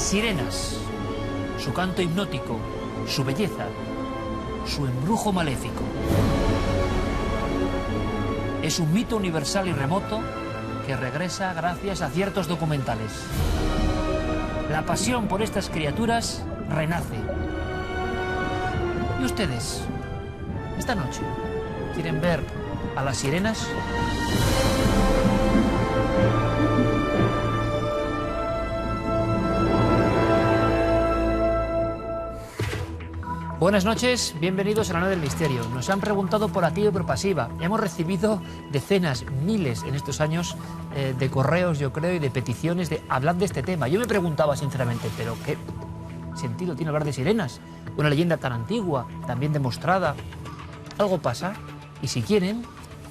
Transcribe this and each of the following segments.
Las sirenas, su canto hipnótico, su belleza, su embrujo maléfico. Es un mito universal y remoto que regresa gracias a ciertos documentales. La pasión por estas criaturas renace. ¿Y ustedes, esta noche, quieren ver a las sirenas? Buenas noches, bienvenidos a la Nave del Misterio. Nos han preguntado por activa y por pasiva. Hemos recibido decenas, miles en estos años de correos, yo creo, y de peticiones de hablar de este tema. Yo me preguntaba sinceramente, ¿pero qué sentido tiene hablar de sirenas? Una leyenda tan antigua, tan bien demostrada. Algo pasa, y si quieren,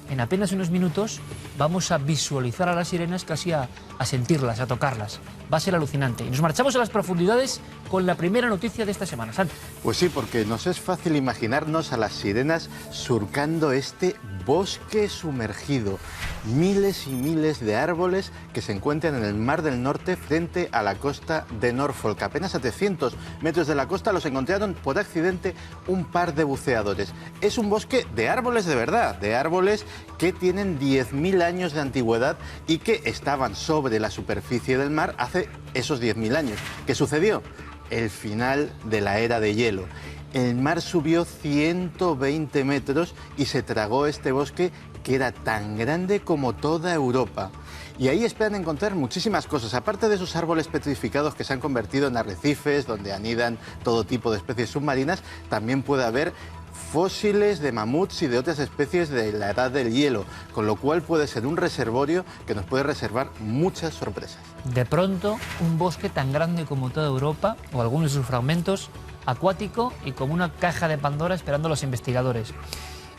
en apenas unos minutos vamos a visualizar a las sirenas, casi a sentirlas, a tocarlas. Va a ser alucinante. Y nos marchamos a las profundidades con la primera noticia de esta semana. Santi. Pues sí, porque nos es fácil imaginarnos a las sirenas surcando este bosque sumergido. Miles y miles de árboles que se encuentran en el Mar del Norte frente a la costa de Norfolk. Apenas a 700 metros de la costa los encontraron por accidente un par de buceadores. Es un bosque de árboles de verdad, de árboles que tienen 10.000 años de antigüedad y que estaban sobre la superficie del mar hace esos 10.000 años. ¿Qué sucedió? El final de la era de hielo. El mar subió 120 metros y se tragó este bosque que era tan grande como toda Europa. Y ahí esperan encontrar muchísimas cosas, aparte de esos árboles petrificados que se han convertido en arrecifes, donde anidan todo tipo de especies submarinas, también puede haber fósiles de mamuts y de otras especies de la edad del hielo, con lo cual puede ser un reservorio que nos puede reservar muchas sorpresas. De pronto, un bosque tan grande como toda Europa, o algunos de sus fragmentos, acuático y como una caja de Pandora esperando a los investigadores.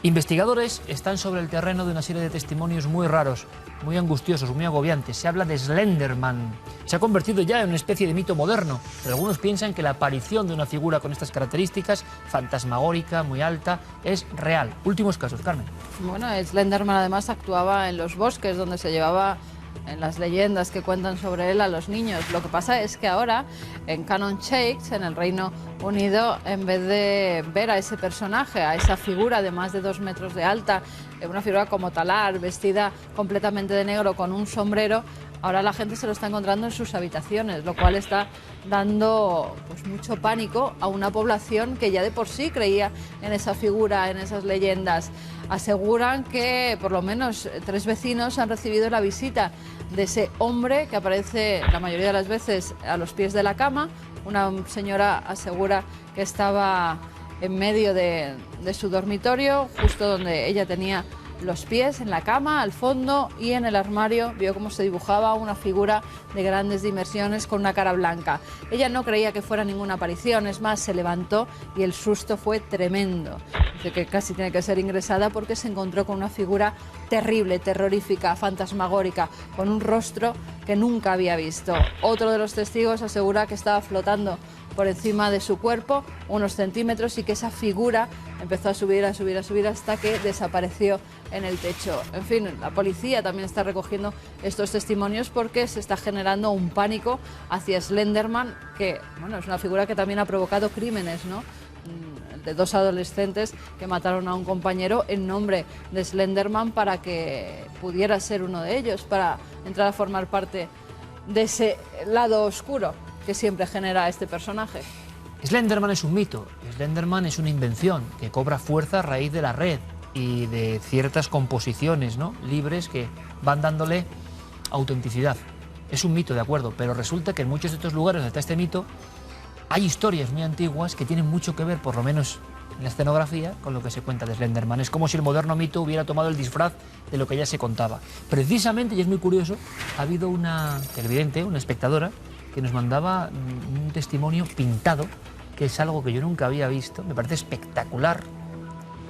Investigadores están sobre el terreno de una serie de testimonios muy raros, muy angustiosos, muy agobiantes. Se habla de Slenderman. Se ha convertido ya en una especie de mito moderno, pero algunos piensan que la aparición de una figura con estas características, fantasmagórica, muy alta, es real. Últimos casos, Carmen. Bueno, Slenderman además actuaba en los bosques donde se llevaba, en las leyendas que cuentan sobre él, a los niños. Lo que pasa es que ahora en Cannon Shakes, en el Reino Unido, en vez de ver a ese personaje, a esa figura de más de 2 metros de alta, una figura como talar, vestida completamente de negro con un sombrero, ahora la gente se lo está encontrando en sus habitaciones, lo cual está dando pues mucho pánico a una población que ya de por sí creía en esa figura, en esas leyendas. Aseguran que por lo menos 3 vecinos han recibido la visita de ese hombre que aparece la mayoría de las veces a los pies de la cama. Una señora asegura que estaba en medio de su dormitorio, justo donde ella tenía los pies, en la cama, al fondo, y en el armario vio cómo se dibujaba una figura de grandes dimensiones con una cara blanca. Ella no creía que fuera ninguna aparición, es más, se levantó y el susto fue tremendo. Dice que casi tiene que ser ingresada porque se encontró con una figura terrible, terrorífica, fantasmagórica, con un rostro que nunca había visto. Otro de los testigos asegura que estaba flotando por encima de su cuerpo unos centímetros y que esa figura empezó a subir, a subir, a subir hasta que desapareció en el techo. En fin, la policía también está recogiendo estos testimonios porque se está generando un pánico hacia Slenderman, que bueno, es una figura que también ha provocado crímenes, ¿no? De 2 adolescentes que mataron a un compañero en nombre de Slenderman para que pudiera ser uno de ellos, para entrar a formar parte de ese lado oscuro que siempre genera este personaje. Slenderman es un mito, Slenderman es una invención que cobra fuerza a raíz de la red y de ciertas composiciones, ¿no?, libres que van dándole autenticidad. Es un mito, de acuerdo, pero resulta que en muchos de estos lugares donde está este mito hay historias muy antiguas que tienen mucho que ver, por lo menos en la escenografía, con lo que se cuenta de Slenderman. Es como si el moderno mito hubiera tomado el disfraz de lo que ya se contaba. Precisamente, y es muy curioso, ha habido una televidente, una espectadora, que nos mandaba un testimonio pintado, que es algo que yo nunca había visto, me parece espectacular,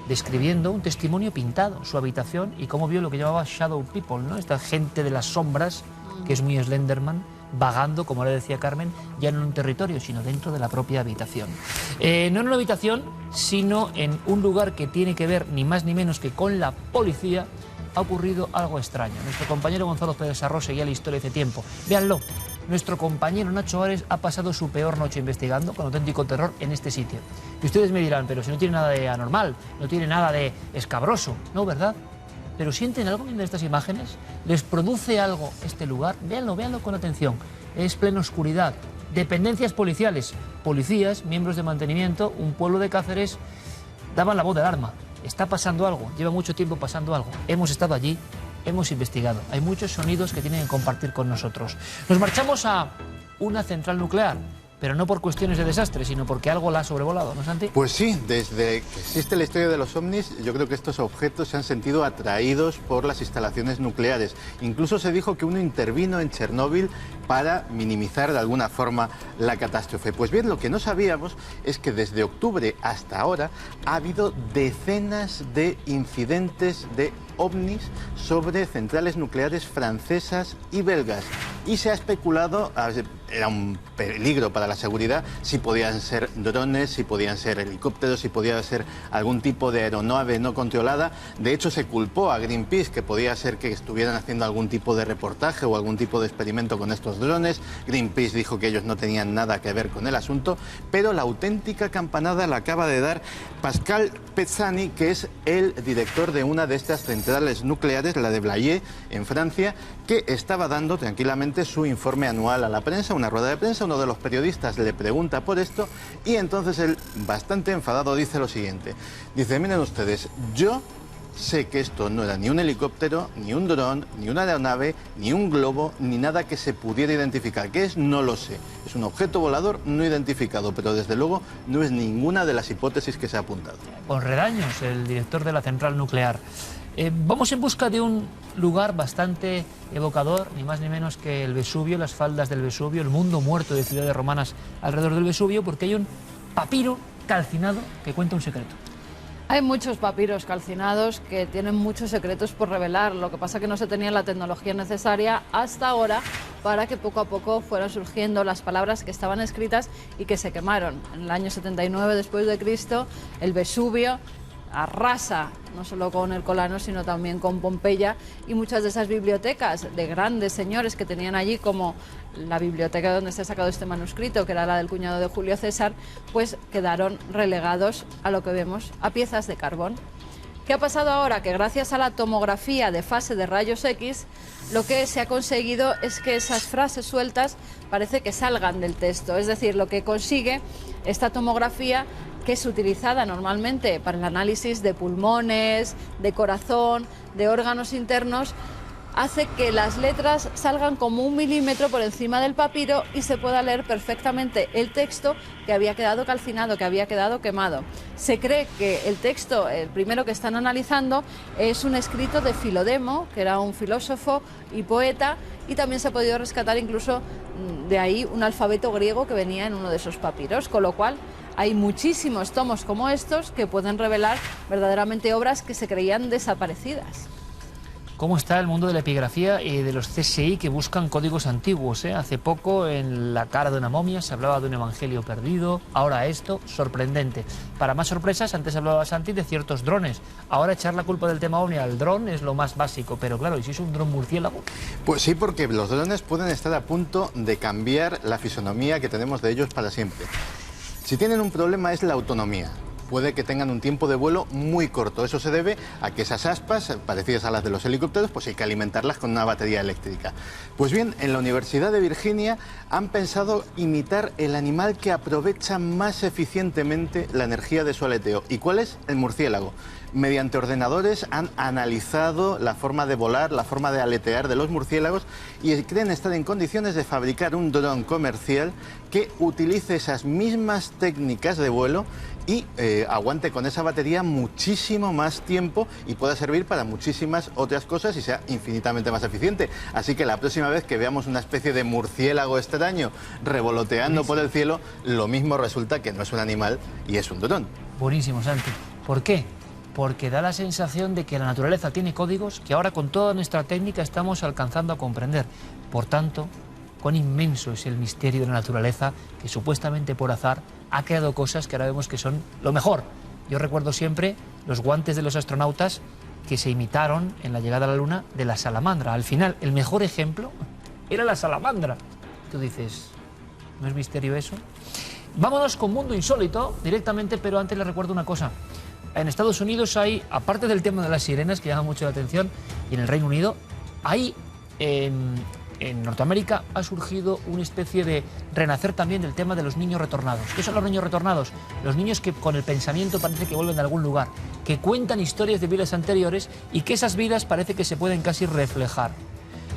describiendo un testimonio pintado, su habitación y cómo vio lo que llamaba Shadow People, ¿no? Esta gente de las sombras, que es muy Slenderman, vagando, como le decía Carmen, ya no en un territorio, sino dentro de la propia habitación. No en una habitación, sino en un lugar que tiene que ver ni más ni menos que con la policía. Ha ocurrido algo extraño. Nuestro compañero Gonzalo Pérez Sarro seguía la historia hace tiempo. Véanlo. Nuestro compañero Nacho Ares ha pasado su peor noche investigando con auténtico terror en este sitio. Y ustedes me dirán, pero si no tiene nada de anormal, no tiene nada de escabroso, ¿no, verdad? Pero ¿sienten algo viendo estas imágenes? ¿Les produce algo este lugar? Véanlo, véanlo con atención. Es plena oscuridad, dependencias policiales, policías, miembros de mantenimiento, un pueblo de Cáceres daban la voz de alarma. Está pasando algo, lleva mucho tiempo pasando algo. Hemos estado allí, hemos investigado. Hay muchos sonidos que tienen que compartir con nosotros. Nos marchamos a una central nuclear, pero no por cuestiones de desastre, sino porque algo la ha sobrevolado, ¿no, Santi? Pues sí, desde que existe la historia de los ovnis, yo creo que estos objetos se han sentido atraídos por las instalaciones nucleares. Incluso se dijo que uno intervino en Chernóbil para minimizar de alguna forma la catástrofe. Pues bien, lo que no sabíamos es que desde octubre hasta ahora ha habido decenas de incidentes de ovnis sobre centrales nucleares francesas y belgas. Y se ha especulado, era un peligro para la seguridad, si podían ser drones, si podían ser helicópteros, si podía ser algún tipo de aeronave no controlada. De hecho, se culpó a Greenpeace, que podía ser que estuvieran haciendo algún tipo de reportaje o algún tipo de experimento con estos drones. Greenpeace dijo que ellos no tenían nada que ver con el asunto, pero la auténtica campanada la acaba de dar Pascal Pezzani, que es el director de una de estas centrales nucleares, la de Blayais, en Francia, que estaba dando tranquilamente su informe anual a la prensa, una rueda de prensa. Uno de los periodistas le pregunta por esto y entonces él, bastante enfadado, dice lo siguiente. Dice, miren ustedes, yo sé que esto no era ni un helicóptero, ni un dron, ni una aeronave, ni un globo, ni nada que se pudiera identificar. ¿Qué es? No lo sé. Es un objeto volador no identificado, pero desde luego no es ninguna de las hipótesis que se ha apuntado. Con Redaños, el director de la central nuclear. Vamos en busca de un lugar bastante evocador, ni más ni menos que el Vesubio, las faldas del Vesubio, el mundo muerto de ciudades romanas alrededor del Vesubio, porque hay un papiro calcinado que cuenta un secreto. Hay muchos papiros calcinados que tienen muchos secretos por revelar. Lo que pasa es que no se tenía la tecnología necesaria hasta ahora para que poco a poco fueran surgiendo las palabras que estaban escritas y que se quemaron. En el año 79 después de Cristo, el Vesubio arrasa no solo con el Colano, sino también con Pompeya, y muchas de esas bibliotecas de grandes señores que tenían allí, como la biblioteca donde se ha sacado este manuscrito, que era la del cuñado de Julio César, pues quedaron relegados a lo que vemos, a piezas de carbón. ¿Qué ha pasado ahora? Que gracias a la tomografía de fase de rayos X, lo que se ha conseguido es que esas frases sueltas parece que salgan del texto. Es decir, lo que consigue esta tomografía, que es utilizada normalmente para el análisis de pulmones, de corazón, de órganos internos, hace que las letras salgan como 1 milímetro por encima del papiro y se pueda leer perfectamente el texto que había quedado calcinado, que había quedado quemado. Se cree que el texto, el primero que están analizando, es un escrito de Filodemo, que era un filósofo y poeta, y también se ha podido rescatar incluso de ahí un alfabeto griego que venía en uno de esos papiros, con lo cual hay muchísimos tomos como estos que pueden revelar verdaderamente obras que se creían desaparecidas. ¿Cómo está el mundo de la epigrafía y de los CSI que buscan códigos antiguos? Hace poco en La cara de una momia se hablaba de un evangelio perdido, ahora esto, sorprendente. Para más sorpresas, antes hablaba Santi de ciertos drones, ahora echar la culpa del tema ovni al dron es lo más básico, pero claro, ¿y si es un dron murciélago? Pues sí, porque los drones pueden estar a punto de cambiar la fisonomía que tenemos de ellos para siempre. Si tienen un problema es la autonomía. Puede que tengan un tiempo de vuelo muy corto. Eso se debe a que esas aspas, parecidas a las de los helicópteros, pues hay que alimentarlas con una batería eléctrica. Pues bien, en la Universidad de Virginia han pensado imitar el animal que aprovecha más eficientemente la energía de su aleteo. ¿Y cuál es? El murciélago. Mediante ordenadores han analizado la forma de volar, la forma de aletear de los murciélagos y creen estar en condiciones de fabricar un dron comercial que utilice esas mismas técnicas de vuelo y aguante con esa batería muchísimo más tiempo y pueda servir para muchísimas otras cosas y sea infinitamente más eficiente. Así que la próxima vez que veamos una especie de murciélago extraño revoloteando por el cielo, lo mismo resulta que no es un animal y es un dron. Buenísimo, Santi. ¿Por qué? Porque da la sensación de que la naturaleza tiene códigos que ahora con toda nuestra técnica estamos alcanzando a comprender. Por tanto, cuán inmenso es el misterio de la naturaleza que supuestamente por azar ha creado cosas que ahora vemos que son lo mejor. Yo recuerdo siempre los guantes de los astronautas que se imitaron en la llegada a la Luna de la salamandra. Al final, el mejor ejemplo era la salamandra. tú dices, ¿no es misterio eso? Vámonos con Mundo Insólito directamente, pero antes les recuerdo una cosa. En Estados Unidos hay, aparte del tema de las sirenas, que llama mucho la atención, y en el Reino Unido, hay en Norteamérica ha surgido una especie de renacer también del tema de los niños retornados. ¿Qué son los niños retornados? Los niños que con el pensamiento parece que vuelven de algún lugar, que cuentan historias de vidas anteriores y que esas vidas parece que se pueden casi reflejar.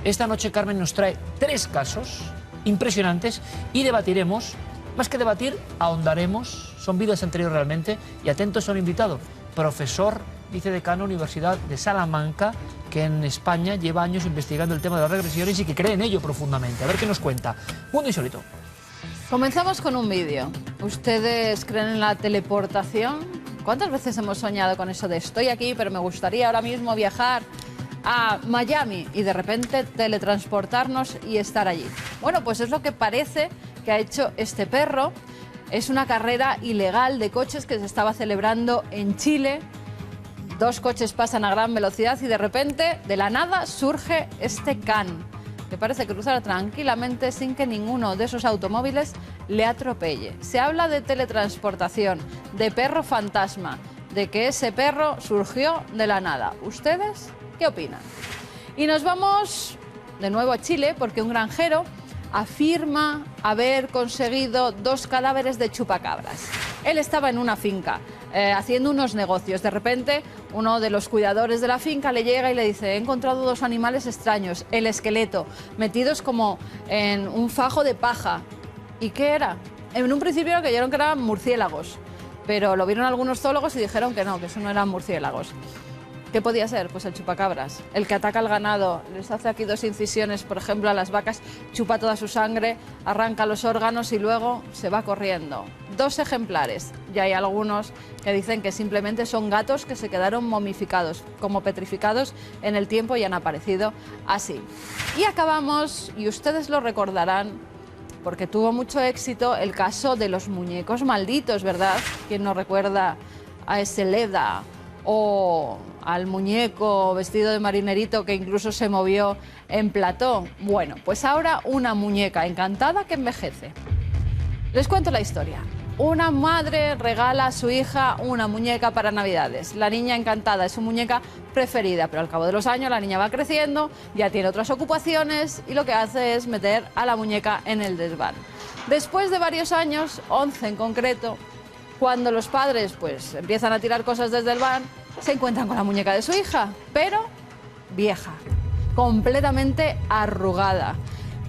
Esta noche Carmen nos trae 3 casos impresionantes y debatiremos, más que debatir, ahondaremos, son vidas anteriores realmente, y atentos a un invitado, profesor vicedecano Universidad de Salamanca, que en España lleva años investigando el tema de las regresiones y que cree en ello profundamente. A ver qué nos cuenta. Mundo Insólito. Comenzamos con un vídeo. ¿Ustedes creen en la teleportación? ¿Cuántas veces hemos soñado con eso de estoy aquí, pero me gustaría ahora mismo viajar a Miami y de repente teletransportarnos y estar allí? Bueno, pues es lo que parece que ha hecho este perro. Es una carrera ilegal de coches que se estaba celebrando en Chile. 2 coches pasan a gran velocidad y de repente, de la nada, surge este can, que parece cruzar tranquilamente sin que ninguno de esos automóviles le atropelle. Se habla de teletransportación, de perro fantasma, de que ese perro surgió de la nada. ¿Ustedes qué opinan? Y nos vamos de nuevo a Chile porque un granjero afirma haber conseguido 2 cadáveres de chupacabras. Él estaba en una finca haciendo unos negocios. De repente, uno de los cuidadores de la finca le llega y le dice: he encontrado 2 animales extraños, el esqueleto, metidos como en un fajo de paja. ¿Y qué era? En un principio creyeron que eran murciélagos, pero lo vieron algunos zoólogos y dijeron que no, que eso no eran murciélagos. ¿Qué podía ser? Pues el chupacabras, el que ataca al ganado, les hace aquí 2 incisiones, por ejemplo, a las vacas, chupa toda su sangre, arranca los órganos y luego se va corriendo. 2 ejemplares. Ya hay algunos que dicen que simplemente son gatos que se quedaron momificados, como petrificados en el tiempo y han aparecido así. Y acabamos, y ustedes lo recordarán, porque tuvo mucho éxito, el caso de los muñecos malditos, ¿verdad? ¿Quién no recuerda a ese Leda? O al muñeco vestido de marinerito que incluso se movió en plató. Bueno, pues ahora una muñeca encantada que envejece. Les cuento la historia. Una madre regala a su hija una muñeca para Navidades. La niña encantada es su muñeca preferida, pero al cabo de los años la niña va creciendo, ya tiene otras ocupaciones y lo que hace es meter a la muñeca en el desván. Después de varios años, 11 en concreto, cuando los padres pues empiezan a tirar cosas desde el van, se encuentran con la muñeca de su hija, pero vieja, completamente arrugada,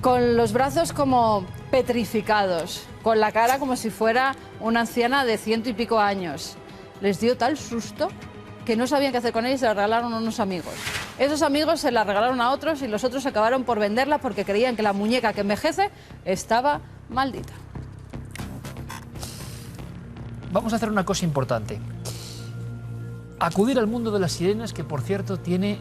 con los brazos como petrificados, con la cara como si fuera una anciana de 100 y pico años. Les dio tal susto que no sabían qué hacer con ella y se la regalaron a unos amigos. Esos amigos se la regalaron a otros y los otros acabaron por venderla porque creían que la muñeca que envejece estaba maldita. Vamos a hacer una cosa importante. Acudir al mundo de las sirenas, que por cierto tiene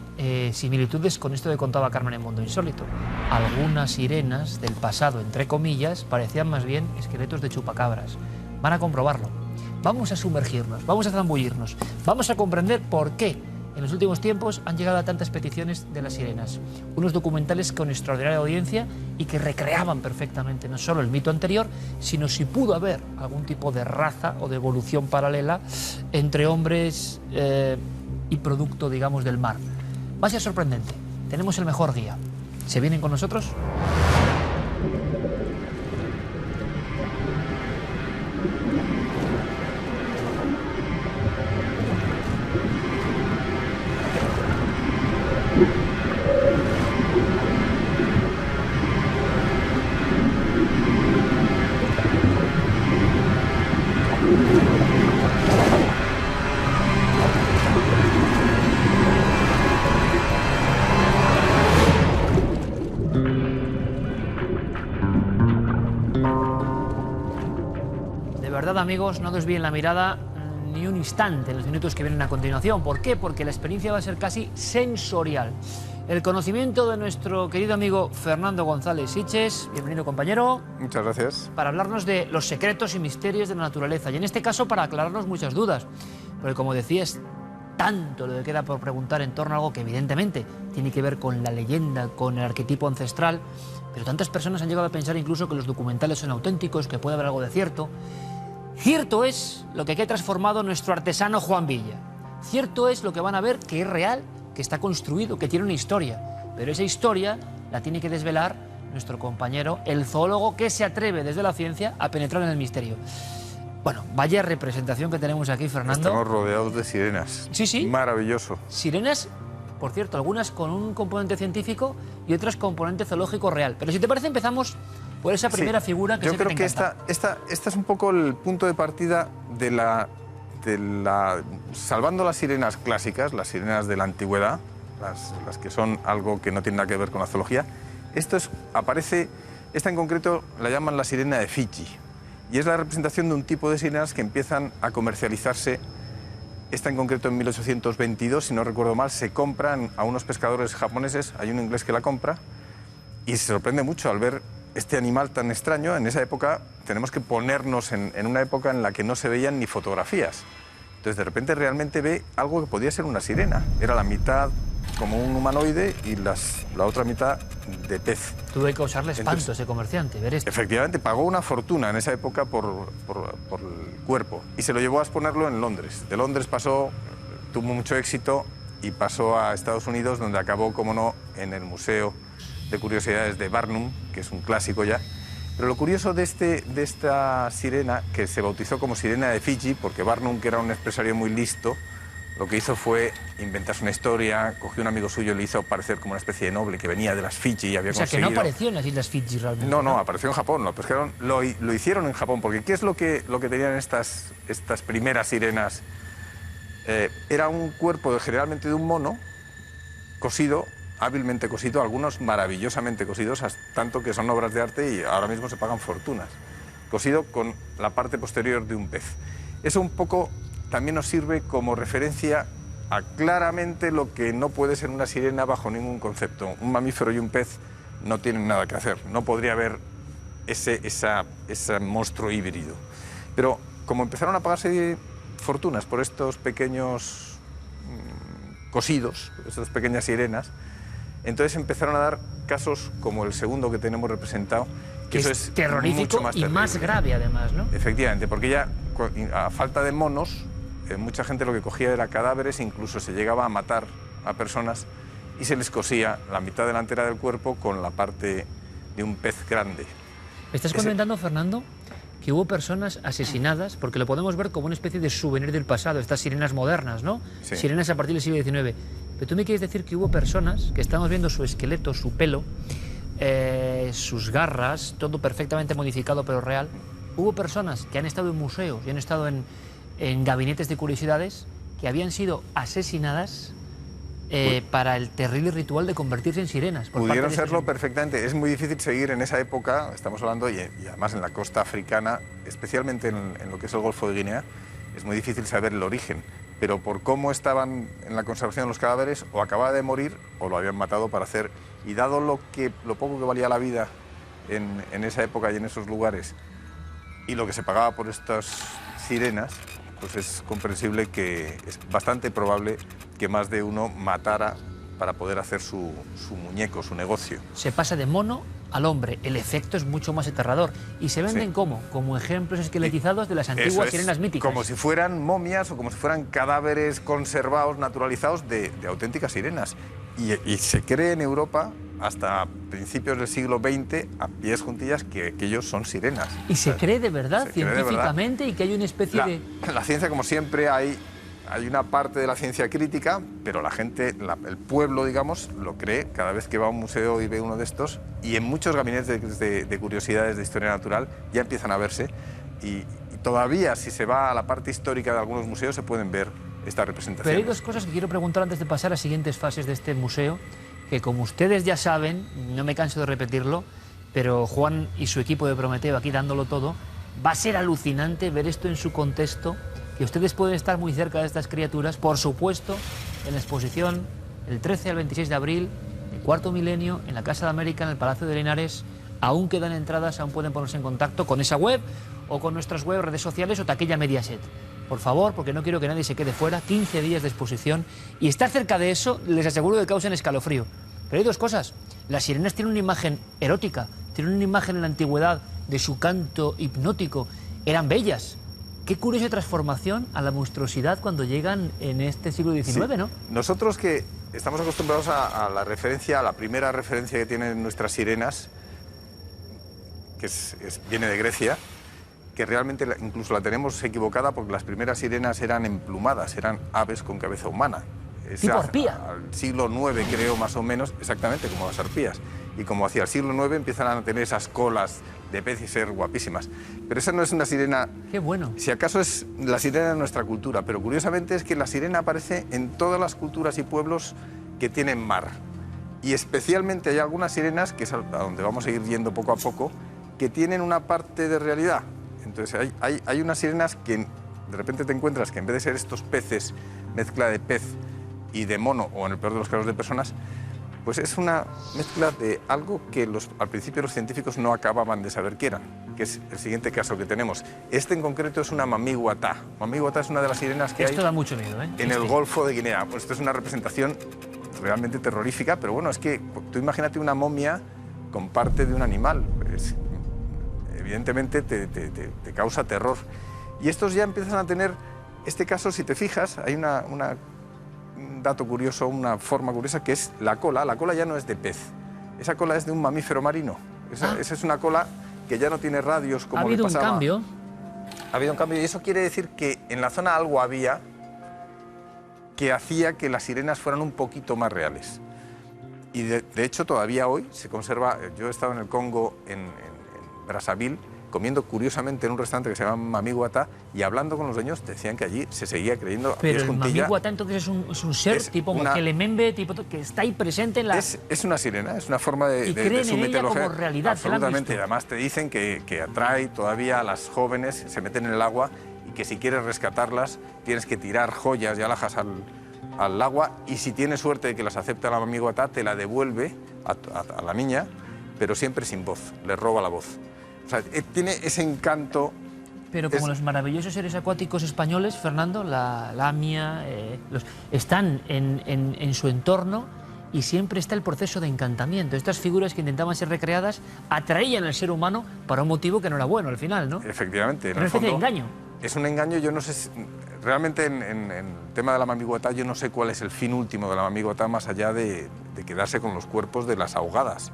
similitudes con esto que contaba Carmen en Mundo Insólito. Algunas sirenas del pasado, entre comillas, parecían más bien esqueletos de chupacabras. Van a comprobarlo. Vamos a sumergirnos, vamos a zambullirnos, vamos a comprender por qué en los últimos tiempos han llegado a tantas peticiones de las sirenas. Unos documentales con extraordinaria audiencia y que recreaban perfectamente no solo el mito anterior, sino si pudo haber algún tipo de raza o de evolución paralela entre hombres y producto, digamos, del mar. Va a ser sorprendente. Tenemos el mejor guía. ¿Se vienen con nosotros? Amigos, no desvíen la mirada ni un instante en los minutos que vienen a continuación. ¿Por qué? Porque la experiencia va a ser casi sensorial. El conocimiento de nuestro querido amigo Fernando González Siches. Bienvenido, compañero. Muchas gracias. Para hablarnos de los secretos y misterios de la naturaleza y en este caso para aclararnos muchas dudas. Porque como decías, tanto le queda por preguntar en torno a algo que evidentemente tiene que ver con la leyenda, con el arquetipo ancestral, pero tantas personas han llegado a pensar incluso que los documentales son auténticos, que puede haber algo de cierto. Cierto es lo que ha transformado nuestro artesano Juan Villa. Cierto es lo que van a ver que es real, que está construido, que tiene una historia. Pero esa historia la tiene que desvelar nuestro compañero, el zoólogo que se atreve desde la ciencia a penetrar en el misterio. Bueno, vaya representación que tenemos aquí, Fernando. Estamos rodeados de sirenas. Sí, sí. Maravilloso. Sirenas, por cierto, algunas con un componente científico y otras componente zoológico real. Pero si te parece, empezamos por esa primera figura que yo siempre creo te encanta. que esta es un poco el punto de partida de la salvando las sirenas clásicas, las sirenas de la antigüedad, las que son algo que no tiene nada que ver con la zoología. Esta en concreto la llaman la sirena de Fiji, y es la representación de un tipo de sirenas que empiezan a comercializarse. Esta en concreto en 1822, si no recuerdo mal, se compran a unos pescadores japoneses, hay un inglés que la compra, y se sorprende mucho al ver este animal tan extraño. En esa época tenemos que ponernos en una época en la que no se veían ni fotografías. Entonces de repente realmente ve algo que podía ser una sirena. Era la mitad como un humanoide y la otra mitad de pez. Tuve que causarle espanto a ese comerciante, ver esto. Efectivamente, pagó una fortuna en esa época por el cuerpo y se lo llevó a exponerlo en Londres. De Londres tuvo mucho éxito y pasó a Estados Unidos, donde acabó, como no, en el Museo de Curiosidades de Barnum, que es un clásico ya. Pero lo curioso de esta sirena, que se bautizó como sirena de Fiji, porque Barnum, que era un empresario muy listo, lo que hizo fue inventarse una historia, cogió un amigo suyo y le hizo parecer como una especie de noble que venía de las Fiji y había conseguido... O sea, que no apareció en las Islas Fiji realmente. No, apareció en Japón, lo hicieron en Japón, porque ¿qué es lo que tenían estas primeras sirenas? Era un cuerpo generalmente de un mono, cosido, hábilmente cosido, algunos maravillosamente cosidos, tanto que son obras de arte y ahora mismo se pagan fortunas. Cosido con la parte posterior de un pez. Eso un poco también nos sirve como referencia a claramente lo que no puede ser una sirena bajo ningún concepto. Un mamífero y un pez no tienen nada que hacer, no podría haber ese monstruo híbrido. Pero como empezaron a pagarse fortunas por estos pequeños cosidos, estas pequeñas sirenas, entonces empezaron a dar casos como el segundo que tenemos representado, que eso es terrorífico mucho más terrible. Y más grave además, ¿no? Efectivamente, porque ya a falta de monos, mucha gente lo que cogía era cadáveres, incluso se llegaba a matar a personas y se les cosía la mitad delantera del cuerpo con la parte de un pez grande. ¿Me estás comentando, Fernando, que hubo personas asesinadas, porque lo podemos ver como una especie de souvenir del pasado, estas sirenas modernas, ¿no? Sí. Sirenas a partir del siglo XIX. Pero tú me quieres decir que hubo personas que estamos viendo su esqueleto, su pelo, sus garras, todo perfectamente modificado pero real. Hubo personas que han estado en museos y han estado en gabinetes de curiosidades que habían sido asesinadas para el terrible ritual de convertirse en sirenas. Pudieron serlo perfectamente. Es muy difícil seguir en esa época, estamos hablando, y además en la costa africana, especialmente en lo que es el Golfo de Guinea, es muy difícil saber el origen. Pero por cómo estaban en la conservación de los cadáveres, o acababa de morir o lo habían matado para hacer. Y dado lo poco que valía la vida en esa época y en esos lugares, y lo que se pagaba por estas sirenas, pues es comprensible que es bastante probable que más de uno matara para poder hacer su muñeco, su negocio. Se pasa de mono al hombre. El efecto es mucho más aterrador. ¿Y se venden cómo? Como ejemplos esqueletizados de las antiguas sirenas míticas. Como si fueran momias o como si fueran cadáveres conservados, naturalizados de auténticas sirenas. Y se cree en Europa, hasta principios del siglo XX, a pies juntillas, que ellos son sirenas. ¿Y se cree de verdad, científicamente, de verdad. Y que hay una especie de...? La ciencia, como siempre, hay una parte de la ciencia crítica, pero la gente, el pueblo, digamos, lo cree cada vez que va a un museo y ve uno de estos. Y en muchos gabinetes de curiosidades de historia natural ya empiezan a verse. Y todavía, si se va a la parte histórica de algunos museos, se pueden ver estas representaciones. Pero hay dos cosas que quiero preguntar antes de pasar a siguientes fases de este museo, que como ustedes ya saben, no me canso de repetirlo, pero Juan y su equipo de Prometeo aquí dándolo todo, va a ser alucinante ver esto en su contexto, que ustedes pueden estar muy cerca de estas criaturas, por supuesto, en la exposición el 13 al 26 de abril, del Cuarto Milenio, en la Casa de América, en el Palacio de Linares. Aún quedan entradas, aún pueden ponerse en contacto con esa web o con nuestras web, redes sociales o Taquilla Mediaset. por favor, porque no quiero que nadie se quede fuera, 15 días de exposición, y estar cerca de eso, les aseguro que causan escalofrío. Pero hay dos cosas, las sirenas tienen una imagen erótica, tienen una imagen en la antigüedad de su canto hipnótico, eran bellas. Qué curiosa transformación a la monstruosidad cuando llegan en este siglo XIX, sí. ¿No? Nosotros que estamos acostumbrados a la referencia, a la primera referencia que tienen nuestras sirenas, que viene de Grecia, que realmente incluso la tenemos equivocada porque las primeras sirenas eran emplumadas, eran aves con cabeza humana. Tipo arpía. Al siglo IX, creo, más o menos, exactamente como las arpías. Y como hacia el siglo IX empiezan a tener esas colas de pez y ser guapísimas. Pero esa no es una sirena... ¡Qué bueno! Si acaso es la sirena de nuestra cultura, pero curiosamente es que la sirena aparece en todas las culturas y pueblos que tienen mar. Y especialmente hay algunas sirenas, que es a donde vamos a ir yendo poco a poco, que tienen una parte de realidad. Entonces hay unas sirenas que de repente te encuentras que en vez de ser estos peces, mezcla de pez y de mono, o en el peor de los casos de personas, pues es una mezcla de algo que al principio los científicos no acababan de saber qué eran, que es el siguiente caso que tenemos. Este en concreto es una mamiguatá. Mamiguatá es una de las sirenas que esto da mucho miedo, ¿eh? En el Golfo de Guinea. Pues esto es una representación realmente terrorífica, pero bueno, es que tú imagínate una momia con parte de un animal. Evidentemente te causa terror. Y estos ya empiezan a tener, este caso, si te fijas, hay un dato curioso, una forma curiosa, que es la cola. La cola ya no es de pez, esa cola es de un mamífero marino. Esa es una cola que ya no tiene radios como le pasaba. Ha habido un cambio. Ha habido un cambio y eso quiere decir que en la zona algo había que hacía que las sirenas fueran un poquito más reales. Y de hecho todavía hoy se conserva. Yo he estado en el Congo, en Brazzaville, comiendo curiosamente en un restaurante que se llama Mamiguatá, y hablando con los dueños decían que allí se seguía creyendo. Pero el Mamiguatá entonces es un ser tipo Kelemembe, tipo que está ahí presente en la... Es una sirena, es una forma de su mitología. Como realidad, absolutamente. Y además te dicen que atrae todavía a las jóvenes, se meten en el agua, y que si quieres rescatarlas tienes que tirar joyas y alhajas al agua, y si tienes suerte de que las acepta la Mamiguatá, te la devuelve a la niña, pero siempre sin voz, le roba la voz. O sea, tiene ese encanto. Pero como los maravillosos seres acuáticos españoles, Fernando, la lamia, están en su entorno y siempre está el proceso de encantamiento. Estas figuras que intentaban ser recreadas atraían al ser humano para un motivo que no era bueno al final, ¿no? Efectivamente. Una especie de engaño. Es un engaño, yo no sé, realmente en el tema de la Mamiguatá yo no sé cuál es el fin último de la Mamiguatá más allá de quedarse con los cuerpos de las ahogadas.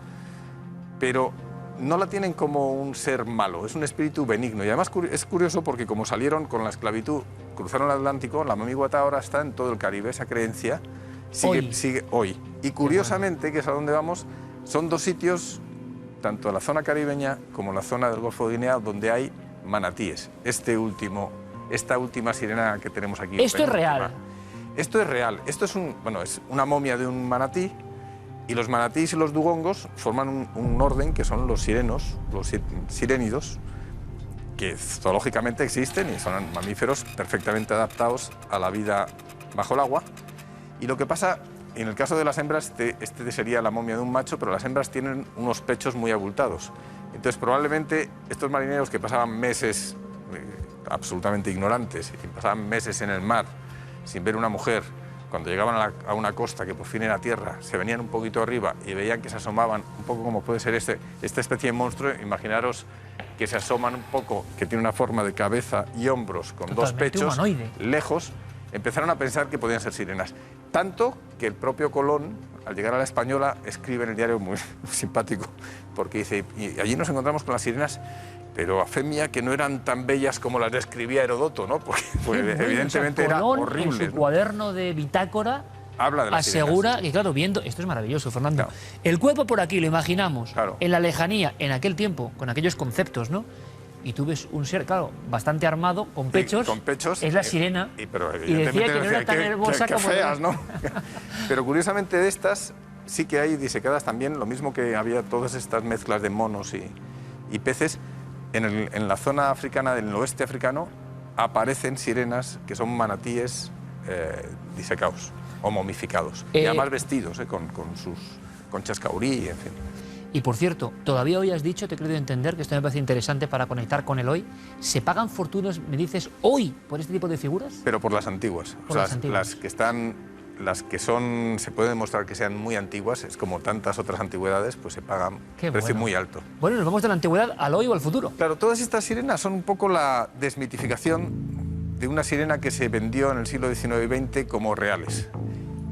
Pero no la tienen como un ser malo, es un espíritu benigno. Y además es curioso porque como salieron con la esclavitud, cruzaron el Atlántico, la Mamiguatá ahora está en todo el Caribe, esa creencia sigue hoy. Y curiosamente, que es a donde vamos, son dos sitios, tanto la zona caribeña como la zona del Golfo de Guinea, donde hay manatíes. Esta última sirena que tenemos aquí. ¿Esto es real? Esto es real. Esto es es una momia de un manatí. Y los manatíes y los dugongos forman un orden que son los sirenos, los sirénidos, que zoológicamente existen y son mamíferos perfectamente adaptados a la vida bajo el agua. Y lo que pasa, en el caso de las hembras, este sería la momia de un macho, pero las hembras tienen unos pechos muy abultados. Entonces, probablemente estos marineros que pasaban meses absolutamente ignorantes, y pasaban meses en el mar sin ver una mujer, cuando llegaban a una costa que por fin era tierra, se venían un poquito arriba y veían que se asomaban, un poco como puede ser esta especie de monstruo. Imaginaros que se asoman un poco, que tiene una forma de cabeza y hombros con dos pechos, humanoide, lejos, empezaron a pensar que podían ser sirenas. Tanto que el propio Colón, al llegar a la Española, escribe en el diario muy simpático, porque dice, y allí nos encontramos con las sirenas, pero a fe mía que no eran tan bellas como las describía Heródoto, ¿no? Porque evidentemente era horrible. En su cuaderno de bitácora habla de las asegura, sirenas. y claro, viendo, esto es maravilloso, Fernando, claro. El cuerpo por aquí lo imaginamos, claro, en la lejanía, en aquel tiempo, con aquellos conceptos, ¿no? Y tú ves un ser, claro, bastante armado, con pechos, es la sirena, y decía que no era tan hermosa como... feas, ¿no? Pero curiosamente de estas sí que hay disecadas también, lo mismo que había todas estas mezclas de monos y peces. En la zona africana, del oeste africano, aparecen sirenas que son manatíes disecados o momificados. Y además vestidos con chascaurí, en fin. Y por cierto, todavía hoy has dicho, te he querido entender, que esto me parece interesante para conectar con el hoy, ¿se pagan fortunas, me dices, hoy por este tipo de figuras? Pero por las antiguas. Por las antiguas. Las que son, se puede demostrar que sean muy antiguas, es como tantas otras antigüedades, pues se pagan precio muy alto. Bueno, nos vamos de la antigüedad al hoy o al futuro. Claro, todas estas sirenas son un poco la desmitificación de una sirena que se vendió en el siglo XIX y XX como reales.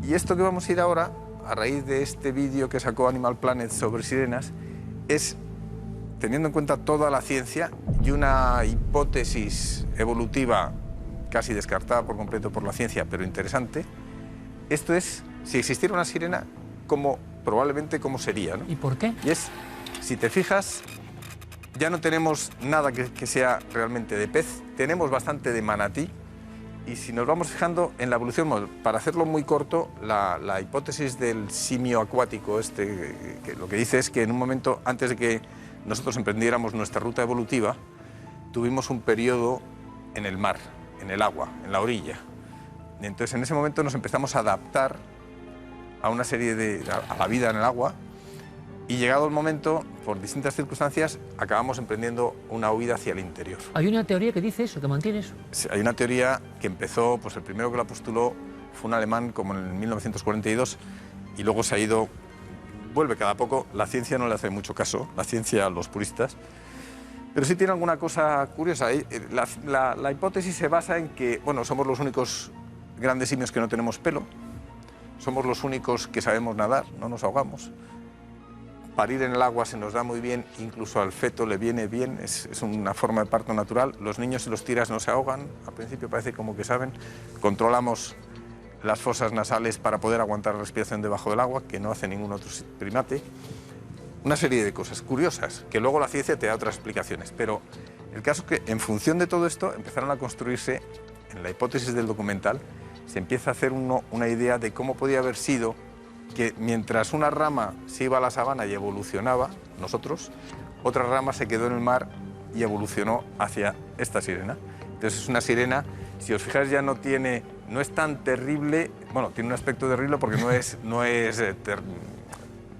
Y esto que vamos a ir ahora, a raíz de este vídeo que sacó Animal Planet sobre sirenas, es, teniendo en cuenta toda la ciencia y una hipótesis evolutiva casi descartada por completo por la ciencia, pero interesante, esto es, si existiera una sirena, probablemente cómo sería, ¿no? ¿Y por qué? Y es, si te fijas, ya no tenemos nada que sea realmente de pez, tenemos bastante de manatí, y si nos vamos fijando en la evolución, para hacerlo muy corto, la hipótesis del simio acuático, que lo que dice es que en un momento, antes de que nosotros emprendiéramos nuestra ruta evolutiva, tuvimos un periodo en el mar, en el agua, en la orilla. Y entonces en ese momento nos empezamos a adaptar a una serie a la vida en el agua, y llegado el momento, por distintas circunstancias, acabamos emprendiendo una huida hacia el interior. Hay una teoría que dice eso, que mantiene eso. Hay una teoría que empezó, pues el primero que la postuló fue un alemán como en el 1942, y luego se ha ido, vuelve cada poco. La ciencia no le hace mucho caso, la ciencia a los puristas, pero sí tiene alguna cosa curiosa. La hipótesis se basa en que, bueno, somos los únicos grandes simios que no tenemos pelo, somos los únicos que sabemos nadar, no nos ahogamos. Parir en el agua se nos da muy bien, incluso al feto le viene bien, es una forma de parto natural. Los niños, si los tiras, no se ahogan, al principio parece como que saben. Controlamos las fosas nasales para poder aguantar la respiración debajo del agua, que no hace ningún otro primate. Una serie de cosas curiosas, que luego la ciencia te da otras explicaciones. Pero el caso es que, en función de todo esto, empezaron a construirse, en la hipótesis del documental, se empieza a hacer una idea de cómo podía haber sido que mientras una rama se iba a la sabana y evolucionaba, nosotros, otra rama se quedó en el mar y evolucionó hacia esta sirena. Entonces es una sirena, si os fijáis, ya no es tan terrible, bueno, tiene un aspecto terrible porque no es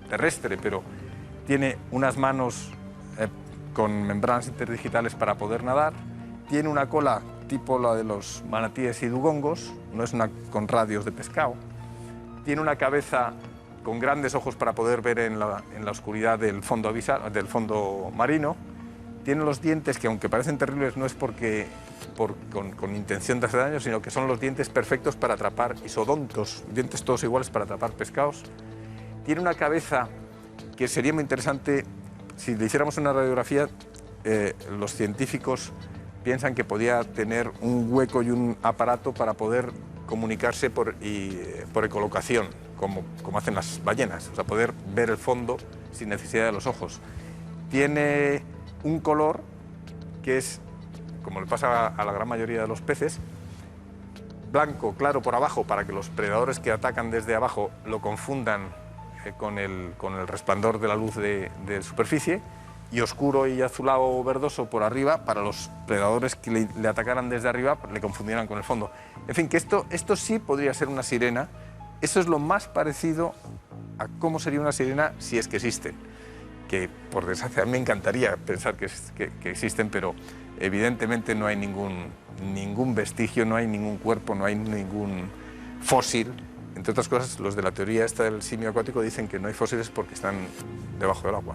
terrestre, pero tiene unas manos con membranas interdigitales para poder nadar, tiene una cola tipo la de los manatíes y dugongos, no es una con radios de pescado, tiene una cabeza con grandes ojos para poder ver en la oscuridad del fondo abisal, del fondo marino. Tiene los dientes que, aunque parecen terribles, no es con intención de hacer daño, sino que son los dientes perfectos para atrapar, isodontos, dientes todos iguales para atrapar pescados. Tiene una cabeza que sería muy interesante, si le hiciéramos una radiografía, los científicos piensan que podía tener un hueco y un aparato para poder comunicarse por ecolocación, como hacen las ballenas, o sea, poder ver el fondo sin necesidad de los ojos. Tiene un color que es, como le pasa a la gran mayoría de los peces, blanco claro por abajo, para que los predadores que atacan desde abajo lo confundan con el resplandor de la luz de superficie, y oscuro y azulado verdoso por arriba, para los predadores que le atacaran desde arriba, le confundieran con el fondo. En fin, que esto sí podría ser una sirena. Eso es lo más parecido a cómo sería una sirena si es que existen. Que, por desgracia, me encantaría pensar que existen, pero evidentemente no hay ningún vestigio, no hay ningún cuerpo, no hay ningún fósil. Entre otras cosas, los de la teoría esta del simio acuático dicen que no hay fósiles porque están debajo del agua.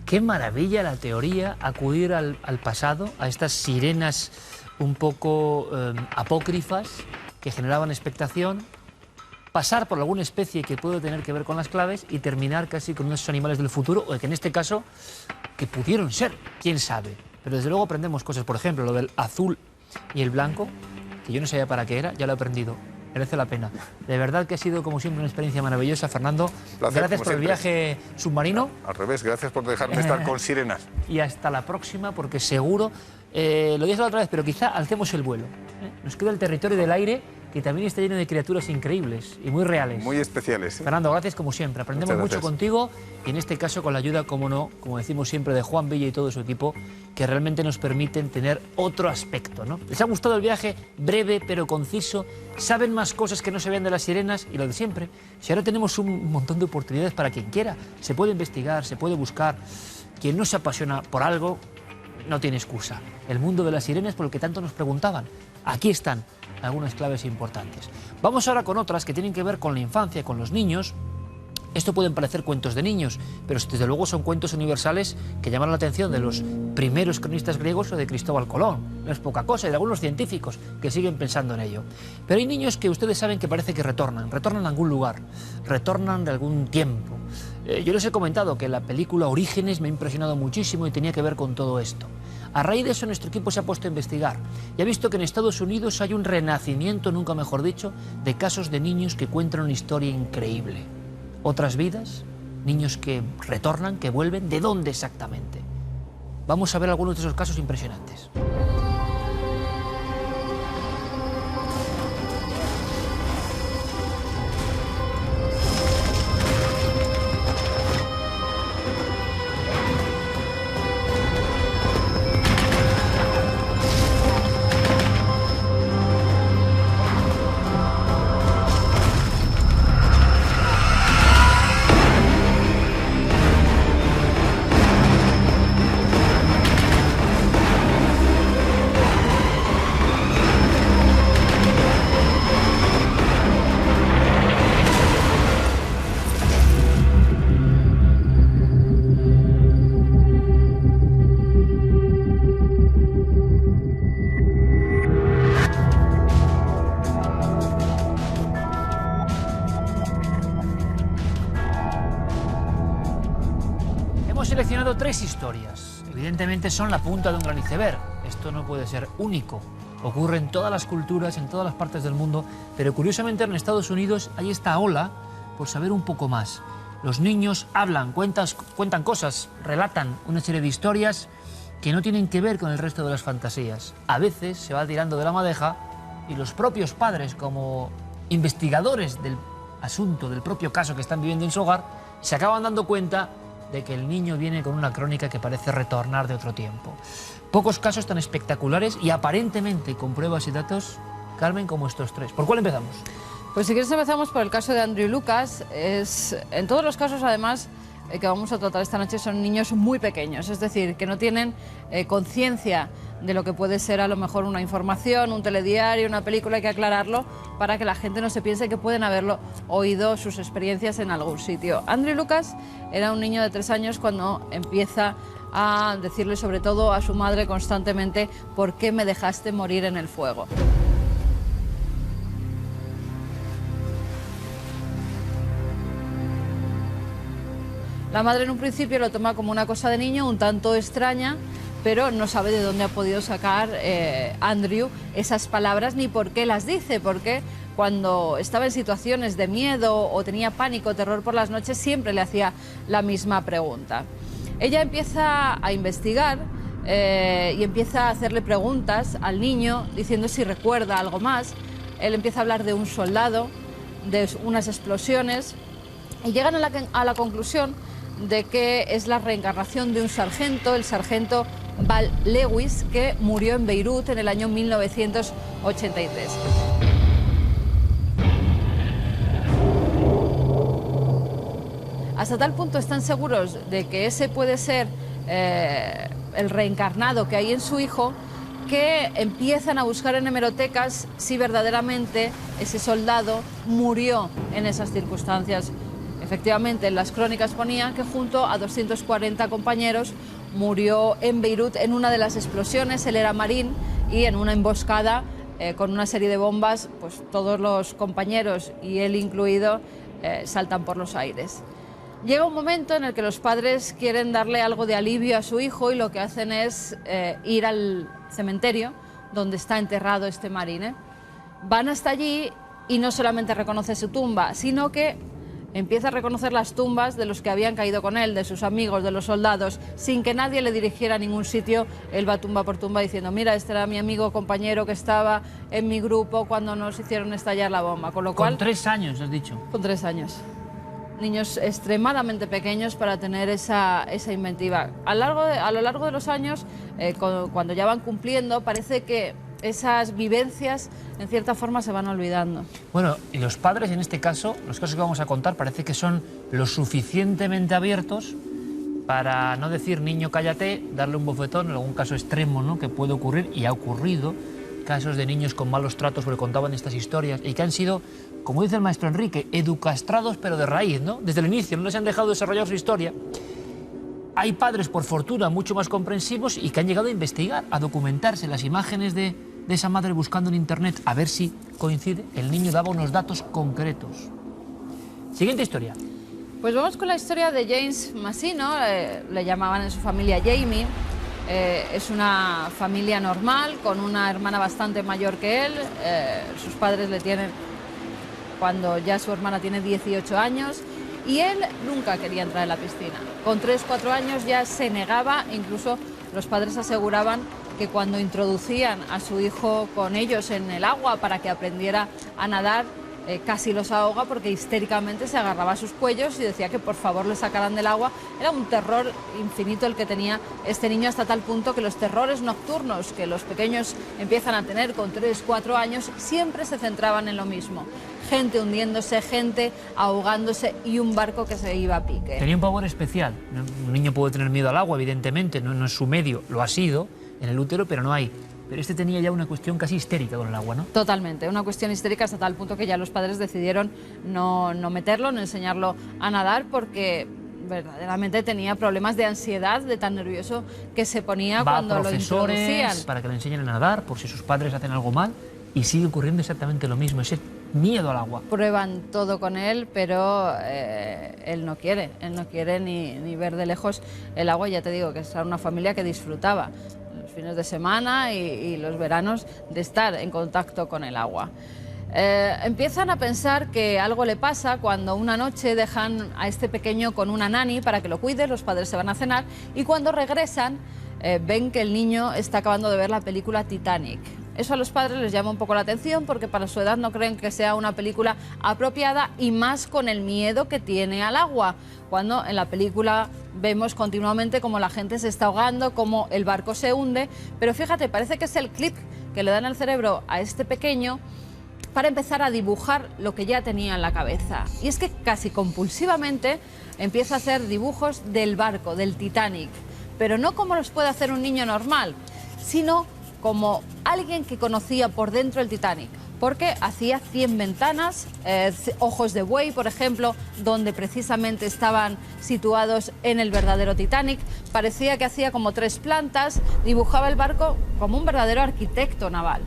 Qué maravilla la teoría, acudir al pasado, a estas sirenas un poco apócrifas que generaban expectación, pasar por alguna especie que puede tener que ver con las claves y terminar casi con unos animales del futuro, o que en este caso, que pudieron ser, quién sabe. Pero desde luego aprendemos cosas, por ejemplo, lo del azul y el blanco, que yo no sabía para qué era, ya lo he aprendido. Merece la pena. De verdad que ha sido, como siempre, una experiencia maravillosa, Fernando. Placer, gracias por el viaje submarino. Al revés, gracias por dejarme estar con sirenas. Y hasta la próxima, porque seguro, lo dije la otra vez, pero quizá alcemos el vuelo. Nos queda el territorio del aire, que también está lleno de criaturas increíbles y muy reales. Muy especiales. Fernando, gracias como siempre. Aprendemos mucho contigo y en este caso con la ayuda, como no, como decimos siempre, de Juan Villa y todo su equipo, que realmente nos permiten tener otro aspecto, ¿no? ¿Les ha gustado el viaje? Breve pero conciso. ¿Saben más cosas que no se vean de las sirenas? Y lo de siempre. Si ahora tenemos un montón de oportunidades para quien quiera. Se puede investigar, se puede buscar. Quien no se apasiona por algo no tiene excusa. El mundo de las sirenas, por el que tanto nos preguntaban. Aquí están algunas claves importantes. Vamos ahora con otras que tienen que ver con la infancia, con los niños. Esto pueden parecer cuentos de niños, pero desde luego son cuentos universales que llaman la atención de los primeros cronistas griegos o de Cristóbal Colón. No es poca cosa, y de algunos científicos que siguen pensando en ello. Pero hay niños que ustedes saben que parece que retornan a algún lugar, retornan de algún tiempo. Yo les he comentado que la película Orígenes me ha impresionado muchísimo y tenía que ver con todo esto. A raíz de eso, nuestro equipo se ha puesto a investigar y ha visto que en Estados Unidos hay un renacimiento, nunca mejor dicho, de casos de niños que cuentan una historia increíble. Otras vidas, niños que retornan, que vuelven, ¿de dónde exactamente? Vamos a ver algunos de esos casos impresionantes. Hemos seleccionado 3 historias. Evidentemente son la punta de un gran iceberg. Esto no puede ser único. Ocurre en todas las culturas, en todas las partes del mundo, pero curiosamente en Estados Unidos hay esta ola por saber un poco más. Los niños hablan, cuentan cosas, relatan una serie de historias que no tienen que ver con el resto de las fantasías. A veces se va tirando de la madeja y los propios padres, como investigadores del asunto, del propio caso que están viviendo en su hogar, se acaban dando cuenta de que el niño viene con una crónica que parece retornar de otro tiempo. Pocos casos tan espectaculares y aparentemente con pruebas y datos, Carmen, como estos 3. ¿Por cuál empezamos? Pues si quieres empezamos por el caso de Andrew Lucas. En todos los casos, además, que vamos a tratar esta noche son niños muy pequeños, es decir, que no tienen conciencia de lo que puede ser a lo mejor una información, un telediario, una película. Hay que aclararlo para que la gente no se piense que pueden haberlo oído sus experiencias en algún sitio. Andrew Lucas era un niño de 3 años cuando empieza a decirle sobre todo a su madre constantemente: ¿por qué me dejaste morir en el fuego? La madre en un principio lo toma como una cosa de niño un tanto extraña, pero no sabe de dónde ha podido sacar Andrew esas palabras ni por qué las dice, porque cuando estaba en situaciones de miedo o tenía pánico, terror por las noches, siempre le hacía la misma pregunta. Ella empieza a investigar y empieza a hacerle preguntas al niño diciendo si recuerda algo más. Él empieza a hablar de un soldado, de unas explosiones, y llegan a la conclusión de que es la reencarnación de un sargento, el sargento Val Lewis, que murió en Beirut en el año 1983. Hasta tal punto están seguros de que ese puede ser el reencarnado que hay en su hijo, que empiezan a buscar en hemerotecas si verdaderamente ese soldado murió en esas circunstancias. Efectivamente, en las crónicas ponía que junto a 240 compañeros murió en Beirut en una de las explosiones. Él era marín y en una emboscada con una serie de bombas, pues todos los compañeros y él incluido saltan por los aires. Llega un momento en el que los padres quieren darle algo de alivio a su hijo y lo que hacen es ir al cementerio donde está enterrado este marín. Van hasta allí y no solamente reconoce su tumba, sino que empieza a reconocer las tumbas de los que habían caído con él, de sus amigos, de los soldados, sin que nadie le dirigiera a ningún sitio. Él va tumba por tumba diciendo, mira, este era mi amigo, compañero que estaba en mi grupo cuando nos hicieron estallar la bomba. Con lo cual, Con 3 años, has dicho. con 3 años. Niños extremadamente pequeños para tener esa inventiva. A lo largo de los años, cuando ya van cumpliendo, parece que esas vivencias, en cierta forma, se van olvidando. Bueno, y los padres, en este caso, los casos que vamos a contar, parece que son lo suficientemente abiertos para no decir niño cállate, darle un bofetón, en algún caso extremo, ¿no?, que puede ocurrir, y ha ocurrido, casos de niños con malos tratos, porque contaban estas historias, y que han sido, como dice el maestro Enrique, educastrados pero de raíz, ¿no? Desde el inicio, no les han dejado desarrollar su historia. Hay padres, por fortuna, mucho más comprensivos y que han llegado a investigar, a documentarse las imágenes de esa madre buscando en internet a ver si coincide. El niño daba unos datos concretos. Siguiente historia. Pues vamos con la historia de James Massino, le llamaban en su familia Jamie. Es una familia normal, con una hermana bastante mayor que él. Sus padres le tienen cuando ya su hermana tiene 18 años. Y él nunca quería entrar en la piscina. Con 3-4 años ya se negaba, incluso los padres aseguraban que cuando introducían a su hijo con ellos en el agua para que aprendiera a nadar, casi los ahoga porque histéricamente se agarraba a sus cuellos y decía que por favor le sacaran del agua. Era un terror infinito el que tenía este niño, hasta tal punto que los terrores nocturnos que los pequeños empiezan a tener con 3-4 años siempre se centraban en lo mismo. Gente hundiéndose, gente ahogándose y un barco que se iba a pique. Tenía un pavor especial. Un niño puede tener miedo al agua, evidentemente, no es su medio, lo ha sido en el útero, pero no hay. Pero este tenía ya una cuestión casi histérica con el agua, ¿no? Totalmente, una cuestión histérica hasta tal punto que ya los padres decidieron no meterlo, no enseñarlo a nadar, porque verdaderamente tenía problemas de ansiedad, de tan nervioso que se ponía cuando lo introducían. Para que le enseñen a nadar, por si sus padres hacen algo mal, y sigue ocurriendo exactamente lo mismo, ese miedo al agua. Prueban todo con él, pero él no quiere ni ver de lejos el agua. Ya te digo que es una familia que disfrutaba los fines de semana y los veranos de estar en contacto con el agua. Empiezan a pensar que algo le pasa cuando una noche dejan a este pequeño con una nani para que lo cuide, los padres se van a cenar y cuando regresan ven que el niño está acabando de ver la película Titanic. Eso a los padres les llama un poco la atención porque para su edad no creen que sea una película apropiada y más con el miedo que tiene al agua, cuando en la película vemos continuamente cómo la gente se está ahogando, cómo el barco se hunde, pero fíjate, parece que es el clic que le dan al cerebro a este pequeño para empezar a dibujar lo que ya tenía en la cabeza. Y es que casi compulsivamente empieza a hacer dibujos del barco, del Titanic, pero no como los puede hacer un niño normal, sino como alguien que conocía por dentro el Titanic, porque hacía 100 ventanas, ojos de buey, por ejemplo, donde precisamente estaban situados en el verdadero Titanic. Parecía que hacía como 3 plantas, dibujaba el barco como un verdadero arquitecto naval.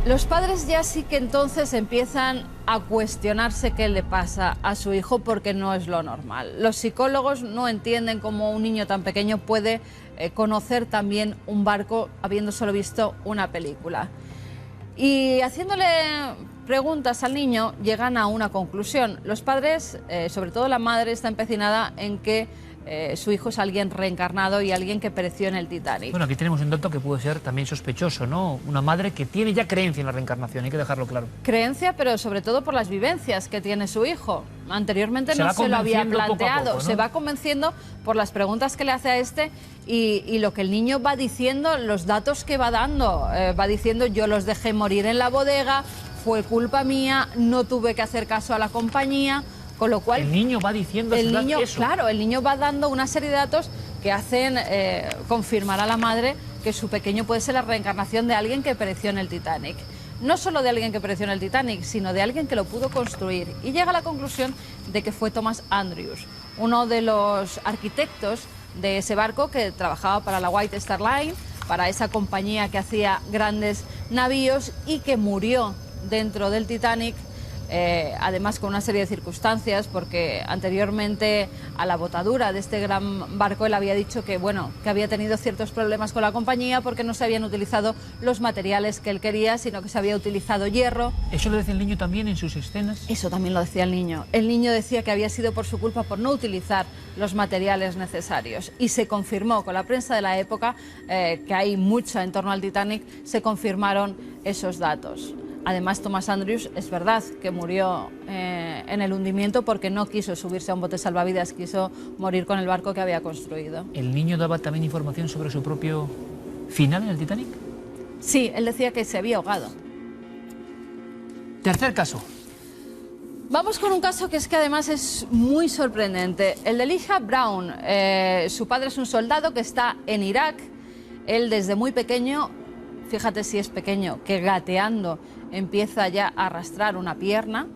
Los padres ya sí que entonces empiezan a cuestionarse qué le pasa a su hijo porque no es lo normal. Los psicólogos no entienden cómo un niño tan pequeño puede conocer también un barco habiendo solo visto una película. Y haciéndole preguntas al niño llegan a una conclusión. Los padres, sobre todo la madre, está empecinada en que su hijo es alguien reencarnado y alguien que pereció en el Titanic. Bueno, aquí tenemos un dato que puede ser también sospechoso, ¿no? Una madre que tiene ya creencia en la reencarnación, hay que dejarlo claro. Creencia, pero sobre todo por las vivencias que tiene su hijo. Anteriormente no se lo había planteado, poco, ¿no? Se va convenciendo por las preguntas que le hace a este y lo que el niño va diciendo, los datos que va dando. Va diciendo, yo los dejé morir en la bodega, fue culpa mía, no tuve que hacer caso a la compañía. Con lo cual, el niño va diciendo eso. Claro, el niño va dando una serie de datos que hacen confirmar a la madre que su pequeño puede ser la reencarnación de alguien que pereció en el Titanic. No solo de alguien que pereció en el Titanic, sino de alguien que lo pudo construir. Y llega a la conclusión de que fue Thomas Andrews, uno de los arquitectos de ese barco que trabajaba para la White Star Line, para esa compañía que hacía grandes navíos y que murió dentro del Titanic además con una serie de circunstancias, porque anteriormente a la botadura de este gran barco él había dicho que, bueno, que había tenido ciertos problemas con la compañía porque no se habían utilizado los materiales que él quería, sino que se había utilizado hierro. ¿Eso lo decía el niño también en sus escenas? Eso también lo decía el niño. El niño decía que había sido por su culpa por no utilizar los materiales necesarios, y se confirmó con la prensa de la época, que hay mucha en torno al Titanic, se confirmaron esos datos. Además, Thomas Andrews es verdad que murió en el hundimiento porque no quiso subirse a un bote salvavidas, quiso morir con el barco que había construido. ¿El niño daba también información sobre su propio final en el Titanic? Sí, él decía que se había ahogado. Tercer caso. Vamos con un caso que es que además es muy sorprendente. El de Elijah Brown. Su padre es un soldado que está en Irak. Él desde muy pequeño, fíjate si es pequeño, que gateando empieza ya a arrastrar una pierna.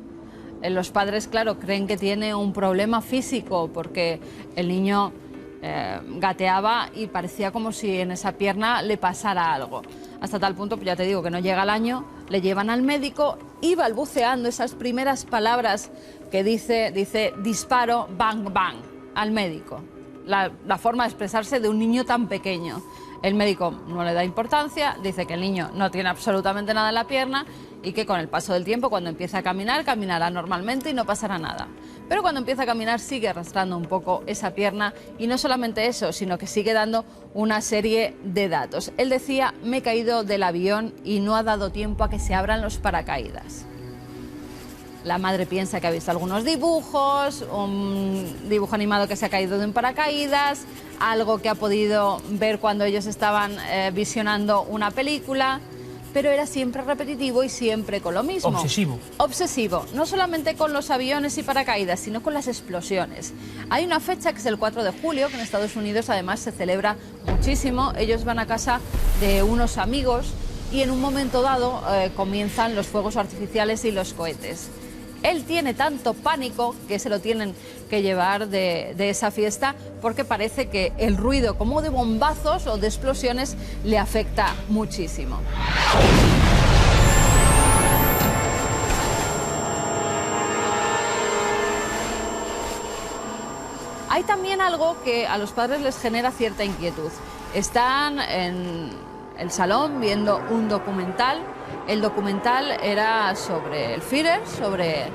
Los padres, claro, creen que tiene un problema físico porque el niño gateaba y parecía como si en esa pierna le pasara algo. Hasta tal punto, pues ya te digo, que no llega el año, le llevan al médico y balbuceando esas primeras palabras que dice disparo, bang, bang, al médico. La forma de expresarse de un niño tan pequeño. El médico no le da importancia, dice que el niño no tiene absolutamente nada en la pierna y que con el paso del tiempo, cuando empieza a caminar, caminará normalmente y no pasará nada. Pero cuando empieza a caminar sigue arrastrando un poco esa pierna, y no solamente eso, sino que sigue dando una serie de datos. Él decía: me he caído del avión y no ha dado tiempo a que se abran los paracaídas. La madre piensa que ha visto algunos dibujos, un dibujo animado que se ha caído de un paracaídas, algo que ha podido ver cuando ellos estaban visionando una película, pero era siempre repetitivo y siempre con lo mismo. Obsesivo. Obsesivo, no solamente con los aviones y paracaídas, sino con las explosiones. Hay una fecha que es el 4 de julio, que en Estados Unidos además se celebra muchísimo. Ellos van a casa de unos amigos y en un momento dado comienzan los fuegos artificiales y los cohetes. Él tiene tanto pánico que se lo tienen que llevar de esa fiesta porque parece que el ruido como de bombazos o de explosiones le afecta muchísimo. Hay también algo que a los padres les genera cierta inquietud. Están en el salón viendo un documental. El documental era sobre el Führer, sobre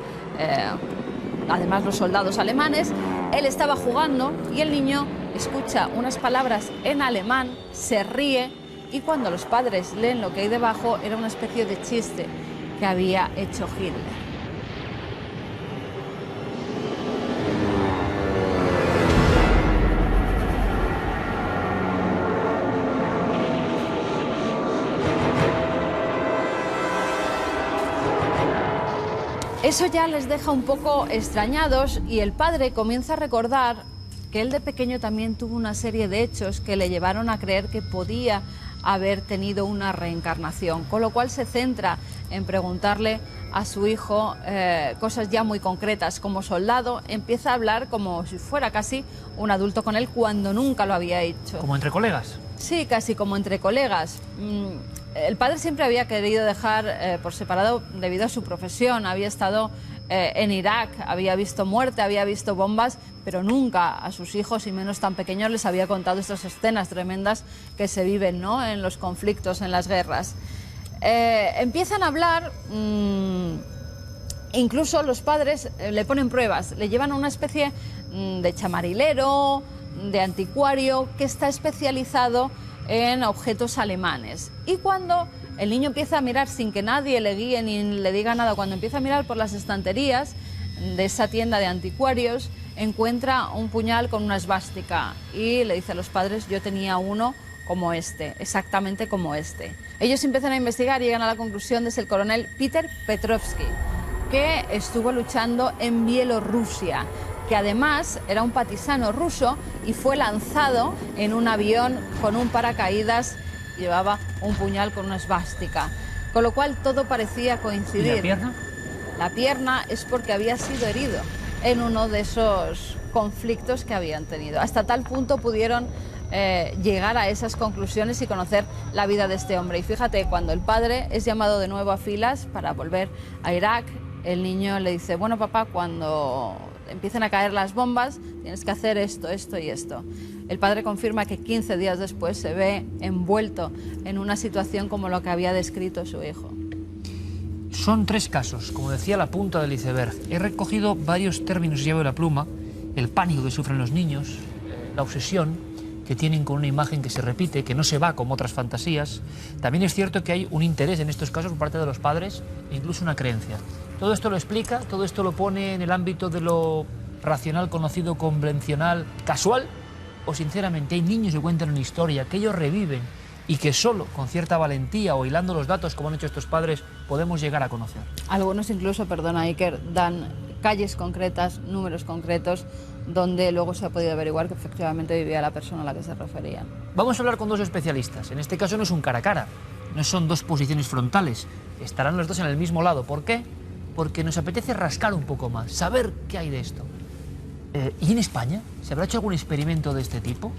además los soldados alemanes. Él estaba jugando y el niño escucha unas palabras en alemán, se ríe, y cuando los padres leen lo que hay debajo era una especie de chiste que había hecho Hitler. Eso ya les deja un poco extrañados y el padre comienza a recordar que él de pequeño también tuvo una serie de hechos que le llevaron a creer que podía haber tenido una reencarnación, con lo cual se centra en preguntarle a su hijo cosas ya muy concretas. Como soldado empieza a hablar como si fuera casi un adulto con él cuando nunca lo había hecho. ¿Como entre colegas? Sí, casi como entre colegas. El padre siempre había querido dejar por separado debido a su profesión. Había estado en Irak, había visto muerte, había visto bombas, pero nunca a sus hijos, y menos tan pequeños, les había contado estas escenas tremendas que se viven, ¿no?, en los conflictos, en las guerras. Empiezan a hablar, incluso los padres le ponen pruebas, le llevan a una especie de chamarilero, de anticuario, que está especializado en objetos alemanes. Y cuando el niño empieza a mirar sin que nadie le guíe ni le diga nada, cuando empieza a mirar por las estanterías de esa tienda de anticuarios, encuentra un puñal con una esvástica y le dice a los padres: yo tenía uno como este, exactamente como este. Ellos empiezan a investigar y llegan a la conclusión de que es el coronel Peter Petrovsky, que estuvo luchando en Bielorrusia, que además era un partisano ruso y fue lanzado en un avión con un paracaídas, llevaba un puñal con una esvástica, con lo cual todo parecía coincidir. ¿Y la pierna? La pierna es porque había sido herido en uno de esos conflictos que habían tenido. Hasta tal punto pudieron llegar a esas conclusiones y conocer la vida de este hombre. Y fíjate, cuando el padre es llamado de nuevo a filas para volver a Irak, el niño le dice, bueno papá, cuando empiecen a caer las bombas tienes que hacer esto, esto y esto. El padre confirma que 15 días después se ve envuelto en una situación como lo que había descrito su hijo. Son 3 casos, como decía, la punta del iceberg. He recogido varios términos, llevo la pluma: el pánico que sufren los niños, la obsesión que tienen con una imagen que se repite, que no se va como otras fantasías. También es cierto que hay un interés en estos casos por parte de los padres e incluso una creencia. Todo esto lo explica, todo esto lo pone en el ámbito de lo racional, conocido, convencional, casual, o sinceramente hay niños que cuentan una historia que ellos reviven y que solo con cierta valentía o hilando los datos, como han hecho estos padres, podemos llegar a conocer. Algunos incluso, perdona Iker, dan calles concretas, números concretos, donde luego se ha podido averiguar que efectivamente vivía la persona a la que se referían. Vamos a hablar con 2 especialistas. En este caso no es un cara a cara, no son 2 posiciones frontales. Estarán los 2 en el mismo lado. ¿Por qué? Porque nos apetece rascar un poco más, saber qué hay de esto. ¿Y en España? ¿Se habrá hecho algún experimento de este tipo?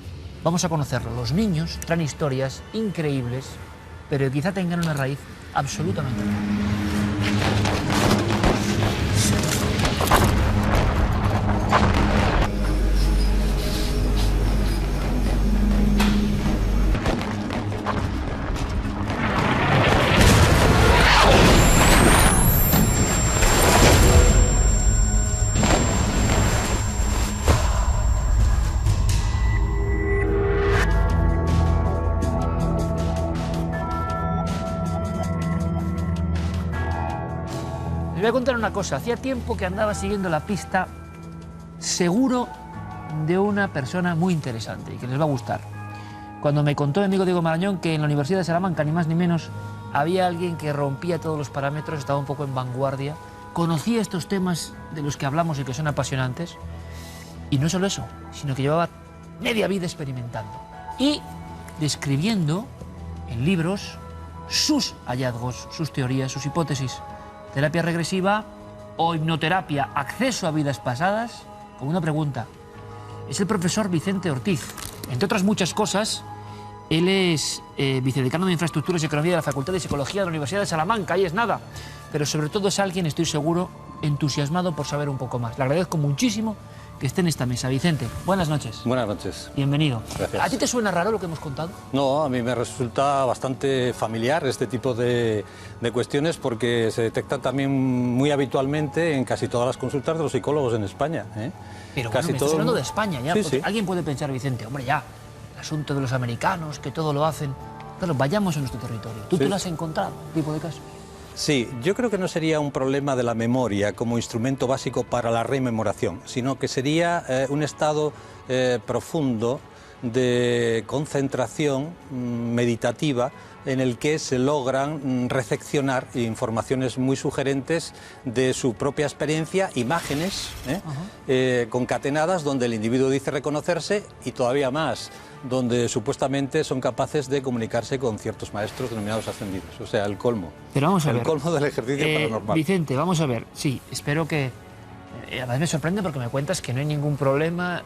Vamos a conocerlo. Los niños traen historias increíbles, pero que quizá tengan una raíz absolutamente nueva. Les voy a contar una cosa. Hacía tiempo que andaba siguiendo la pista, seguro, de una persona muy interesante y que les va a gustar. Cuando me contó mi amigo Diego Marañón que en la Universidad de Salamanca, ni más ni menos, había alguien que rompía todos los parámetros, estaba un poco en vanguardia, conocía estos temas de los que hablamos y que son apasionantes, y no solo eso, sino que llevaba media vida experimentando y describiendo en libros sus hallazgos, sus teorías, sus hipótesis. Terapia regresiva o hipnoterapia, acceso a vidas pasadas, con una pregunta. Es el profesor Vicente Ortiz. Entre otras muchas cosas, él es vicedecano de Infraestructuras y Economía de la Facultad de Psicología de la Universidad de Salamanca, ahí es nada. Pero sobre todo es alguien, estoy seguro, entusiasmado por saber un poco más. Le agradezco muchísimo que esté en esta mesa. Vicente, buenas noches. Buenas noches. Bienvenido. Gracias. ¿A ti te suena raro lo que hemos contado? No, a mí me resulta bastante familiar este tipo de cuestiones porque se detectan también muy habitualmente en casi todas las consultas de los psicólogos en España. Pero casi bueno, me estás hablando de España ya, Sí, porque sí. alguien puede pensar, Vicente, hombre, ya, el asunto de los americanos, que todo lo hacen. Claro, vayamos a nuestro territorio. ¿Tú Sí. te lo has encontrado, tipo de caso? Sí, yo creo que no sería un problema de la memoria como instrumento básico para la rememoración, sino que sería un estado profundo de concentración meditativa en el que se logran recepcionar informaciones muy sugerentes de su propia experiencia, imágenes concatenadas donde el individuo dice reconocerse y todavía más, donde supuestamente son capaces de comunicarse con ciertos maestros denominados ascendidos, o sea, el colmo. Pero vamos a ver. El colmo del ejercicio paranormal. Vicente, vamos a ver. Sí, espero que... además me sorprende porque me cuentas que no hay ningún problema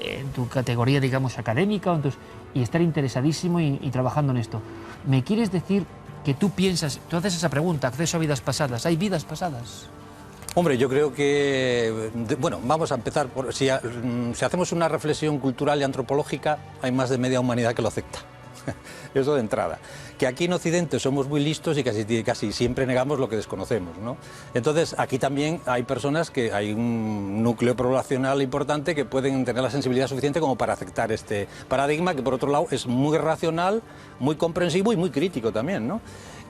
en tu categoría, digamos, académica y estar interesadísimo y trabajando en esto. ¿Me quieres decir que tú piensas, tú haces esa pregunta, acceso a vidas pasadas, ¿hay vidas pasadas? Hombre, yo creo que, bueno, vamos a empezar por, si hacemos una reflexión cultural y antropológica, hay más de media humanidad que lo acepta. Eso de entrada. Que aquí en Occidente somos muy listos y casi siempre negamos lo que desconocemos, ¿no? Entonces, aquí también hay personas que hay un núcleo poblacional importante que pueden tener la sensibilidad suficiente como para aceptar este paradigma, que por otro lado es muy racional, muy comprensivo y muy crítico también, ¿no?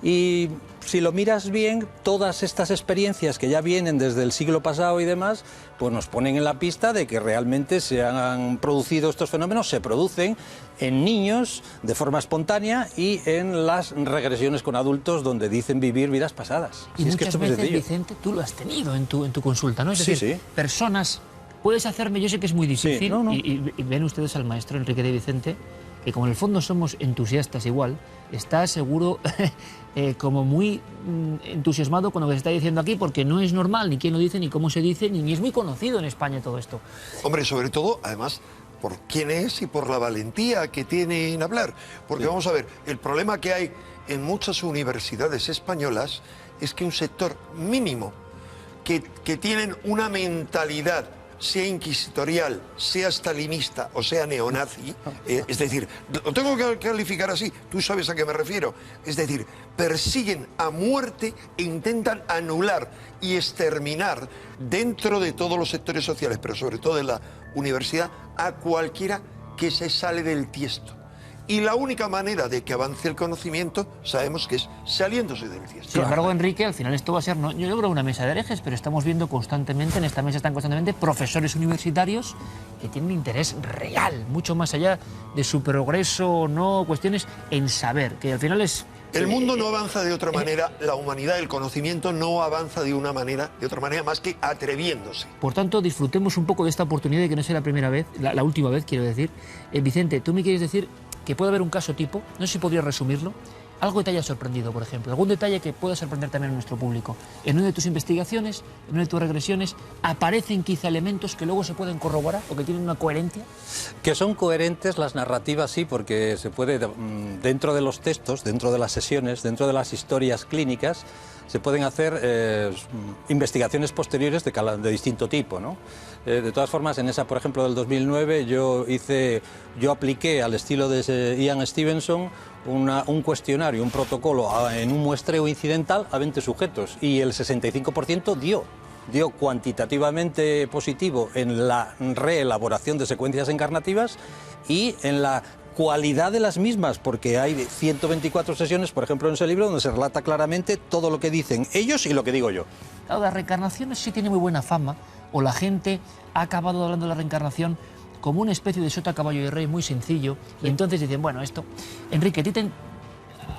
Y si lo miras bien, todas estas experiencias que ya vienen desde el siglo pasado y demás, pues nos ponen en la pista de que realmente se han producido estos fenómenos, se producen en niños de forma espontánea y en las regresiones con adultos donde dicen vivir vidas pasadas. Y Si es muchas que esto es muy veces, sencillo. Vicente, tú lo has tenido en tu consulta, ¿no? Es Sí, decir, sí. personas, puedes hacerme, yo sé que es muy difícil, Sí, no. Y ven ustedes al maestro Enrique de Vicente, que como en el fondo somos entusiastas igual, está seguro como muy entusiasmado con lo que se está diciendo aquí, porque no es normal ni quién lo dice, ni cómo se dice, ni es muy conocido en España todo esto. Hombre, sobre todo, además, por quién es y por la valentía que tiene en hablar. Porque vamos a ver, el problema que hay en muchas universidades españolas es que un sector mínimo que tienen una mentalidad, sea inquisitorial, sea stalinista o sea neonazi, es decir, lo tengo que calificar así, tú sabes a qué me refiero, es decir, persiguen a muerte e intentan anular y exterminar dentro de todos los sectores sociales, pero sobre todo en la universidad, a cualquiera que se sale del tiesto. Y la única manera de que avance el conocimiento, sabemos que es saliéndose del tiesto. Sin embargo, Enrique, al final esto va a ser, no, yo creo, una mesa de herejes, pero estamos viendo constantemente, en esta mesa están constantemente profesores universitarios que tienen interés real, mucho más allá de su progreso o no, cuestiones en saber, que al final es... El mundo no avanza de otra manera, la humanidad, el conocimiento no avanza de otra manera más que atreviéndose. Por tanto, disfrutemos un poco de esta oportunidad de que no sea la primera vez, la última vez, quiero decir. Vicente, tú me quieres decir que puede haber un caso tipo, no sé si podrías resumirlo, algo que te haya sorprendido, por ejemplo, algún detalle que pueda sorprender también a nuestro público. En una de tus investigaciones, en una de tus regresiones, ¿aparecen quizá elementos que luego se pueden corroborar o que tienen una coherencia? Que son coherentes las narrativas, sí, porque se puede, dentro de los textos, dentro de las sesiones, dentro de las historias clínicas, se pueden hacer investigaciones posteriores de distinto tipo, ¿no? De todas formas, en esa, por ejemplo, del 2009, yo apliqué al estilo de Ian Stevenson un cuestionario, un protocolo en un muestreo incidental a 20 sujetos y el 65% dio cuantitativamente positivo en la reelaboración de secuencias encarnativas y en la cualidad de las mismas, porque hay 124 sesiones, por ejemplo, en ese libro, donde se relata claramente todo lo que dicen ellos y lo que digo yo. Claro, las reencarnaciones sí tienen muy buena fama, o la gente ha acabado hablando de la reencarnación como una especie de sota, caballo y rey muy sencillo, y entonces dicen, bueno, esto... Enrique, ¿a ti te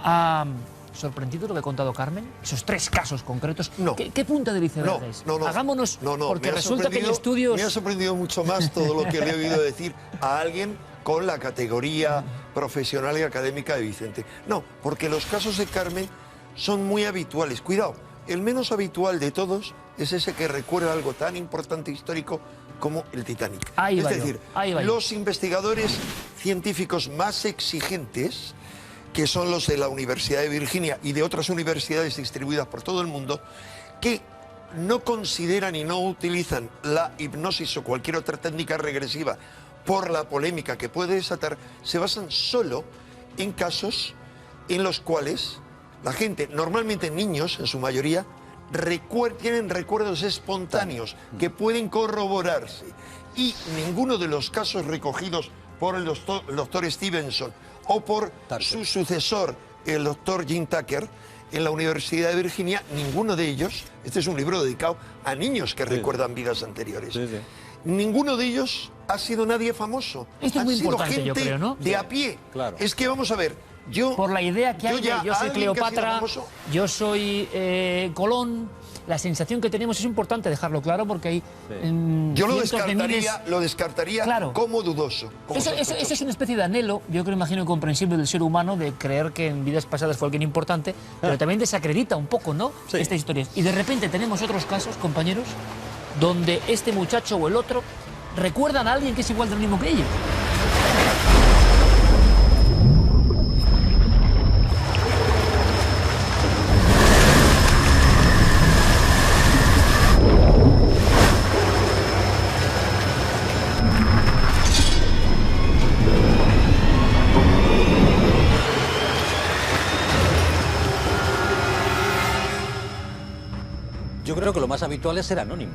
ha sorprendido lo que ha contado Carmen? Esos 3 casos concretos. No. ¿Qué punta del iceberg es? No. Hagámonos, porque me ha resulta que hay estudios... Me ha sorprendido mucho más todo lo que le he oído decir a alguien con la categoría profesional y académica de Vicente. No, porque los casos de Carmen son muy habituales. Cuidado, el menos habitual de todos es ese que recuerda algo tan importante histórico como el Titanic. Es decir, los investigadores científicos más exigentes, que son los de la Universidad de Virginia y de otras universidades distribuidas por todo el mundo, que no consideran y no utilizan la hipnosis o cualquier otra técnica regresiva por la polémica que puede desatar, se basan solo en casos en los cuales la gente, normalmente niños en su mayoría, tienen recuerdos espontáneos que pueden corroborarse. Y ninguno de los casos recogidos por el doctor Stevenson o por su sucesor, el doctor Jim Tucker, en la Universidad de Virginia, ninguno de ellos, este es un libro dedicado a niños que recuerdan vidas anteriores, ninguno de ellos ha sido nadie famoso. Esto es muy importante, gente yo creo, ¿no? de a pie. Claro. Es que vamos a ver, por la idea que hay, yo soy Cleopatra, yo soy Colón, la sensación que tenemos es importante dejarlo claro porque hay yo lo descartaría claro, como dudoso. Eso es una especie de anhelo, yo creo, imagino, comprensible del ser humano, de creer que en vidas pasadas fue alguien importante, pero también desacredita un poco, ¿no? Sí. Estas historias. Y de repente tenemos otros casos, compañeros, donde este muchacho o el otro recuerdan a alguien que es igual del mismo que ellos. Yo creo que lo más habitual es ser anónimo.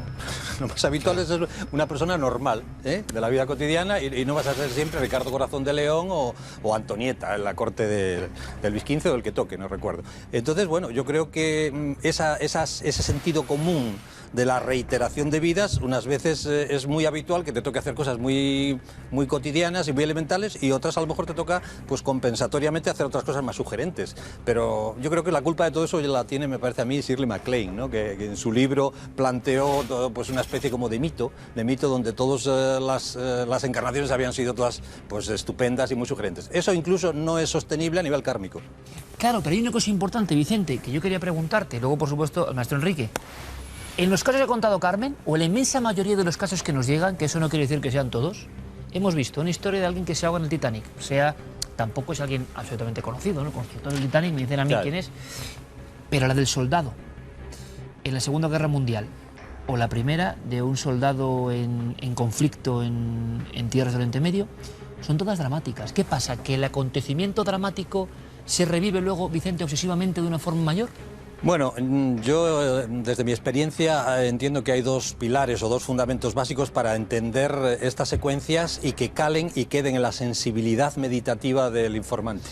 Lo más habitual es ser una persona normal, de la vida cotidiana, y no vas a ser siempre Ricardo Corazón de León o Antonieta en la corte de Luis XV o el que toque, no recuerdo. Entonces, bueno, yo creo que ese sentido común de la reiteración de vidas, unas veces es muy habitual que te toque hacer cosas muy cotidianas y muy elementales, y otras a lo mejor te toca, pues compensatoriamente, hacer otras cosas más sugerentes. Pero yo creo que la culpa de todo eso la tiene, me parece a mí, Shirley MacLaine, ¿no? Que en su libro planteó pues una especie como de mito donde todas las encarnaciones habían sido todas pues estupendas y muy sugerentes. Eso incluso no es sostenible a nivel kármico. Claro, pero hay una cosa importante, Vicente, que yo quería preguntarte, luego por supuesto al maestro Enrique. En los casos que ha contado Carmen, o en la inmensa mayoría de los casos que nos llegan, que eso no quiere decir que sean todos, hemos visto una historia de alguien que se ahoga en el Titanic. Tampoco es alguien absolutamente conocido, ¿no? Constructor del Titanic, me dicen a mí quién es. Pero la del soldado, en la Segunda Guerra Mundial, o la primera de un soldado en conflicto en tierras del Oriente Medio, son todas dramáticas. ¿Qué pasa? ¿Que el acontecimiento dramático se revive luego, Vicente, obsesivamente de una forma mayor? Bueno, yo desde mi experiencia entiendo que hay dos pilares o dos fundamentos básicos para entender estas secuencias y que calen y queden en la sensibilidad meditativa del informante.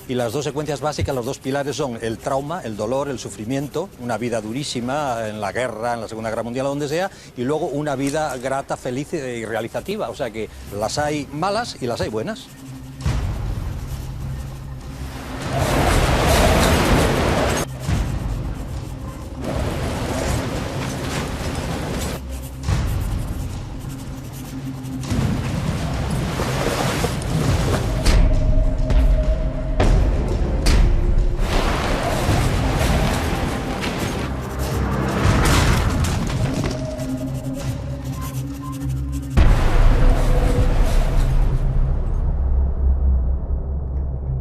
Y las dos secuencias básicas, los dos pilares son el trauma, el dolor, el sufrimiento, una vida durísima en la guerra, en la Segunda Guerra Mundial o donde sea, y luego una vida grata, feliz y realizativa. O sea que las hay malas y las hay buenas.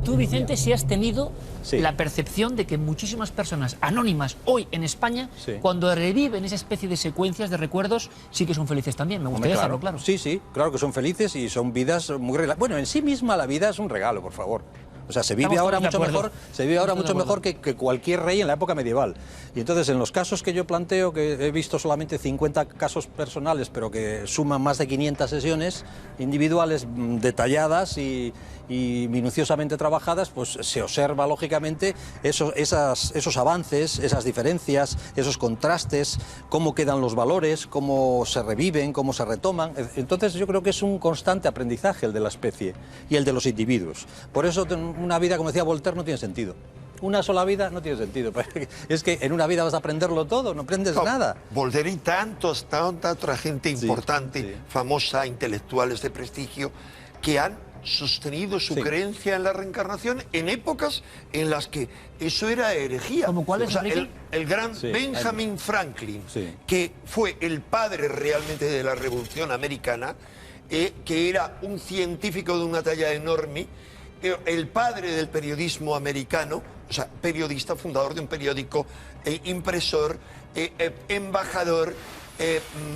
Tú, Vicente, si has tenido Sí. la percepción de que muchísimas personas anónimas hoy en España, Sí. cuando reviven esa especie de secuencias de recuerdos, sí que son felices también. Me gustaría dejarlo claro. Sí, sí, claro que son felices y son vidas muy regaladas. Bueno, en sí misma la vida es un regalo, por favor. O sea, se vive Estamos ahora todos de mucho acuerdo. mejor, se vive ahora Estamos de mucho mejor acuerdo. que cualquier rey en la época medieval. Y entonces, en los casos que yo planteo, que he visto solamente 50 casos personales, pero que suman más de 500 sesiones individuales detalladas y minuciosamente trabajadas, pues se observa lógicamente esos avances, esas diferencias, esos contrastes, cómo quedan los valores, cómo se reviven, cómo se retoman. Entonces yo creo que es un constante aprendizaje el de la especie y el de los individuos. Por eso una vida, como decía Voltaire, no tiene sentido. Una sola vida no tiene sentido. Es que en una vida vas a aprenderlo todo, no aprendes nada. Voltaire y tanta otra gente importante, sí. famosa, intelectuales de prestigio, que han sostenido su Sí. creencia en la reencarnación en épocas en las que eso era herejía. ¿Cómo cuál es, O sea, Enrique? el gran Sí. Benjamin Franklin, Sí. que fue el padre realmente de la Revolución Americana, que era un científico de una talla enorme, el padre del periodismo americano, o sea, periodista, fundador de un periódico, impresor, embajador,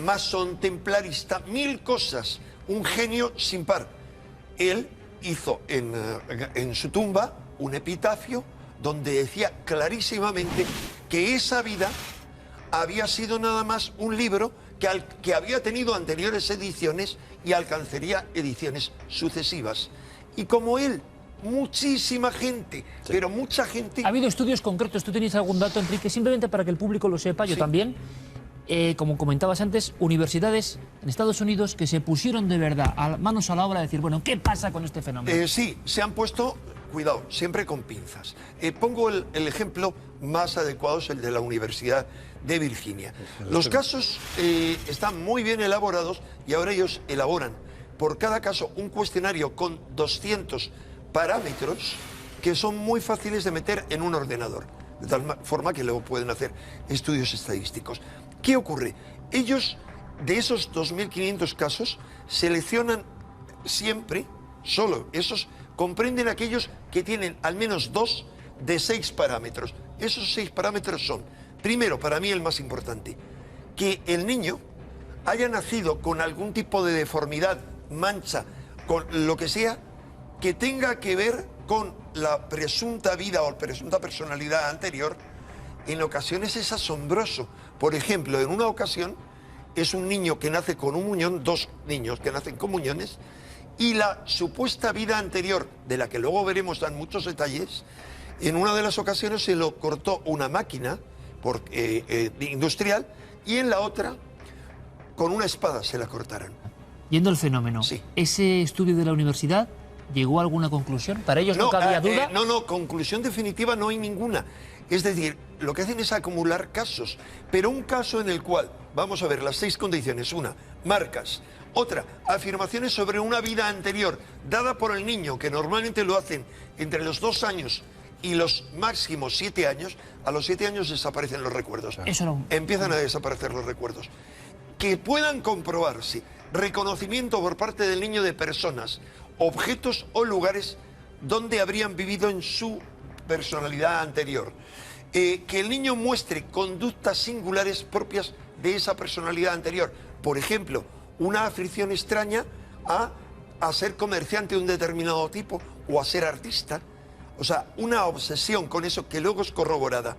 masón, templarista, 1000 cosas, un genio sin par. Él hizo en su tumba un epitafio donde decía clarísimamente que esa vida había sido nada más un libro que había tenido anteriores ediciones y alcanzaría ediciones sucesivas. Y como él, muchísima gente, pero mucha gente... ¿Ha habido estudios concretos? ¿Tú tenías algún dato, Enrique? Simplemente para que el público lo sepa, yo Sí. también. Como comentabas antes, universidades en Estados Unidos que se pusieron de verdad manos a la obra de decir, bueno, ¿qué pasa con este fenómeno? Sí, se han puesto, cuidado, siempre con pinzas. Pongo el ejemplo más adecuado, es el de la Universidad de Virginia. Los casos están muy bien elaborados y ahora ellos elaboran por cada caso un cuestionario con 200 parámetros que son muy fáciles de meter en un ordenador, de tal forma que luego pueden hacer estudios estadísticos. ¿Qué ocurre? Ellos, de esos 2.500 casos, seleccionan siempre, solo esos, comprenden aquellos que tienen al menos 2 de 6 parámetros. Esos 6 parámetros son, primero, para mí el más importante, que el niño haya nacido con algún tipo de deformidad, mancha, con lo que sea, que tenga que ver con la presunta vida o presunta personalidad anterior. En ocasiones es asombroso. Por ejemplo, en una ocasión es un niño que nace con un muñón, 2 niños que nacen con muñones, y la supuesta vida anterior, de la que luego veremos dan muchos detalles, en una de las ocasiones se lo cortó una máquina industrial y en la otra con una espada se la cortaron. Yendo al fenómeno, Sí. ¿ese estudio de la universidad llegó a alguna conclusión? ¿Para ellos no cabía duda? No, conclusión definitiva no hay ninguna. Es decir, lo que hacen es acumular casos, pero un caso en el cual, vamos a ver, las 6 condiciones. Una, marcas. Otra, afirmaciones sobre una vida anterior, dada por el niño, que normalmente lo hacen entre los 2 años y los máximos 7 años. A los 7 años desaparecen los recuerdos. Eso no. Empiezan a desaparecer los recuerdos. Que puedan comprobarse reconocimiento por parte del niño de personas, objetos o lugares donde habrían vivido en su personalidad anterior. Que el niño muestre conductas singulares propias de esa personalidad anterior. Por ejemplo, una afición extraña a ser comerciante de un determinado tipo o a ser artista. O sea, una obsesión con eso que luego es corroborada.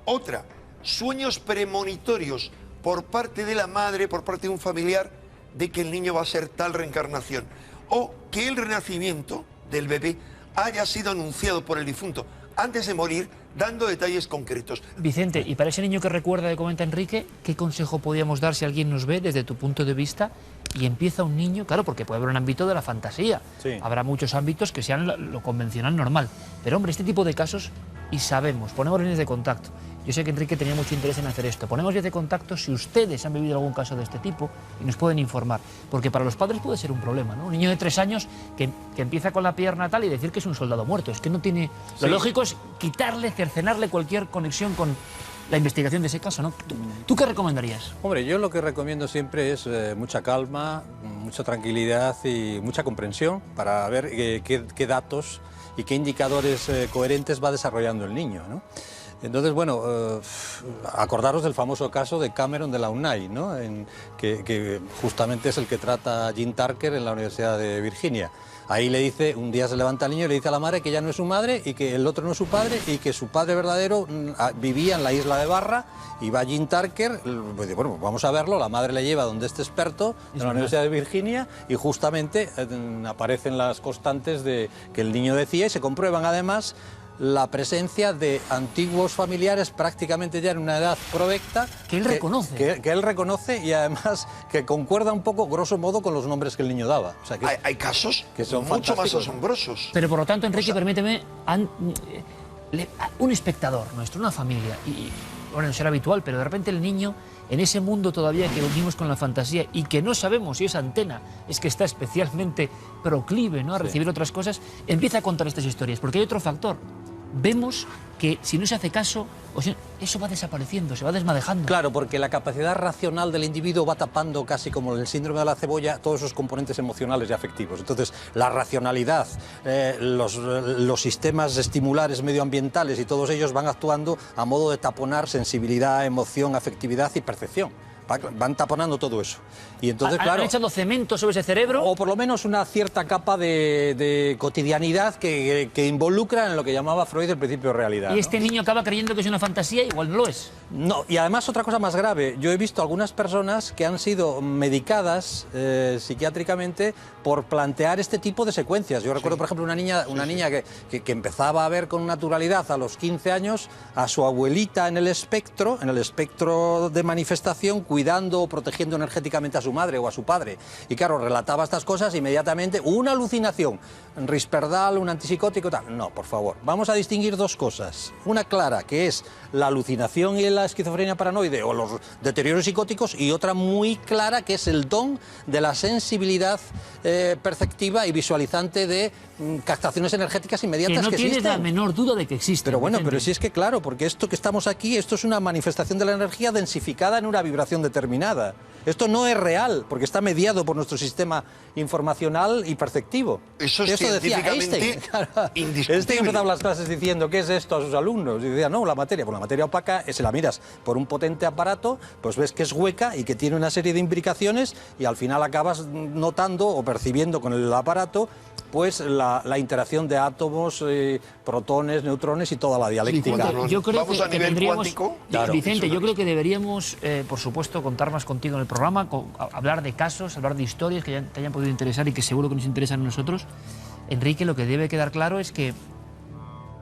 Otra, sueños premonitorios por parte de la madre, por parte de un familiar, de que el niño va a ser tal reencarnación. O que el renacimiento del bebé haya sido anunciado por el difunto antes de morir, dando detalles concretos. Vicente, y para ese niño que recuerda, que comenta Enrique, ¿qué consejo podríamos dar si alguien nos ve desde tu punto de vista y empieza un niño? Claro, porque puede haber un ámbito de la fantasía. Sí. Habrá muchos ámbitos que sean lo convencional, normal. Pero, hombre, este tipo de casos, y sabemos, ponemos líneas de contacto. Yo sé que Enrique tenía mucho interés en hacer esto. Ponemos líneas de contacto si ustedes han vivido algún caso de este tipo y nos pueden informar. Porque para los padres puede ser un problema, ¿no? Un niño de 3 años que empieza con la pierna tal y decir que es un soldado muerto. Es que no tiene... Lo lógico es quitarle, cercenarle cualquier conexión con la investigación de ese caso, ¿no? ¿Tú qué recomendarías? Hombre, yo lo que recomiendo siempre es mucha calma, mucha tranquilidad y mucha comprensión para ver qué datos y qué indicadores coherentes va desarrollando el niño, ¿no? Entonces, bueno, acordaros del famoso caso de Cameron de la UNAI, ¿no? Que justamente es el que trata Jim Tarker en la Universidad de Virginia. Ahí le dice, un día se levanta el niño y le dice a la madre que ya no es su madre y que el otro no es su padre y que su padre verdadero vivía en la isla de Barra, y va Jim Tarker, pues dice, bueno, vamos a verlo, la madre le lleva donde este experto de la Universidad de Virginia y justamente aparecen las constantes de que el niño decía y se comprueban además la presencia de antiguos familiares prácticamente ya en una edad provecta. Que él reconoce. Que él reconoce y además que concuerda un poco, grosso modo, con los nombres que el niño daba. O sea, que hay casos que son mucho más fantásticos. asombrosos. Pero por lo tanto, Enrique, permíteme, un espectador nuestro, una familia, y bueno, no será habitual, pero de repente el niño, en ese mundo todavía que vivimos con la fantasía y que no sabemos si esa antena es que está especialmente proclive, ¿no?, a recibir otras cosas, empieza a contar estas historias, porque hay otro factor. Vemos que si no se hace caso, eso va desapareciendo, se va desmadejando. Claro, porque la capacidad racional del individuo va tapando, casi como el síndrome de la cebolla, todos esos componentes emocionales y afectivos. Entonces, la racionalidad, los sistemas estimulares medioambientales y todos ellos van actuando a modo de taponar sensibilidad, emoción, afectividad y percepción. Van taponando todo eso. Y entonces, claro, ¿Han echado cemento sobre ese cerebro? O por lo menos una cierta capa de cotidianidad que involucra en lo que llamaba Freud el principio de realidad. Y este niño acaba creyendo que es una fantasía, igual no lo es. No, y además otra cosa más grave. Yo he visto algunas personas que han sido medicadas psiquiátricamente por plantear este tipo de secuencias. Yo recuerdo, por ejemplo, una niña que empezaba a ver con naturalidad a los 15 años a su abuelita en el espectro de manifestación, cuidando o protegiendo energéticamente a su madre o a su padre. Y claro, relataba estas cosas inmediatamente, una alucinación, Risperdal, un antipsicótico, tal. No, por favor, vamos a distinguir dos cosas. Una clara, que es la alucinación y la esquizofrenia paranoide o los deterioros psicóticos, y otra muy clara, que es el don de la sensibilidad perceptiva y visualizante de captaciones energéticas inmediatas que no tienes existen. la menor duda de que existen. Pero bueno, Vicente. pero si es que claro, porque esto que estamos aquí, esto es una manifestación de la energía densificada en una vibración determinada. Esto no es real, porque está mediado por nuestro sistema informacional y perceptivo. Eso es decía científicamente Einstein. indiscutible. Einstein empezaba las clases diciendo, ¿qué es esto a sus alumnos? Y decía, no, la materia. Pues la materia opaca, si la miras por un potente aparato, pues ves que es hueca y que tiene una serie de imbricaciones y al final acabas notando o percibiendo con el aparato pues la interacción de átomos, protones, neutrones y toda la dialéctica. cuando Yo creo vamos a nivel tendríamos, cuántico, claro, Vicente, eso yo creo que deberíamos, por supuesto, contar más contigo en el programa, hablar de casos, hablar de historias que te hayan podido interesar y que seguro que nos interesan a nosotros. Enrique, lo que debe quedar claro es que,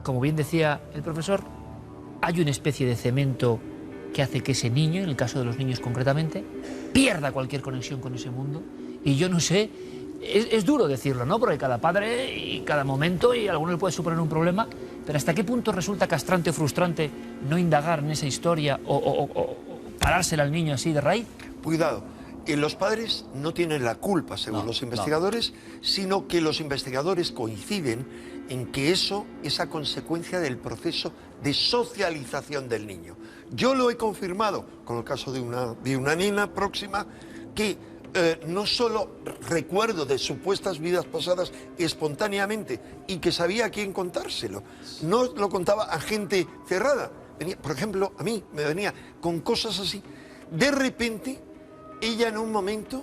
como bien decía el profesor, hay una especie de cemento que hace que ese niño, en el caso de los niños concretamente, pierda cualquier conexión con ese mundo. Y yo no sé, es duro decirlo, ¿no? Porque cada padre y cada momento, y a alguno le puede suponer un problema, pero ¿hasta qué punto resulta castrante o frustrante no indagar en esa historia o parársela al niño así de raíz? Cuidado, los padres no tienen la culpa, según los investigadores, sino que los investigadores coinciden en que eso es a consecuencia del proceso de socialización del niño. Yo lo he confirmado con el caso de una niña próxima que no solo recuerdo de supuestas vidas pasadas espontáneamente y que sabía a quién contárselo, no lo contaba a gente cerrada, por ejemplo, a mí me venía con cosas así. De repente, ella en un momento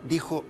dijo,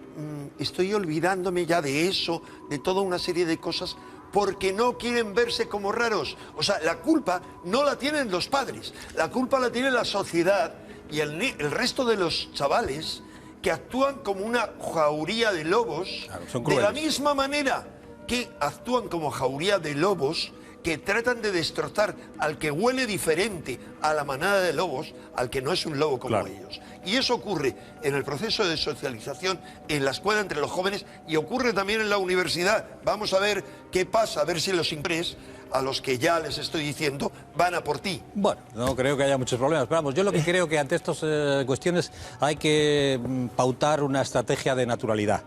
estoy olvidándome ya de eso, de toda una serie de cosas, porque no quieren verse como raros. O sea, la culpa no la tienen los padres, la culpa la tiene la sociedad y el resto de los chavales que actúan como una jauría de lobos, claro, son de la crueles. misma manera que actúan como jauría de lobos, que tratan de destrozar al que huele diferente a la manada de lobos, al que no es un lobo como Claro. ellos. Y eso ocurre en el proceso de socialización en la escuela entre los jóvenes y ocurre también en la universidad. Vamos a ver qué pasa, a ver si los impres, a los que ya les estoy diciendo, van a por ti. Bueno, no creo que haya muchos problemas, pero vamos, yo lo que creo que ante estas cuestiones hay que pautar una estrategia de naturalidad.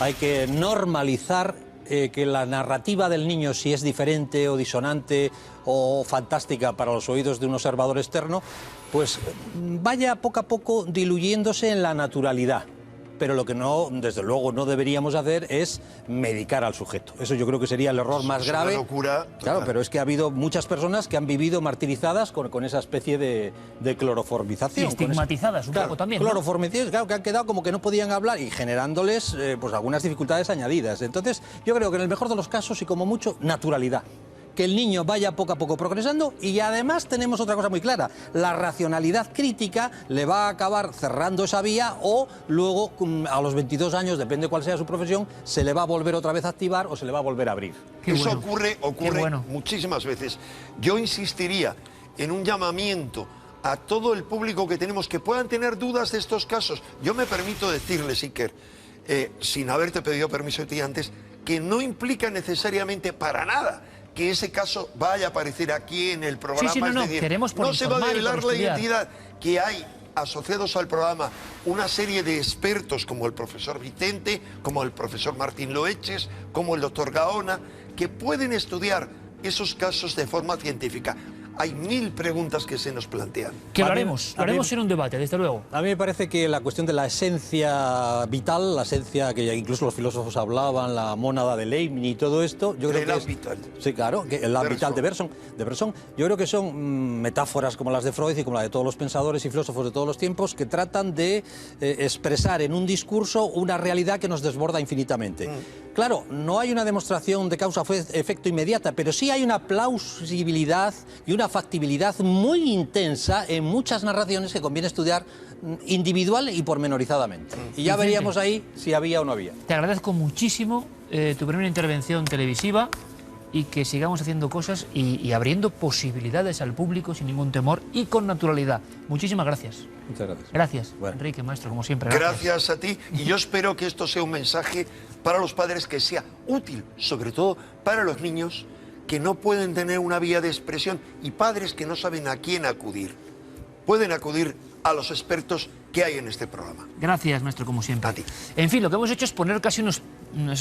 Hay que normalizar que la narrativa del niño, si es diferente o disonante o fantástica para los oídos de un observador externo, pues vaya poco a poco diluyéndose en la naturalidad. Pero lo que no, desde luego, no deberíamos hacer es medicar al sujeto. Eso yo creo que sería el error más Es grave. una locura Claro, total. pero es que ha habido muchas personas que han vivido martirizadas con esa especie de cloroformización. Y estigmatizadas un poco también, ¿no? Cloroformizaciones, claro, que han quedado como que no podían hablar y generándoles pues algunas dificultades añadidas. Entonces, yo creo que en el mejor de los casos y como mucho, naturalidad. Que el niño vaya poco a poco progresando y además tenemos otra cosa muy clara, la racionalidad crítica le va a acabar cerrando esa vía o luego a los 22 años, depende cuál sea su profesión, se le va a volver otra vez a activar o se le va a volver a abrir. Qué Eso bueno. ocurre Qué bueno. muchísimas veces. Yo insistiría en un llamamiento a todo el público que tenemos que puedan tener dudas de estos casos. Yo me permito decirle, Iker, sin haberte pedido permiso a ti antes, que no implica necesariamente para nada que ese caso vaya a aparecer aquí en el programa. Sí, sí, no, Es no, decir, queremos por no se va a informar y por develar la estudiar. identidad que hay asociados al programa una serie de expertos como el profesor Vicente, como el profesor Martín Loeches, como el doctor Gaona, que pueden estudiar esos casos de forma científica. Hay 1000 preguntas que se nos plantean. Que lo A mí- haremos a mí- en un debate, desde luego. A mí me parece que la cuestión de la esencia vital, la esencia que ya incluso los filósofos hablaban, la mónada de Leibniz y todo esto, yo creo El que es... vital. Sí, claro, que el vital de Bergson, yo creo que son metáforas como las de Freud y como la de todos los pensadores y filósofos de todos los tiempos que tratan de expresar en un discurso una realidad que nos desborda infinitamente. Claro, no hay una demostración de causa-efecto inmediata, pero sí hay una plausibilidad y una factibilidad muy intensa en muchas narraciones que conviene estudiar individual y pormenorizadamente. Y ya Vicente. veríamos ahí si había o no había. Te agradezco muchísimo tu primera intervención televisiva y que sigamos haciendo cosas y abriendo posibilidades al público sin ningún temor y con naturalidad. Muchísimas gracias. Muchas gracias. Gracias, Bueno. Enrique, maestro, como siempre. Gracias a ti y yo espero que esto sea un mensaje para los padres que sea útil, sobre todo para los niños que no pueden tener una vía de expresión y padres que no saben a quién acudir. Pueden acudir a los expertos que hay en este programa. Gracias, maestro, como siempre. A ti. En fin, lo que hemos hecho es poner casi unas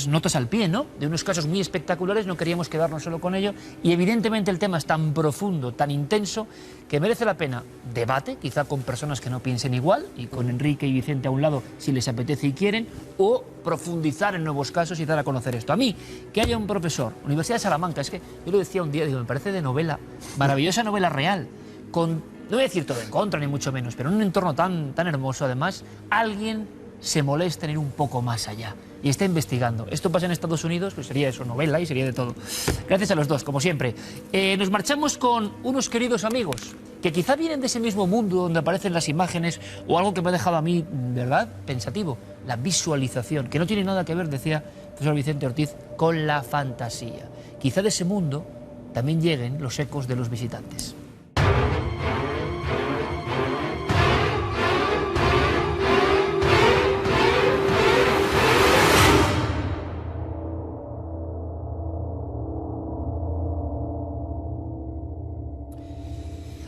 notas al pie, ¿no? De unos casos muy espectaculares, no queríamos quedarnos solo con ello. Y evidentemente el tema es tan profundo, tan intenso, que merece la pena debate, quizá con personas que no piensen igual, y con Enrique y Vicente a un lado, si les apetece y quieren, o profundizar en nuevos casos y dar a conocer esto. A mí, que haya un profesor, Universidad de Salamanca, es que yo lo decía un día, digo, me parece de novela, maravillosa novela real, con... No voy a decir todo en contra, ni mucho menos, pero en un entorno tan hermoso, además, alguien se molesta en ir un poco más allá y está investigando. Esto pasa en Estados Unidos, pues sería eso, novela y sería de todo. Gracias a los dos, como siempre. Nos marchamos con unos queridos amigos que quizá vienen de ese mismo mundo donde aparecen las imágenes o algo que me ha dejado a mí, ¿verdad?, pensativo, la visualización, que no tiene nada que ver, decía el profesor Vicente Ortiz, con la fantasía. Quizá de ese mundo también lleguen los ecos de los visitantes.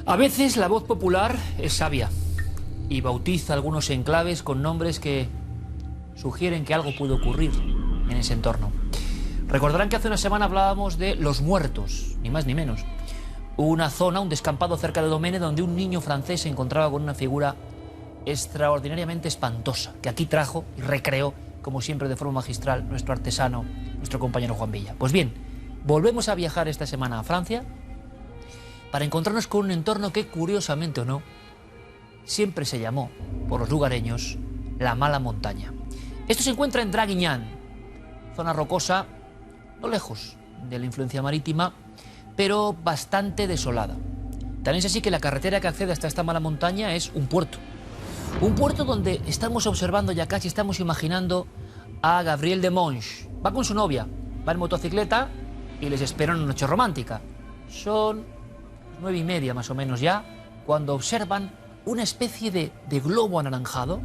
A veces la voz popular es sabia y bautiza algunos enclaves con nombres que sugieren que algo puede ocurrir en ese entorno. Recordarán que hace una semana hablábamos de Los Muertos, ni más ni menos. Una zona, un descampado cerca de Domene, donde un niño francés se encontraba con una figura extraordinariamente espantosa, que aquí trajo y recreó, como siempre de forma magistral, nuestro artesano, nuestro compañero Juan Villa. Pues bien, volvemos a viajar esta semana a Francia para encontrarnos con un entorno que, curiosamente o no, siempre se llamó, por los lugareños, la Mala Montaña. Esto se encuentra en Draguignan, zona rocosa, no lejos de la influencia marítima, pero bastante desolada. Tan es así que la carretera que accede hasta esta Mala Montaña es un puerto. Un puerto donde estamos observando, ya casi estamos imaginando a Gabriel de Monge. Va con su novia, va en motocicleta y les espera una noche romántica. Son 9:30 más o menos ya, cuando observan una especie de globo anaranjado,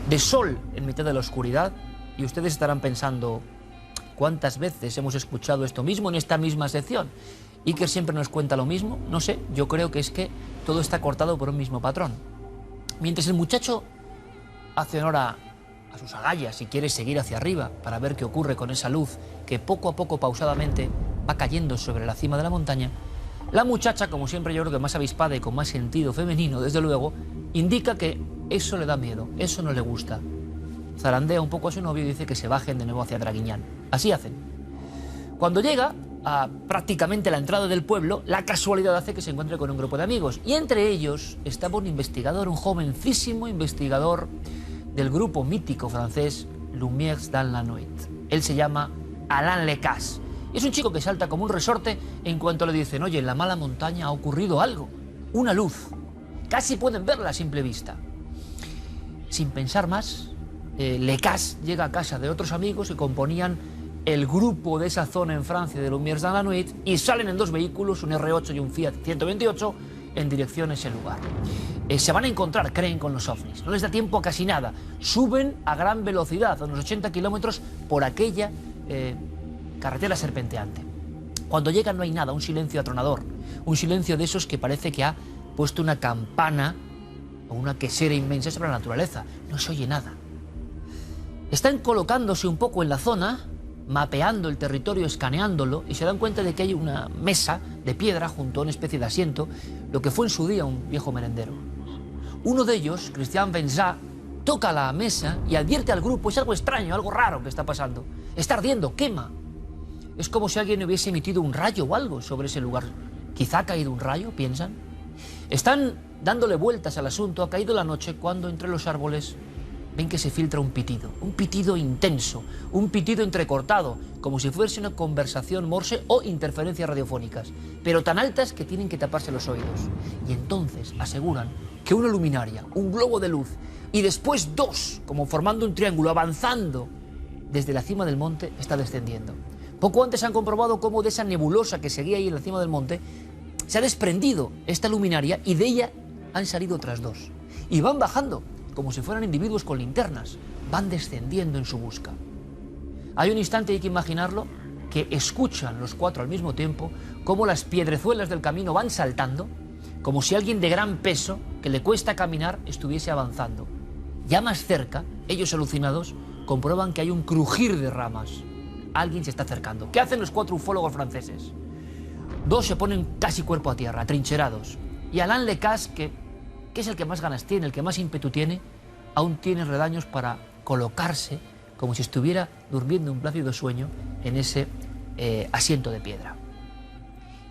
de sol en mitad de la oscuridad, y ustedes estarán pensando, ¿cuántas veces hemos escuchado esto mismo en esta misma sección? Iker siempre nos cuenta lo mismo. No sé, yo creo que es que todo está cortado por un mismo patrón. Mientras el muchacho hace honor a sus agallas y quiere seguir hacia arriba para ver qué ocurre con esa luz que poco a poco, pausadamente, va cayendo sobre la cima de la montaña, la muchacha, como siempre yo creo que más avispada y con más sentido femenino, desde luego, indica que eso le da miedo, eso no le gusta. Zarandea un poco a su novio y dice que se bajen de nuevo hacia Draguignan. Así hacen. Cuando llega a prácticamente la entrada del pueblo, la casualidad hace que se encuentre con un grupo de amigos. Y entre ellos estaba un investigador, un jovencísimo investigador del grupo mítico francés Lumières dans la Nuit. Él se llama Alain Lecasse. Es un chico que salta como un resorte en cuanto le dicen, oye, en la Mala Montaña ha ocurrido algo, una luz. Casi pueden verla a simple vista. Sin pensar más, Lecasse llega a casa de otros amigos que componían el grupo de esa zona en Francia de Lumières dans la Nuit y salen en 2 vehículos, un R8 y un Fiat 128, en dirección a ese lugar. Se van a encontrar, creen, con los ovnis. No les da tiempo a casi nada. Suben a gran velocidad, a unos 80 kilómetros, por aquella carretera serpenteante. Cuando llegan no hay nada, un silencio atronador. Un silencio de esos que parece que ha puesto una campana o una quesera inmensa sobre la naturaleza. No se oye nada. Están colocándose un poco en la zona, mapeando el territorio, escaneándolo, y se dan cuenta de que hay una mesa de piedra junto a una especie de asiento, lo que fue en su día un viejo merendero. Uno de ellos, Christian Benzat, toca la mesa y advierte al grupo, es algo extraño, algo raro que está pasando. Está ardiendo, quema. Es como si alguien hubiese emitido un rayo o algo sobre ese lugar. Quizá ha caído un rayo, piensan. Están dándole vueltas al asunto, ha caído la noche, cuando entre los árboles ven que se filtra un pitido intenso, un pitido entrecortado, como si fuese una conversación morse o interferencias radiofónicas, pero tan altas que tienen que taparse los oídos. Y entonces aseguran que una luminaria, un globo de luz, y después 2, como formando un triángulo, avanzando desde la cima del monte, está descendiendo. Poco antes han comprobado cómo de esa nebulosa que seguía ahí en la cima del monte se ha desprendido esta luminaria y de ella han salido otras 2. Y van bajando, como si fueran individuos con linternas, van descendiendo en su busca. Hay un instante, hay que imaginarlo, que escuchan los 4 al mismo tiempo cómo las piedrezuelas del camino van saltando, como si alguien de gran peso, que le cuesta caminar, estuviese avanzando. Ya más cerca, ellos alucinados, comprueban que hay un crujir de ramas. Alguien se está acercando. ¿Qué hacen los 4 ufólogos franceses? 2 se ponen casi cuerpo a tierra, atrincherados. Y Alain Lecasse, que es el que más ganas tiene, el que más ímpetu tiene, aún tiene redaños para colocarse como si estuviera durmiendo un plácido sueño en ese asiento de piedra.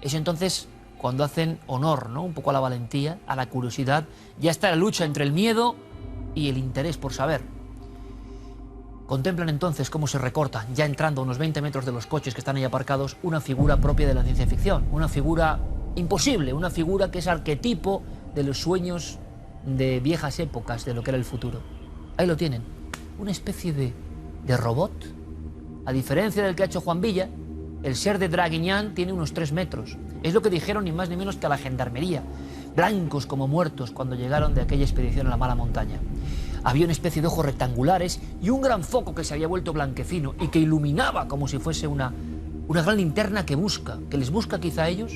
Es entonces cuando hacen honor, ¿no?, un poco a la valentía, a la curiosidad. Ya está la lucha entre el miedo y el interés por saber. Contemplan entonces cómo se recorta, ya entrando a unos 20 metros de los coches que están ahí aparcados, una figura propia de la ciencia ficción, una figura imposible, una figura que es arquetipo de los sueños de viejas épocas, de lo que era el futuro. Ahí lo tienen, una especie de robot. A diferencia del que ha hecho Juan Villa, el ser de Draguignan tiene unos 3 metros. Es lo que dijeron ni más ni menos que a la gendarmería, blancos como muertos cuando llegaron de aquella expedición a la Mala Montaña. Había una especie de ojos rectangulares y un gran foco que se había vuelto blanquecino y que iluminaba como si fuese una gran linterna que les busca quizá a ellos.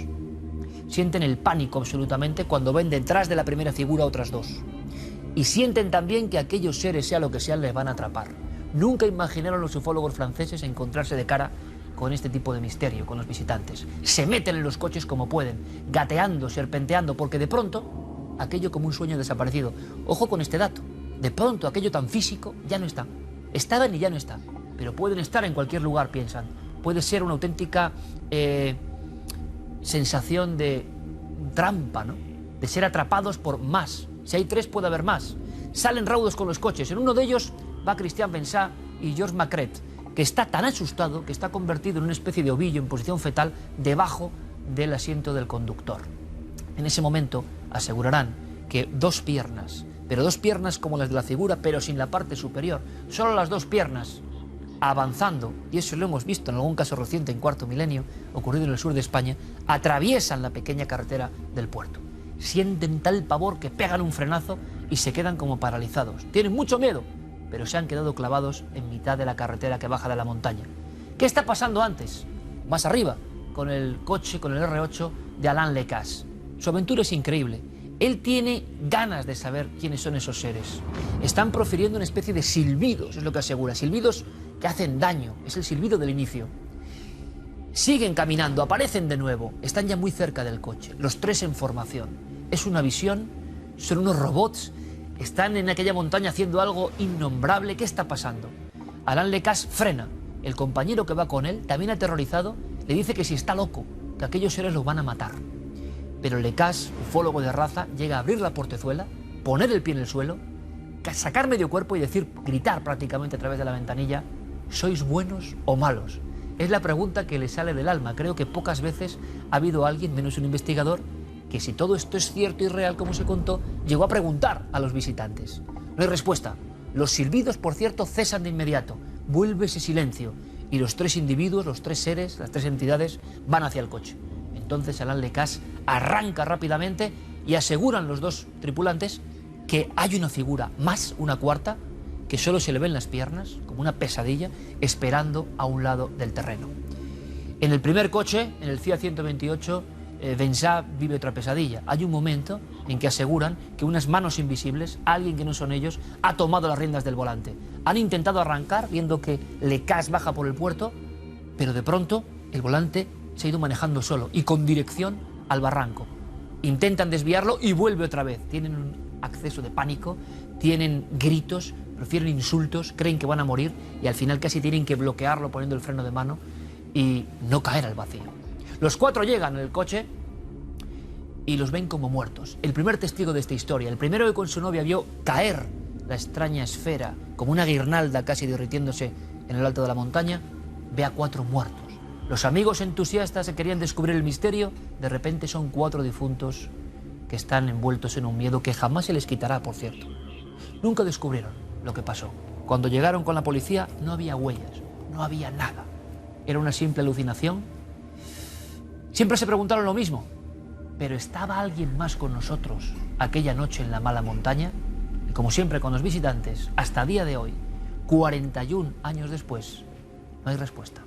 Sienten el pánico absolutamente cuando ven detrás de la primera figura otras 2. Y sienten también que aquellos seres, sea lo que sea, les van a atrapar. Nunca imaginaron los ufólogos franceses encontrarse de cara con este tipo de misterio, con los visitantes. Se meten en los coches como pueden, gateando, serpenteando, porque de pronto, aquello como un sueño desaparecido. Ojo con este dato. De pronto, aquello tan físico ya no está. Estaban y ya no está. Pero pueden estar en cualquier lugar, piensan. Puede ser una auténtica sensación de trampa, ¿no? De ser atrapados por más. Si hay 3, puede haber más. Salen raudos con los coches. En uno de ellos va Christian Bensat y Georges Macret, que está tan asustado que está convertido en una especie de ovillo en posición fetal debajo del asiento del conductor. En ese momento asegurarán que 2 piernas, pero 2 piernas como las de la figura, pero sin la parte superior, solo las 2 piernas, avanzando, y eso lo hemos visto en algún caso reciente en Cuarto Milenio, ocurrido en el sur de España, atraviesan la pequeña carretera del puerto. Sienten tal pavor que pegan un frenazo y se quedan como paralizados. Tienen mucho miedo, pero se han quedado clavados en mitad de la carretera que baja de la montaña. ¿Qué está pasando antes? Más arriba, con el coche, con el R8 de Alain Lecasse. Su aventura es increíble. Él tiene ganas de saber quiénes son esos seres. Están profiriendo una especie de silbidos, es lo que asegura. Silbidos que hacen daño, es el silbido del inicio. Siguen caminando, aparecen de nuevo, están ya muy cerca del coche, los 3 en formación. Es una visión, son unos robots, están en aquella montaña haciendo algo innombrable. ¿Qué está pasando? Alain Lecasse frena. El compañero que va con él, también aterrorizado, le dice que si está loco, que aquellos seres lo van a matar. Pero Lecasse, ufólogo de raza, llega a abrir la portezuela, poner el pie en el suelo, sacar medio cuerpo y decir, gritar prácticamente a través de la ventanilla: ¿sois buenos o malos? Es la pregunta que le sale del alma. Creo que pocas veces ha habido alguien, menos un investigador, que si todo esto es cierto y real como se contó, llegó a preguntar a los visitantes. No hay respuesta. Los silbidos, por cierto, cesan de inmediato. Vuelve ese silencio y los 3 individuos, los 3 seres, las 3 entidades van hacia el coche. Entonces Alain Lecasse arranca rápidamente y aseguran los 2 tripulantes que hay una figura más, una cuarta, que solo se le ven las piernas, como una pesadilla, esperando a un lado del terreno. En el primer coche, en el Fiat 128, Bensat vive otra pesadilla. Hay un momento en que aseguran que unas manos invisibles, alguien que no son ellos, ha tomado las riendas del volante. Han intentado arrancar, viendo que Lecasse baja por el puerto, pero de pronto el volante se ha ido manejando solo y con dirección al barranco. Intentan desviarlo y vuelve otra vez. Tienen un acceso de pánico, tienen gritos, prefieren insultos, creen que van a morir y al final casi tienen que bloquearlo poniendo el freno de mano y no caer al vacío. Los 4 llegan en el coche y los ven como muertos. El primer testigo de esta historia, el primero que con su novia vio caer la extraña esfera como una guirnalda casi derritiéndose en el alto de la montaña, ve a 4 muertos. Los amigos entusiastas que querían descubrir el misterio, de repente son 4 difuntos que están envueltos en un miedo que jamás se les quitará, por cierto. Nunca descubrieron lo que pasó. Cuando llegaron con la policía no había huellas, no había nada. Era una simple alucinación. Siempre se preguntaron lo mismo, pero ¿estaba alguien más con nosotros aquella noche en la mala montaña? Y como siempre con los visitantes, hasta día de hoy, 41 años después, no hay respuesta.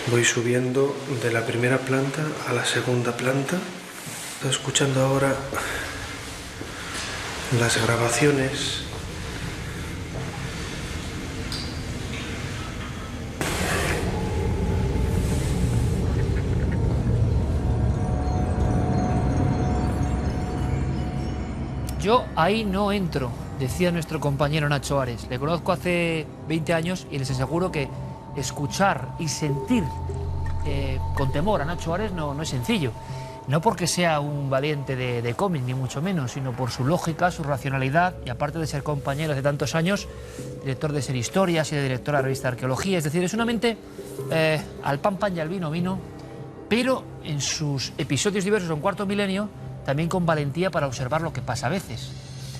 Voy subiendo de la primera planta a la segunda planta. Estoy escuchando ahora las grabaciones. Yo ahí no entro, decía nuestro compañero Nacho Ares. Le conozco hace 20 años y les aseguro que escuchar y sentir con temor a Nacho Ares no es sencillo. No porque sea un valiente de cómic, ni mucho menos, sino por su lógica, su racionalidad y aparte de ser compañero hace tantos años, director de Ser Historias y de director de la revista Arqueología. Es decir, es una mente al pan pan y al vino vino, pero en sus episodios diversos en Cuarto Milenio también con valentía para observar lo que pasa a veces.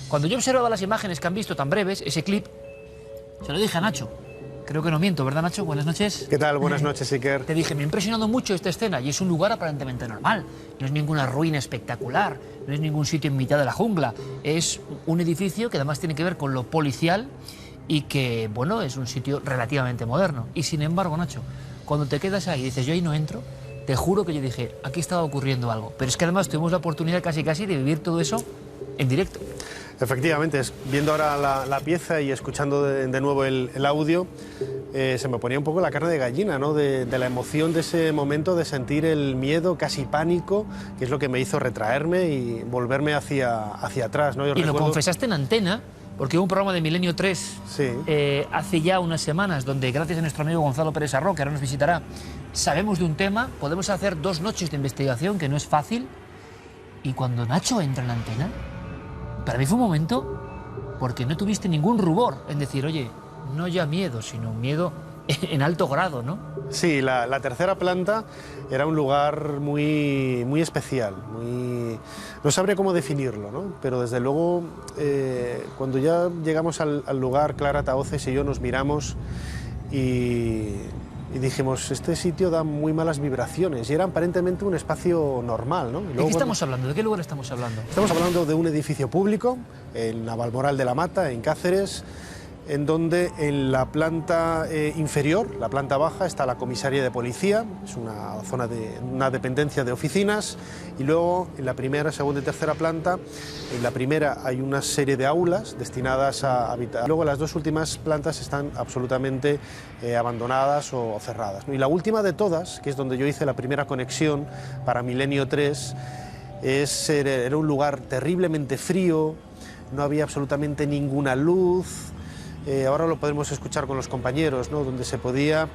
Cuando yo observaba las imágenes que han visto tan breves, ese clip, se lo dije a Nacho. Creo que no miento, ¿verdad, Nacho? Buenas noches. ¿Qué tal? Buenas noches, Iker. Te dije, me ha impresionado mucho esta escena y es un lugar aparentemente normal. No es ninguna ruina espectacular, no es ningún sitio en mitad de la jungla. Es un edificio que además tiene que ver con lo policial y que, bueno, es un sitio relativamente moderno. Y sin embargo, Nacho, cuando te quedas ahí y dices, yo ahí no entro, te juro que yo dije, aquí estaba ocurriendo algo. Pero es que además tuvimos la oportunidad casi de vivir todo eso en directo. Efectivamente, viendo ahora la pieza y escuchando de nuevo el audio, se me ponía un poco la carne de gallina, ¿no? De la emoción de ese momento, de sentir el miedo, casi pánico, que es lo que me hizo retraerme y volverme hacia atrás, ¿no? Y lo confesaste en antena, porque hubo un programa de Milenio 3 hace ya unas semanas, donde gracias a nuestro amigo Gonzalo Pérez Arró, que ahora nos visitará, sabemos de un tema, podemos hacer 2 noches de investigación, que no es fácil, y cuando Nacho entra en antena, para mí fue un momento porque no tuviste ningún rubor en decir, oye, no ya miedo, sino miedo en alto grado, ¿no? Sí, la tercera planta era un lugar muy especial, no sabría cómo definirlo, ¿no? Pero desde luego, cuando ya llegamos al lugar, Clara Tahoces y yo nos miramos y dijimos, este sitio da muy malas vibraciones, y era aparentemente un espacio normal, ¿no? ¿De qué estamos hablando? ¿De qué lugar estamos hablando? Estamos hablando de un edificio público en Navalmoral de la Mata, en Cáceres, en donde en la planta inferior, la planta baja, está la comisaría de policía, es una zona de una dependencia de oficinas, y luego en la primera, segunda y tercera planta, en la primera hay una serie de aulas destinadas a habitar. Luego las 2 últimas plantas están absolutamente abandonadas o cerradas, ¿no? Y la última de todas, que es donde yo hice la primera conexión para Milenio 3, era un lugar terriblemente frío, no había absolutamente ninguna luz. Ahora lo podemos escuchar con los compañeros, ¿no? Donde se podía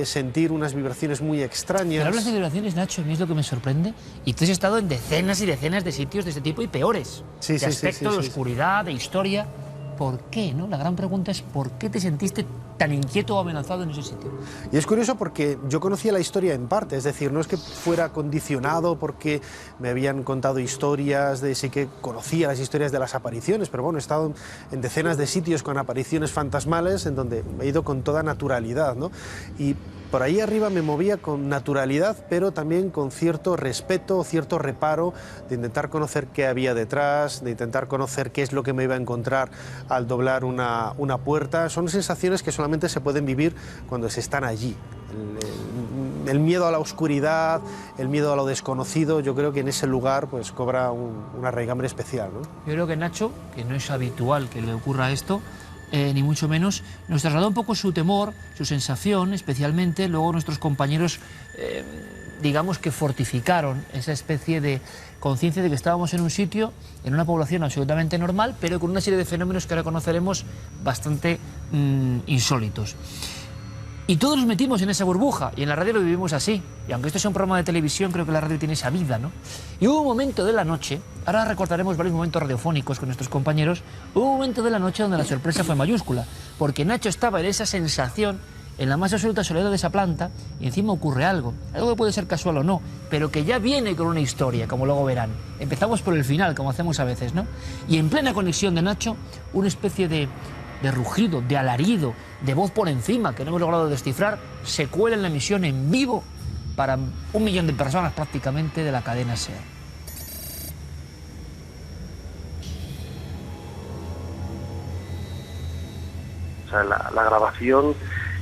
sentir unas vibraciones muy extrañas. Pero hablas de vibraciones, Nacho, a mí es lo que me sorprende. Y tú has estado en decenas y decenas de sitios de este tipo y peores. Sí, de aspecto, de oscuridad, de historia. ¿Por qué, no? La gran pregunta es ¿por qué te sentiste tan inquieto o amenazado en ese sitio? Y es curioso porque yo conocía la historia en parte, es decir, no es que fuera condicionado porque me habían contado historias, sí que conocía las historias de las apariciones, pero bueno, he estado en decenas de sitios con apariciones fantasmales en donde he ido con toda naturalidad, ¿no? Y por ahí arriba me movía con naturalidad, pero también con cierto respeto, cierto reparo de intentar conocer qué había detrás, de intentar conocer qué es lo que me iba a encontrar al doblar una puerta. Son sensaciones que solamente se pueden vivir cuando se están allí. El miedo a la oscuridad, el miedo a lo desconocido, yo creo que en ese lugar pues cobra una raigambre especial, ¿no? Yo creo que Nacho, que no es habitual que le ocurra esto, ni mucho menos, nos trasladó un poco su temor, su sensación, especialmente. Luego nuestros compañeros, digamos que fortificaron esa especie de conciencia de que estábamos en un sitio, en una población absolutamente normal, pero con una serie de fenómenos que ahora conoceremos bastante insólitos. Y todos nos metimos en esa burbuja, y en la radio lo vivimos así. Y aunque esto sea un programa de televisión, creo que la radio tiene esa vida, ¿no? Y hubo un momento de la noche, ahora recordaremos varios momentos radiofónicos con nuestros compañeros, hubo un momento de la noche donde la sorpresa fue mayúscula, porque Nacho estaba en esa sensación, en la más absoluta soledad de esa planta, y encima ocurre algo que puede ser casual o no, pero que ya viene con una historia, como luego verán. Empezamos por el final, como hacemos a veces, ¿no? Y en plena conexión de Nacho, una especie de rugido, de alarido, de voz por encima, que no hemos logrado descifrar, se cuela en la emisión en vivo para 1 millón de personas prácticamente de la cadena SER. O sea, la grabación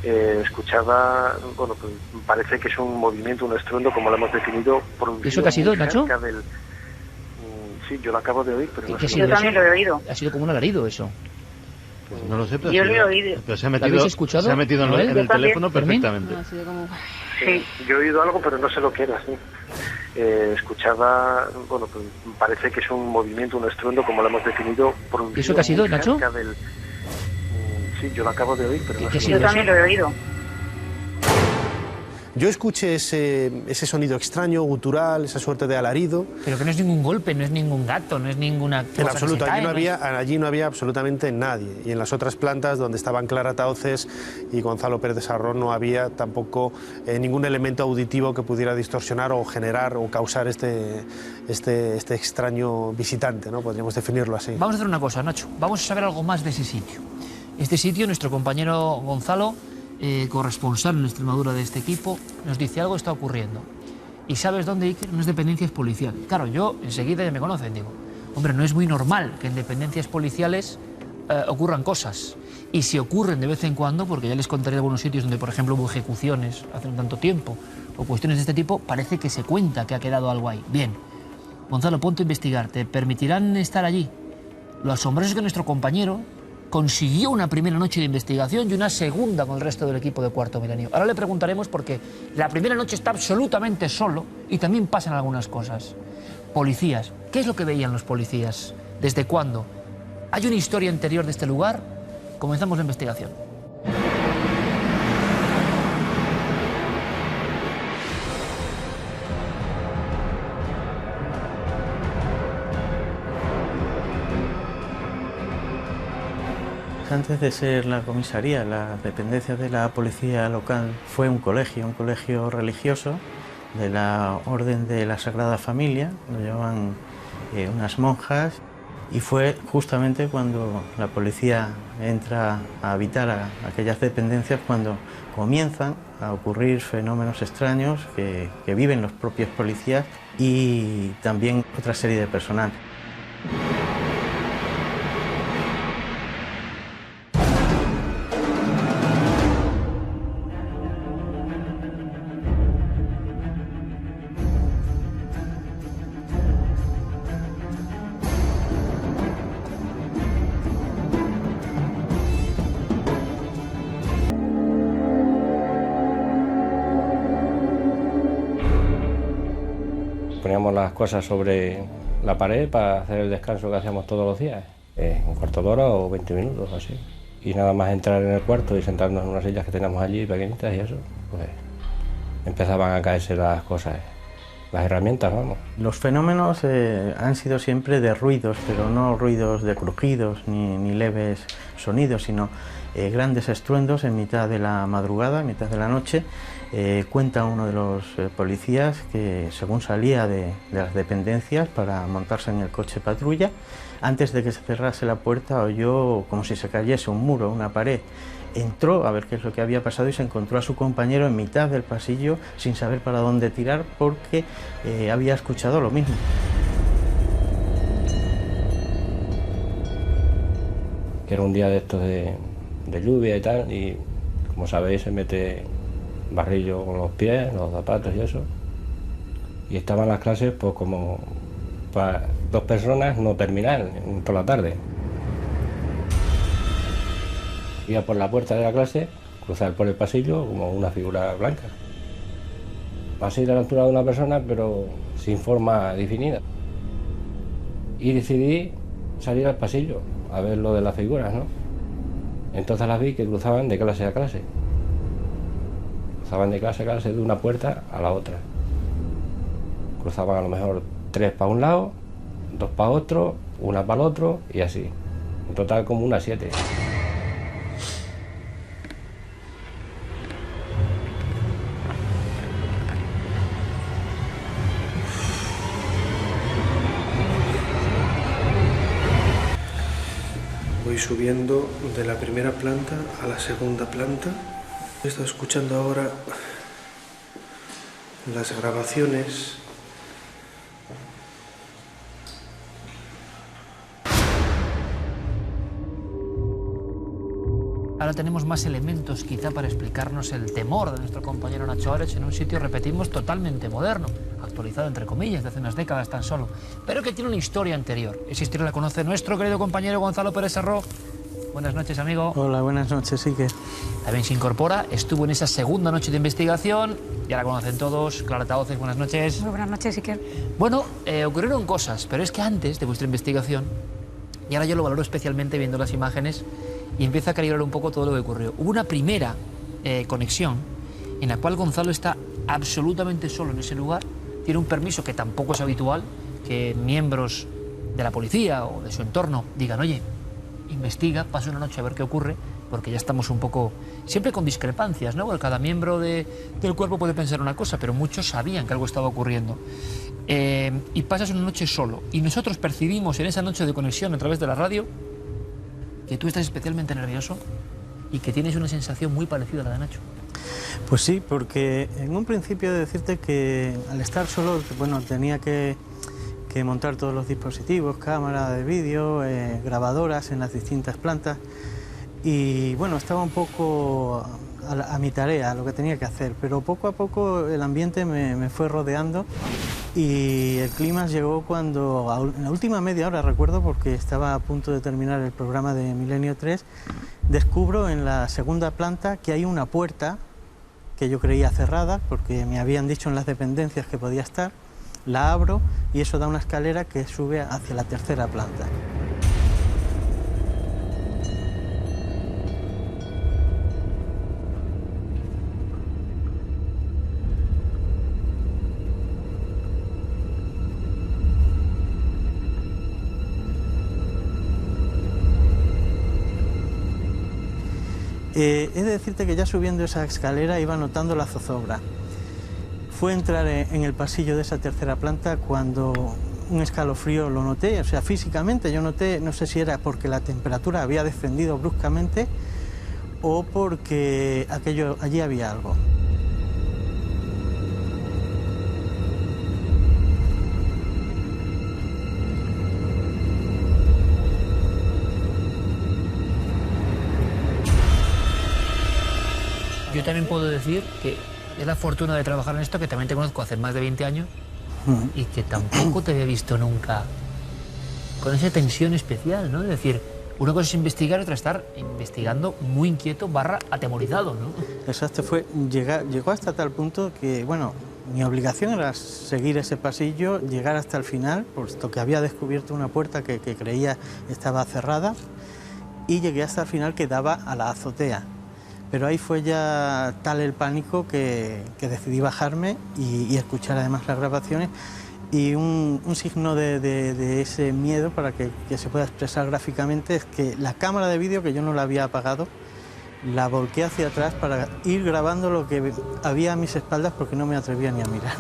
escuchada, bueno, pues parece que es un movimiento, un estruendo, como lo hemos definido. Por un ¿Eso qué ha sido, Nacho? Sí, yo lo acabo de oír, pero no sé. Yo también lo he oído. Ha sido como un alarido eso. Pues no lo sé, pero yo lo he oído. Pero se ha metido en el teléfono perfectamente. Sí, yo he oído algo, pero no sé lo que era, sí. Escuchada, bueno, pues parece que es un movimiento, un estruendo, como lo hemos definido. Por un ¿Eso qué ha sido, Nacho? Sí, yo lo acabo de oír, pero no sé. Yo también lo he oído. Yo escuché ese sonido extraño, gutural, esa suerte de alarido. Pero que no es ningún golpe, no es ningún gato, no es ninguna cosa. En absoluto, que se cae, allí no había absolutamente nadie. Y en las otras plantas, donde estaban Clara Tahoces y Gonzalo Pérez Arró, no había tampoco ningún elemento auditivo que pudiera distorsionar o generar o causar este extraño visitante, ¿no? Podríamos definirlo así. Vamos a hacer una cosa, Nacho. Vamos a saber algo más de ese sitio. Este sitio, nuestro compañero Gonzalo, corresponsal en Extremadura de este equipo, nos dice algo está ocurriendo. ¿Y sabes dónde, Iker? Unas dependencias policiales. Claro, yo enseguida ya me conocen, digo, hombre, no es muy normal que en dependencias policiales ocurran cosas. Y si ocurren de vez en cuando, porque ya les contaré algunos sitios donde, por ejemplo, hubo ejecuciones hace un tanto tiempo, o cuestiones de este tipo, parece que se cuenta que ha quedado algo ahí. Bien, Gonzalo, ponte a investigar. ¿Te permitirán estar allí? Lo asombroso es que nuestro compañero consiguió una primera noche de investigación y una segunda con el resto del equipo de Cuarto Milenio. Ahora le preguntaremos porque la primera noche está absolutamente solo y también pasan algunas cosas. Policías. ¿Qué es lo que veían los policías? ¿Desde cuándo? ¿Hay una historia anterior de este lugar? Comenzamos la investigación. Antes de ser la comisaría, las dependencias de la policía local fue un colegio religioso de la Orden de la Sagrada Familia, lo llevaban unas monjas, y fue justamente cuando la policía entra a habitar aquellas dependencias cuando comienzan a ocurrir fenómenos extraños que viven los propios policías y también otra serie de personal. Poníamos las cosas sobre la pared para hacer el descanso que hacíamos todos los días, un cuarto de hora o 20 minutos así. Y nada más entrar en el cuarto y sentarnos en unas sillas que teníamos allí pequeñitas y eso, pues empezaban a caerse las cosas, las herramientas, vamos. Los fenómenos han sido siempre de ruidos, pero no ruidos de crujidos ni leves sonidos, sino grandes estruendos en mitad de la madrugada, en mitad de la noche. Cuenta uno de los policías que según salía de las dependencias para montarse en el coche patrulla, antes de que se cerrase la puerta oyó como si se cayese un muro, una pared. Entró a ver qué es lo que había pasado y se encontró a su compañero en mitad del pasillo sin saber para dónde tirar porque había escuchado lo mismo. Que era un día de estos de lluvia y tal, y como sabéis se mete barrillo con los pies, los zapatos y eso. Y estaban las clases pues como para 2 personas no terminar toda la tarde. Iba por la puerta de la clase, cruzar por el pasillo como una figura blanca. Así de la altura de una persona, pero sin forma definida. Y decidí salir al pasillo a ver lo de las figuras, ¿no? Entonces las vi que cruzaban de clase a clase. Cruzaban de clase a clase de una puerta a la otra. Cruzaban a lo mejor 3 para un lado, 2 para otro, 1 para el otro y así. En total como unas 7. Voy subiendo de la primera planta a la segunda planta. He estado escuchando ahora las grabaciones. Ahora tenemos más elementos quizá para explicarnos el temor de nuestro compañero Nacho Ares en un sitio, repetimos, totalmente moderno, actualizado entre comillas, de hace unas décadas tan solo, pero que tiene una historia anterior. Esa historia la conoce nuestro querido compañero Gonzalo Pérez Sarró. Buenas noches, amigo. Hola, buenas noches, Iker. También se incorpora, estuvo en esa segunda noche de investigación, ya la conocen todos. Clara Tauces, buenas noches. Muy buenas noches, Iker. Bueno, ocurrieron cosas, pero es que antes de vuestra investigación, y ahora yo lo valoro especialmente viendo las imágenes, y empieza a calibrar un poco todo lo que ocurrió. Hubo una primera conexión en la cual Gonzalo está absolutamente solo en ese lugar, tiene un permiso que tampoco es habitual, que miembros de la policía o de su entorno digan, oye, investiga, pasa una noche a ver qué ocurre, porque ya estamos un poco, siempre con discrepancias, ¿no? Porque cada miembro del cuerpo puede pensar una cosa, pero muchos sabían que algo estaba ocurriendo. Y pasas una noche solo, y nosotros percibimos en esa noche de conexión a través de la radio que tú estás especialmente nervioso y que tienes una sensación muy parecida a la de Nacho. Pues sí, porque en un principio he de decirte que al estar solo, bueno, tenía que montar todos los dispositivos, cámara de vídeo, grabadoras en las distintas plantas y bueno, estaba un poco a mi tarea, a lo que tenía que hacer, pero poco a poco el ambiente me fue rodeando y el clímax llegó cuando, en la última media hora, recuerdo, porque estaba a punto de terminar el programa de Milenio 3, descubro en la segunda planta que hay una puerta que yo creía cerrada, porque me habían dicho en las dependencias que podía estar, la abro y eso da una escalera que sube hacia la tercera planta. He de decirte que ya subiendo esa escalera iba notando la zozobra. Fue entrar en el pasillo de esa tercera planta cuando un escalofrío lo noté, o sea, físicamente yo noté, no sé si era porque la temperatura había descendido bruscamente o porque allí había algo. Yo también puedo decir que es la fortuna de trabajar en esto, que también te conozco hace más de 20 años y que tampoco te había visto nunca con esa tensión especial, ¿no? Es decir, una cosa es investigar y otra estar investigando muy inquieto / atemorizado, ¿no? Exacto, llegó hasta tal punto que, bueno, mi obligación era seguir ese pasillo, llegar hasta el final, puesto que había descubierto una puerta que creía estaba cerrada, y llegué hasta el final que daba a la azotea. Pero ahí fue ya tal el pánico que decidí bajarme y escuchar además las grabaciones. Y un signo de ese miedo, para que se pueda expresar gráficamente, es que la cámara de vídeo, que yo no la había apagado, la volqué hacia atrás para ir grabando lo que había a mis espaldas, porque no me atrevía ni a mirar.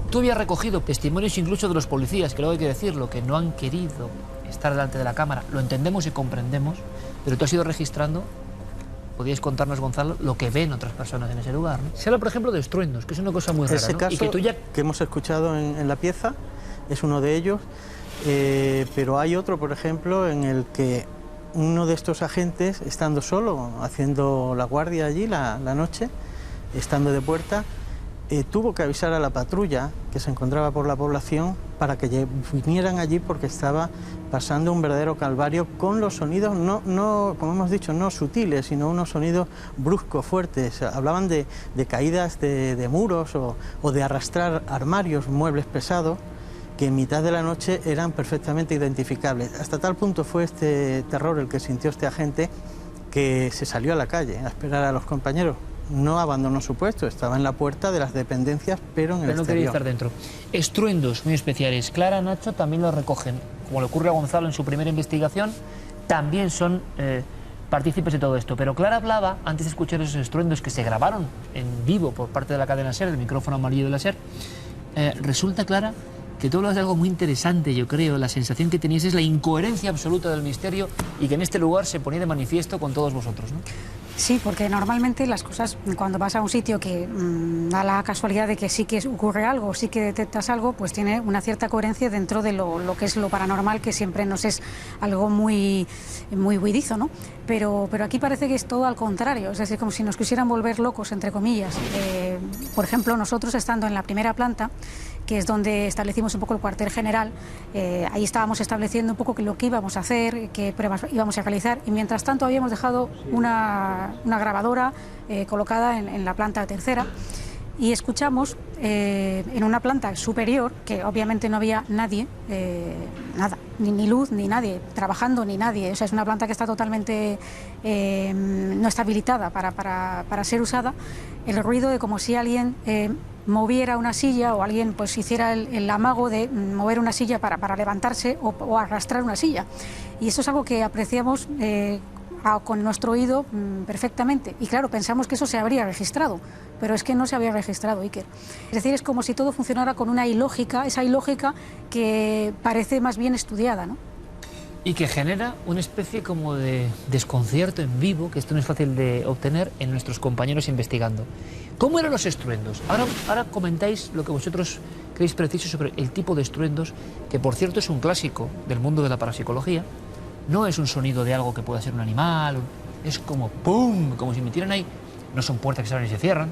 Tú habías recogido testimonios incluso de los policías, que luego hay que decirlo, que no han querido estar delante de la cámara. Lo entendemos y comprendemos, pero tú has ido registrando, podíais contarnos, Gonzalo, lo que ven otras personas en ese lugar, ¿no? Se habla, por ejemplo, de estruendos, que es una cosa muy rara, Ese ¿no? caso Y que tú ya... que hemos escuchado en la pieza es uno de ellos, pero hay otro, por ejemplo, en el que uno de estos agentes, estando solo, haciendo la guardia allí la noche, estando de puerta, tuvo que avisar a la patrulla que se encontraba por la población para que vinieran allí, porque estaba pasando un verdadero calvario con los sonidos, no como hemos dicho, no sutiles, sino unos sonidos bruscos, fuertes. Hablaban de caídas de muros o de arrastrar armarios, muebles pesados, que en mitad de la noche eran perfectamente identificables. Hasta tal punto fue este terror el que sintió este agente que se salió a la calle a esperar a los compañeros. No abandonó su puesto, estaba en la puerta de las dependencias, pero en el exterior. No quería estar dentro. Estruendos muy especiales. Clara, Nacho también los recogen. Como le ocurre a Gonzalo en su primera investigación, también son partícipes de todo esto. Pero Clara hablaba, antes de escuchar esos estruendos que se grabaron en vivo por parte de la cadena SER, del micrófono amarillo de la SER, resulta, Clara, que tú hablas de algo muy interesante, yo creo. La sensación que tenías es la incoherencia absoluta del misterio y que en este lugar se ponía de manifiesto con todos vosotros, ¿no? Sí, porque normalmente las cosas, cuando vas a un sitio que da la casualidad de que sí que ocurre algo, sí que detectas algo, pues tiene una cierta coherencia dentro de lo que es lo paranormal, que siempre nos es algo muy buidizo, ¿no? Pero aquí parece que es todo al contrario, es decir, como si nos quisieran volver locos, entre comillas. Por ejemplo, nosotros estando en la primera planta, que es donde establecimos un poco el cuartel general, ahí estábamos estableciendo un poco lo que íbamos a hacer, qué pruebas íbamos a realizar, y mientras tanto habíamos dejado una grabadora colocada en la planta tercera, y escuchamos en una planta superior, que obviamente no había nadie, nada, ni luz, ni nadie trabajando, ni nadie. O sea, es una planta que está totalmente no está habilitada para ser usada. El ruido de como si alguien moviera una silla, o alguien pues hiciera el amago de mover una silla para levantarse o arrastrar una silla. Y eso es algo que apreciamos con nuestro oído perfectamente. Y claro, pensamos que eso se habría registrado, pero es que no se había registrado, Iker. Es decir, es como si todo funcionara con una ilógica, esa ilógica que parece más bien estudiada, ¿no? Y que genera una especie como de desconcierto en vivo, que esto no es fácil de obtener en nuestros compañeros investigando. ¿Cómo eran los estruendos? Ahora comentáis lo que vosotros creéis preciso sobre el tipo de estruendos, que por cierto es un clásico del mundo de la parapsicología. No es un sonido de algo que pueda ser un animal, es como ¡pum!, como si metieran ahí. No son puertas que se abren y se cierran.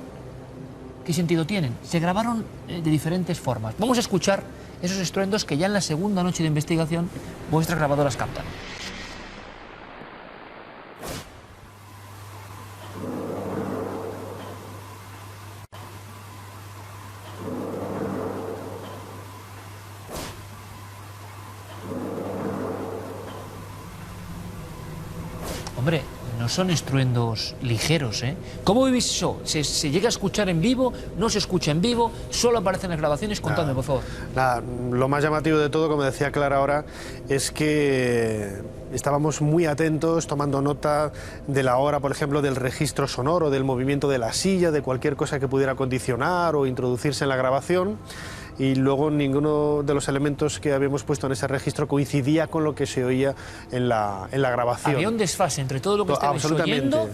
¿Qué sentido tienen? Se grabaron de diferentes formas. Vamos a escuchar esos estruendos que ya en la segunda noche de investigación vuestras grabadoras captan. Hombre, no son estruendos ligeros, ¿eh? ¿Cómo vivís eso? ¿Se llega a escuchar en vivo? ¿No se escucha en vivo? ¿Solo aparecen las grabaciones? Contadme, por favor. Nada, lo más llamativo de todo, como decía Clara ahora, es que estábamos muy atentos, tomando nota de la hora, por ejemplo, del registro sonoro, del movimiento de la silla, de cualquier cosa que pudiera condicionar o introducirse en la grabación. Y luego ninguno de los elementos que habíamos puesto en ese registro coincidía con lo que se oía en la grabación. Había un desfase entre todo lo que estabais oyendo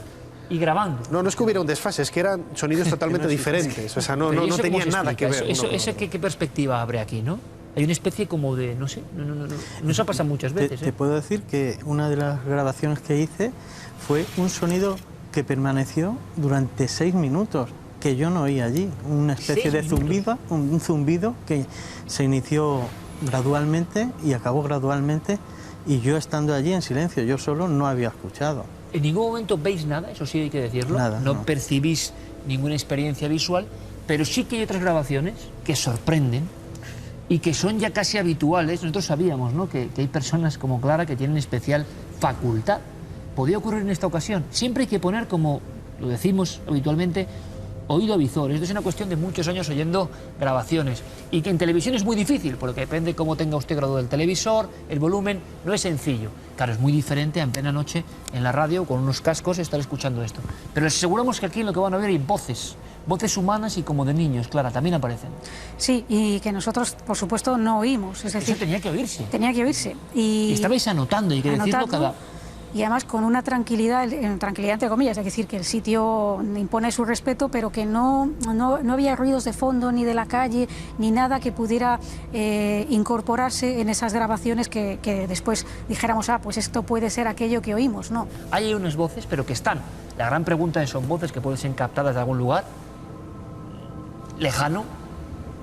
y grabando. No es que hubiera un desfase, es que eran sonidos totalmente diferentes. O sea, no tenían nada que ver. ¿Qué perspectiva abre aquí, no? Hay una especie como de, no sé, no se pasa muchas veces. Te puedo decir que una de las grabaciones que hice fue un sonido que permaneció durante 6 minutos. Que yo no oí allí, una especie de zumbido, un zumbido que se inició gradualmente y acabó gradualmente, y yo estando allí en silencio, yo solo no había escuchado. ¿En ningún momento veis nada? Eso sí hay que decirlo. Nada, no percibís ninguna experiencia visual, pero sí que hay otras grabaciones que sorprenden y que son ya casi habituales. Nosotros sabíamos, ¿no?, que hay personas como Clara que tienen especial facultad. Podía ocurrir en esta ocasión. Siempre hay que poner, como lo decimos habitualmente, oído avizor. Esto es una cuestión de muchos años oyendo grabaciones, y que en televisión es muy difícil, porque depende cómo tenga usted graduado el televisor, el volumen, no es sencillo. Claro, es muy diferente en plena noche en la radio, con unos cascos, estar escuchando esto. Pero les aseguramos que aquí lo que van a oír hay voces humanas y como de niños, Clara, también aparecen. Sí, y que nosotros, por supuesto, no oímos. Es decir, eso tenía que oírse. Tenía que oírse. Y estabais anotando, hay que decirlo cada... Y además con una tranquilidad entre comillas, es decir, que el sitio impone su respeto, pero que no había ruidos de fondo, ni de la calle, ni nada que pudiera incorporarse en esas grabaciones que después dijéramos, pues esto puede ser aquello que oímos, ¿no? Hay unas voces, pero que están. La gran pregunta es, ¿son voces que pueden ser captadas de algún lugar lejano?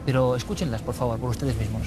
Pero escúchenlas, por favor, por ustedes mismos.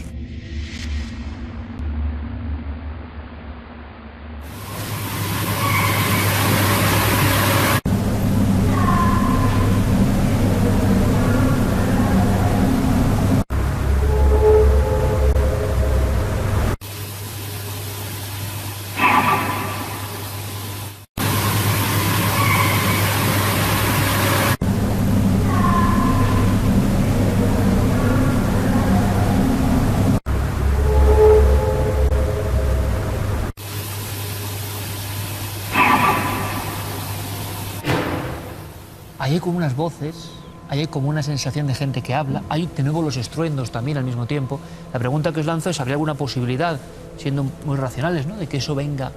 Hay como unas voces, hay como una sensación de gente que habla, hay de nuevo los estruendos también al mismo tiempo. La pregunta que os lanzo es, ¿habría alguna posibilidad, siendo muy racionales, ¿no?, de que eso venga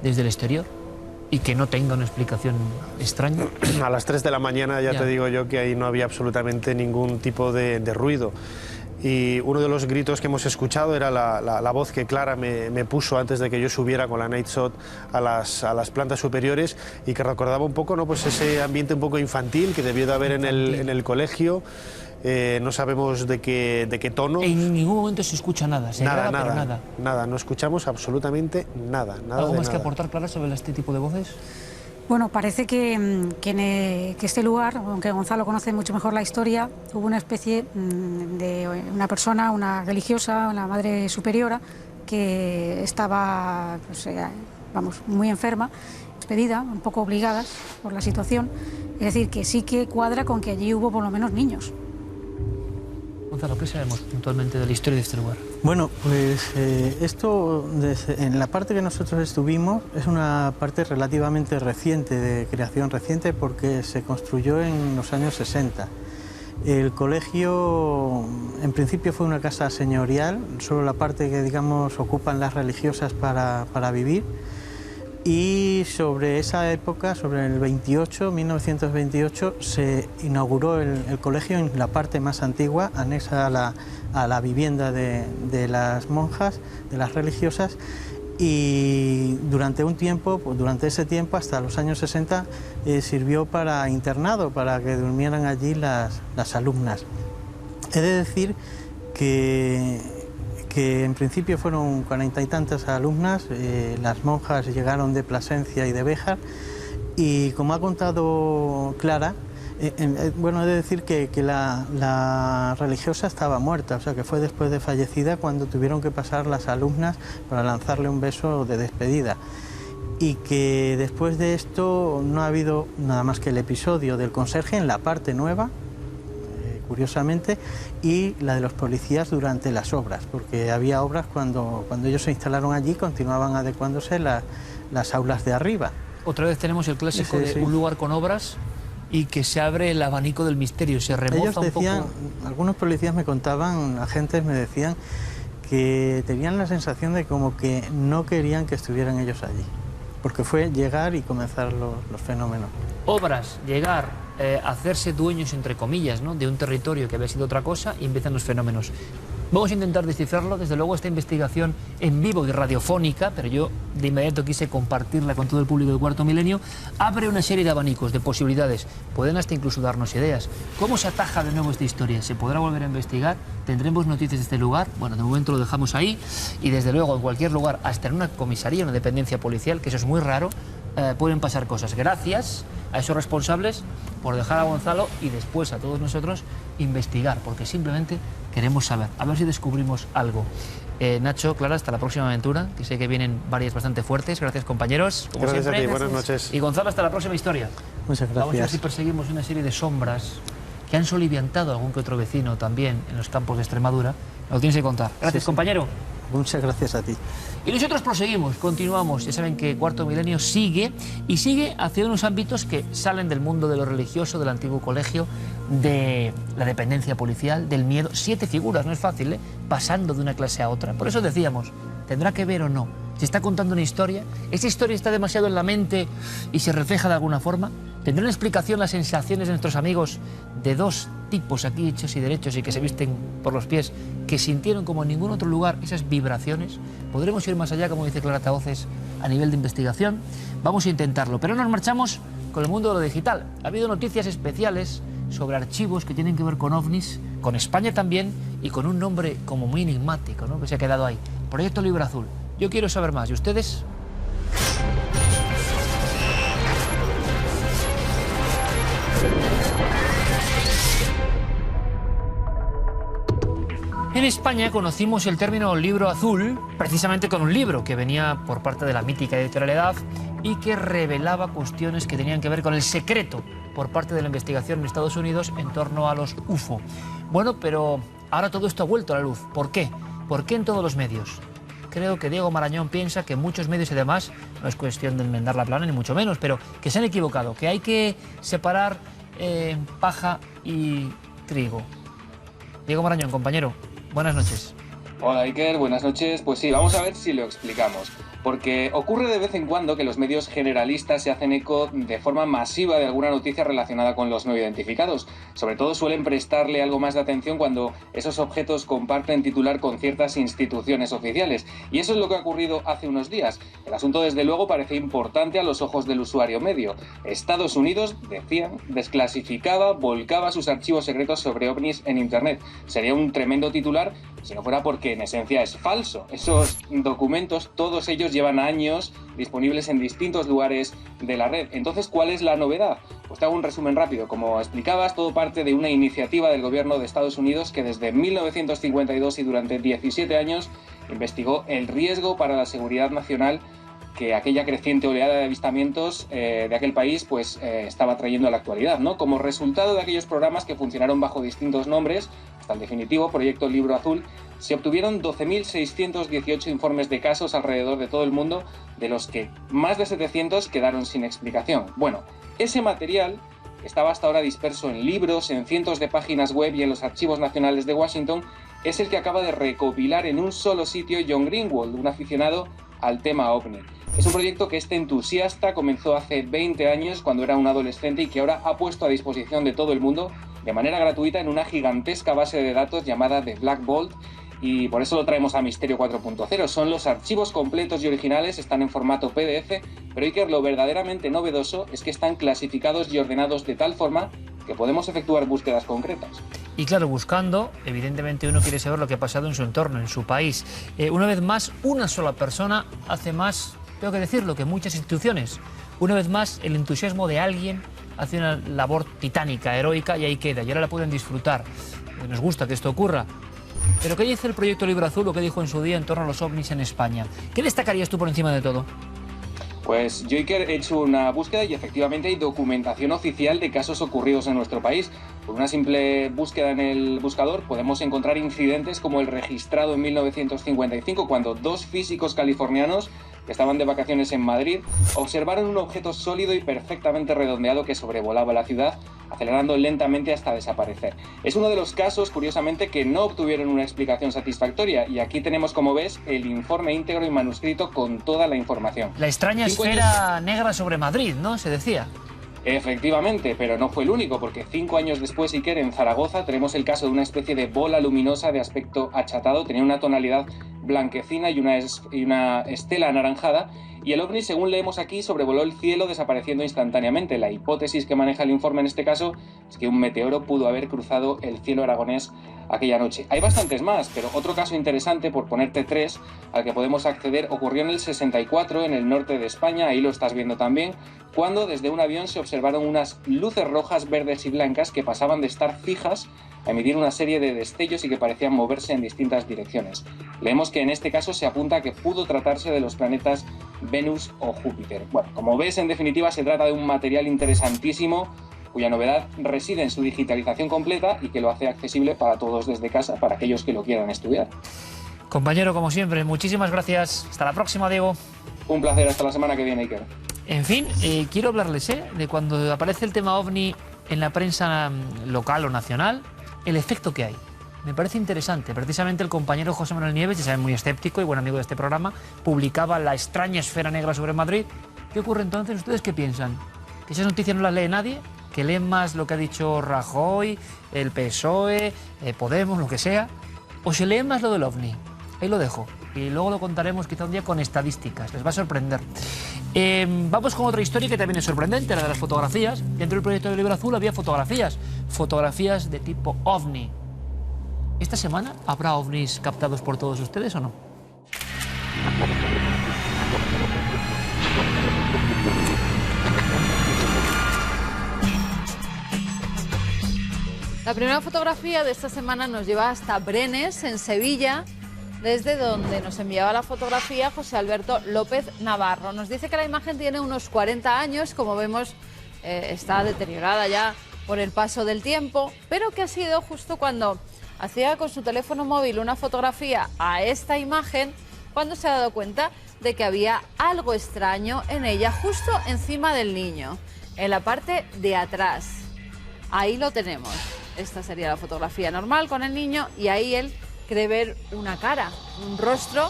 desde el exterior y que no tenga una explicación extraña? A las 3 de la mañana ya te digo yo que ahí no había absolutamente ningún tipo de ruido. Y uno de los gritos que hemos escuchado era la voz que Clara me puso antes de que yo subiera con la Nightshot a las plantas superiores, y que recordaba un poco, ¿no?, pues ese ambiente un poco infantil que debió de haber en el colegio. No sabemos de qué tono. En ningún momento se escucha nada, nada, no escuchamos absolutamente nada. ¿Algo más que aportar, Clara, sobre este tipo de voces? Bueno, parece que este lugar, aunque Gonzalo conoce mucho mejor la historia, hubo una especie de una persona, una religiosa, una madre superiora, que estaba, muy enferma, despedida, un poco obligadas por la situación. Es decir, que sí que cuadra con que allí hubo por lo menos niños. Gonzalo, ¿qué sabemos puntualmente de la historia de este lugar? Bueno, pues esto, en la parte que nosotros estuvimos, es una parte relativamente reciente, de creación reciente, porque se construyó en los años 60. El colegio en principio fue una casa señorial, solo la parte que digamos ocupan las religiosas para vivir, y sobre esa época, sobre el 1928, se inauguró el colegio en la parte más antigua, anexa a la vivienda de las monjas, de las religiosas, y durante un tiempo, durante ese tiempo, hasta los años 60, sirvió para internado, para que durmieran allí las alumnas. He de decir que en principio fueron 40 y tantas alumnas, las monjas llegaron de Plasencia y de Béjar, y como ha contado Clara, bueno, he de decir que la religiosa estaba muerta, o sea que fue después de fallecida cuando tuvieron que pasar las alumnas para lanzarle un beso de despedida. Y que después de esto no ha habido nada más que el episodio del conserje en la parte nueva, curiosamente, y la de los policías durante las obras, porque había obras cuando ellos se instalaron allí, continuaban adecuándose las aulas de arriba. Otra vez tenemos el clásico de un lugar con obras y que se abre el abanico del misterio, se remoza ellos decían, un poco. Algunos policías me contaban, agentes me decían que tenían la sensación de como que no querían que estuvieran ellos allí, porque fue llegar y comenzar los fenómenos. Obras, llegar, hacerse dueños, entre comillas, ¿no?, de un territorio que había sido otra cosa, y empiezan los fenómenos. Vamos a intentar descifrarlo. Desde luego esta investigación en vivo y radiofónica, pero yo de inmediato quise compartirla con todo el público del Cuarto Milenio, abre una serie de abanicos, de posibilidades. Pueden hasta incluso darnos ideas. ¿Cómo se ataja de nuevo esta historia? ¿Se podrá volver a investigar? ¿Tendremos noticias de este lugar? Bueno, de momento lo dejamos ahí, y desde luego en cualquier lugar, hasta en una comisaría, una dependencia policial, que eso es muy raro, pueden pasar cosas. Gracias a esos responsables por dejar a Gonzalo y después a todos nosotros investigar, porque simplemente queremos saber, a ver si descubrimos algo. Nacho, Clara, hasta la próxima aventura, que sé que vienen varias bastante fuertes. Gracias, compañeros, como gracias siempre. A ti, buenas noches. Y Gonzalo, hasta la próxima historia. Muchas gracias. Vamos a ver si perseguimos una serie de sombras que han soliviantado a algún que otro vecino también en los campos de Extremadura. Lo tienes que contar. Gracias, sí. compañero. Muchas gracias a ti. Y nosotros proseguimos, continuamos. Ya saben que Cuarto Milenio sigue, y sigue hacia unos ámbitos que salen del mundo de lo religioso, del antiguo colegio, de la dependencia policial, del miedo. 7 figuras, no es fácil, pasando de una clase a otra. Por eso decíamos, ¿tendrá que ver o no? ¿Se está contando una historia? ¿Esa historia está demasiado en la mente y se refleja de alguna forma? ¿Tendrán explicación las sensaciones de nuestros amigos de 2 tipos aquí hechos y derechos y que se visten por los pies, que sintieron como en ningún otro lugar esas vibraciones? ¿Podremos ir más allá, como dice Clara Tavoces, a nivel de investigación? Vamos a intentarlo, pero nos marchamos con el mundo de lo digital. Ha habido noticias especiales sobre archivos que tienen que ver con ovnis, con España también, y con un nombre como muy enigmático, ¿no?, que se ha quedado ahí. Proyecto Libro Azul. Yo quiero saber más. ¿Y ustedes? En España conocimos el término libro azul precisamente con un libro que venía por parte de la mítica editorial Edad y que revelaba cuestiones que tenían que ver con el secreto por parte de la investigación en Estados Unidos en torno a los UFO. Bueno, pero ahora todo esto ha vuelto a la luz. ¿Por qué? ¿Por qué en todos los medios? Creo que Diego Marañón piensa que muchos medios, y además, no es cuestión de enmendar la plana ni mucho menos, pero que se han equivocado, que hay que separar paja y trigo. Diego Marañón, compañero, buenas noches. Hola Iker, buenas noches. Pues sí, vamos a ver si lo explicamos. Porque ocurre de vez en cuando que los medios generalistas se hacen eco de forma masiva de alguna noticia relacionada con los no identificados. Sobre todo suelen prestarle algo más de atención cuando esos objetos comparten titular con ciertas instituciones oficiales. Y eso es lo que ha ocurrido hace unos días. El asunto, desde luego, parece importante a los ojos del usuario medio. Estados Unidos, decían, desclasificaba, volcaba sus archivos secretos sobre ovnis en Internet. Sería un tremendo titular si no fuera porque en esencia es falso. Esos documentos, todos ellos llevan años disponibles en distintos lugares de la red. Entonces, ¿cuál es la novedad? Pues te hago un resumen rápido. Como explicabas, todo parte de una iniciativa del gobierno de Estados Unidos que desde 1952 y durante 17 años investigó el riesgo para la seguridad nacional que aquella creciente oleada de avistamientos de aquel país estaba trayendo a la actualidad, ¿no? Como resultado de aquellos programas que funcionaron bajo distintos nombres, hasta el definitivo Proyecto Libro Azul, se obtuvieron 12.618 informes de casos alrededor de todo el mundo, de los que más de 700 quedaron sin explicación. Bueno, ese material estaba hasta ahora disperso en libros, en cientos de páginas web y en los archivos nacionales de Washington, es el que acaba de recopilar en un solo sitio John Greenwald, un aficionado al tema OVNI. Es un proyecto que este entusiasta comenzó hace 20 años cuando era un adolescente y que ahora ha puesto a disposición de todo el mundo de manera gratuita en una gigantesca base de datos llamada The Black Vault, y por eso lo traemos a Misterio 4.0. Son los archivos completos y originales, están en formato PDF, pero Iker, lo verdaderamente novedoso es que están clasificados y ordenados de tal forma que podemos efectuar búsquedas concretas. Y claro, buscando, evidentemente uno quiere saber lo que ha pasado en su entorno, en su país. Una vez más, una sola persona hace más, tengo que decirlo, que muchas instituciones. Una vez más, el entusiasmo de alguien hace una labor titánica, heroica, y ahí queda, y ahora la pueden disfrutar. Nos gusta que esto ocurra. Pero ¿qué dice el proyecto Libro Azul, o qué dijo en su día en torno a los ovnis en España? ¿Qué destacarías tú por encima de todo? Pues yo, Iker, he hecho una búsqueda y efectivamente hay documentación oficial de casos ocurridos en nuestro país. Por una simple búsqueda en el buscador podemos encontrar incidentes como el registrado en 1955, cuando dos físicos californianos que estaban de vacaciones en Madrid observaron un objeto sólido y perfectamente redondeado que sobrevolaba la ciudad, acelerando lentamente hasta desaparecer. Es uno de los casos, curiosamente, que no obtuvieron una explicación satisfactoria, y aquí tenemos, como ves, el informe íntegro y manuscrito con toda la información. La extraña esfera negra sobre Madrid, ¿no? Se decía. Efectivamente, pero no fue el único, porque 5 años después, Iker, en Zaragoza tenemos el caso de una especie de bola luminosa de aspecto achatado, tenía una tonalidad blanquecina y una estela anaranjada, y el ovni, según leemos aquí, sobrevoló el cielo desapareciendo instantáneamente. La hipótesis que maneja el informe en este caso es que un meteoro pudo haber cruzado el cielo aragonés aquella noche. Hay bastantes más, pero otro caso interesante, por ponerte 3, al que podemos acceder, ocurrió en el 64 en el norte de España, ahí lo estás viendo también, cuando desde un avión se observaron unas luces rojas, verdes y blancas que pasaban de estar fijas a emitir una serie de destellos y que parecían moverse en distintas direcciones. Leemos que en este caso se apunta a que pudo tratarse de los planetas Venus o Júpiter. Bueno, como ves, en definitiva se trata de un material interesantísimo cuya novedad reside en su digitalización completa y que lo hace accesible para todos desde casa, para aquellos que lo quieran estudiar. Compañero, como siempre, muchísimas gracias. Hasta la próxima, Diego. Un placer, hasta la semana que viene, Iker. En fin, quiero hablarles de cuando aparece el tema OVNI en la prensa local o nacional, el efecto que hay. Me parece interesante. Precisamente el compañero José Manuel Nieves, ya saben, muy escéptico y buen amigo de este programa, publicaba la extraña esfera negra sobre Madrid. ¿Qué ocurre entonces? ¿Ustedes qué piensan? ¿Que esas noticias no las lee nadie? ¿Que leen más lo que ha dicho Rajoy, el PSOE, Podemos, lo que sea? ¿O se leen más lo del OVNI? Ahí lo dejo. Y luego lo contaremos quizá un día con estadísticas. Les va a sorprender. Vamos con otra historia que también es sorprendente, la de las fotografías. Dentro del proyecto del Libro Azul había fotografías de tipo OVNI. ¿Esta semana habrá ovnis captados por todos ustedes o no? La primera fotografía de esta semana nos lleva hasta Brenes, en Sevilla, desde donde nos enviaba la fotografía José Alberto López Navarro. Nos dice que la imagen tiene unos 40 años, como vemos está deteriorada ya por el paso del tiempo, pero que ha sido justo cuando hacía con su teléfono móvil una fotografía a esta imagen, cuando se ha dado cuenta de que había algo extraño en ella, justo encima del niño, en la parte de atrás. Ahí lo tenemos. Esta sería la fotografía normal con el niño, y ahí él cree ver una cara, un rostro,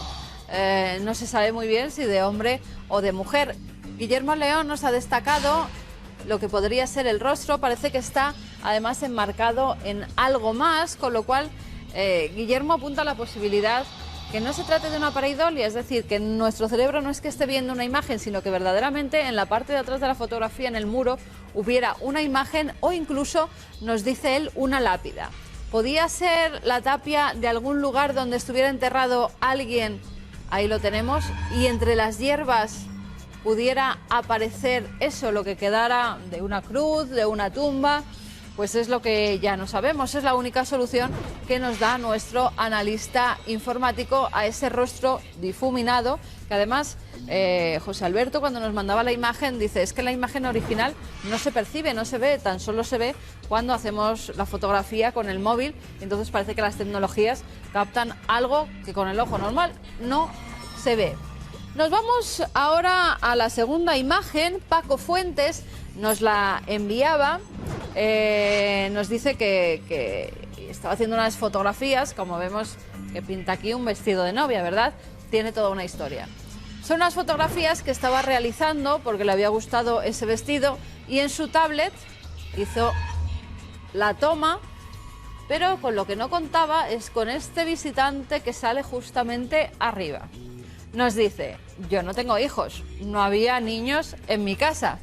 no se sabe muy bien si de hombre o de mujer. Guillermo León nos ha destacado lo que podría ser el rostro, parece que está además enmarcado en algo más, con lo cual Guillermo apunta a la posibilidad que no se trate de una pareidolia, es decir, que nuestro cerebro no es que esté viendo una imagen, sino que verdaderamente en la parte de atrás de la fotografía, en el muro, hubiera una imagen o incluso, nos dice él, una lápida. ¿Podía ser la tapia de algún lugar donde estuviera enterrado alguien? Ahí lo tenemos. Y entre las hierbas pudiera aparecer eso, lo que quedara de una cruz, de una tumba. Pues es lo que ya no sabemos, es la única solución que nos da nuestro analista informático a ese rostro difuminado, que además José Alberto, cuando nos mandaba la imagen, dice, es que la imagen original no se percibe, no se ve, tan solo se ve cuando hacemos la fotografía con el móvil, entonces parece que las tecnologías captan algo que con el ojo normal no se ve. Nos vamos ahora a la segunda imagen. Paco Fuentes nos la enviaba. nos dice que estaba haciendo unas fotografías, como vemos que pinta aquí un vestido de novia, ¿verdad? Tiene toda una historia. Son unas fotografías que estaba realizando porque le había gustado ese vestido y en su tablet hizo la toma, pero con lo que no contaba es con este visitante que sale justamente arriba. Nos dice, yo no tengo hijos, no había niños en mi casa.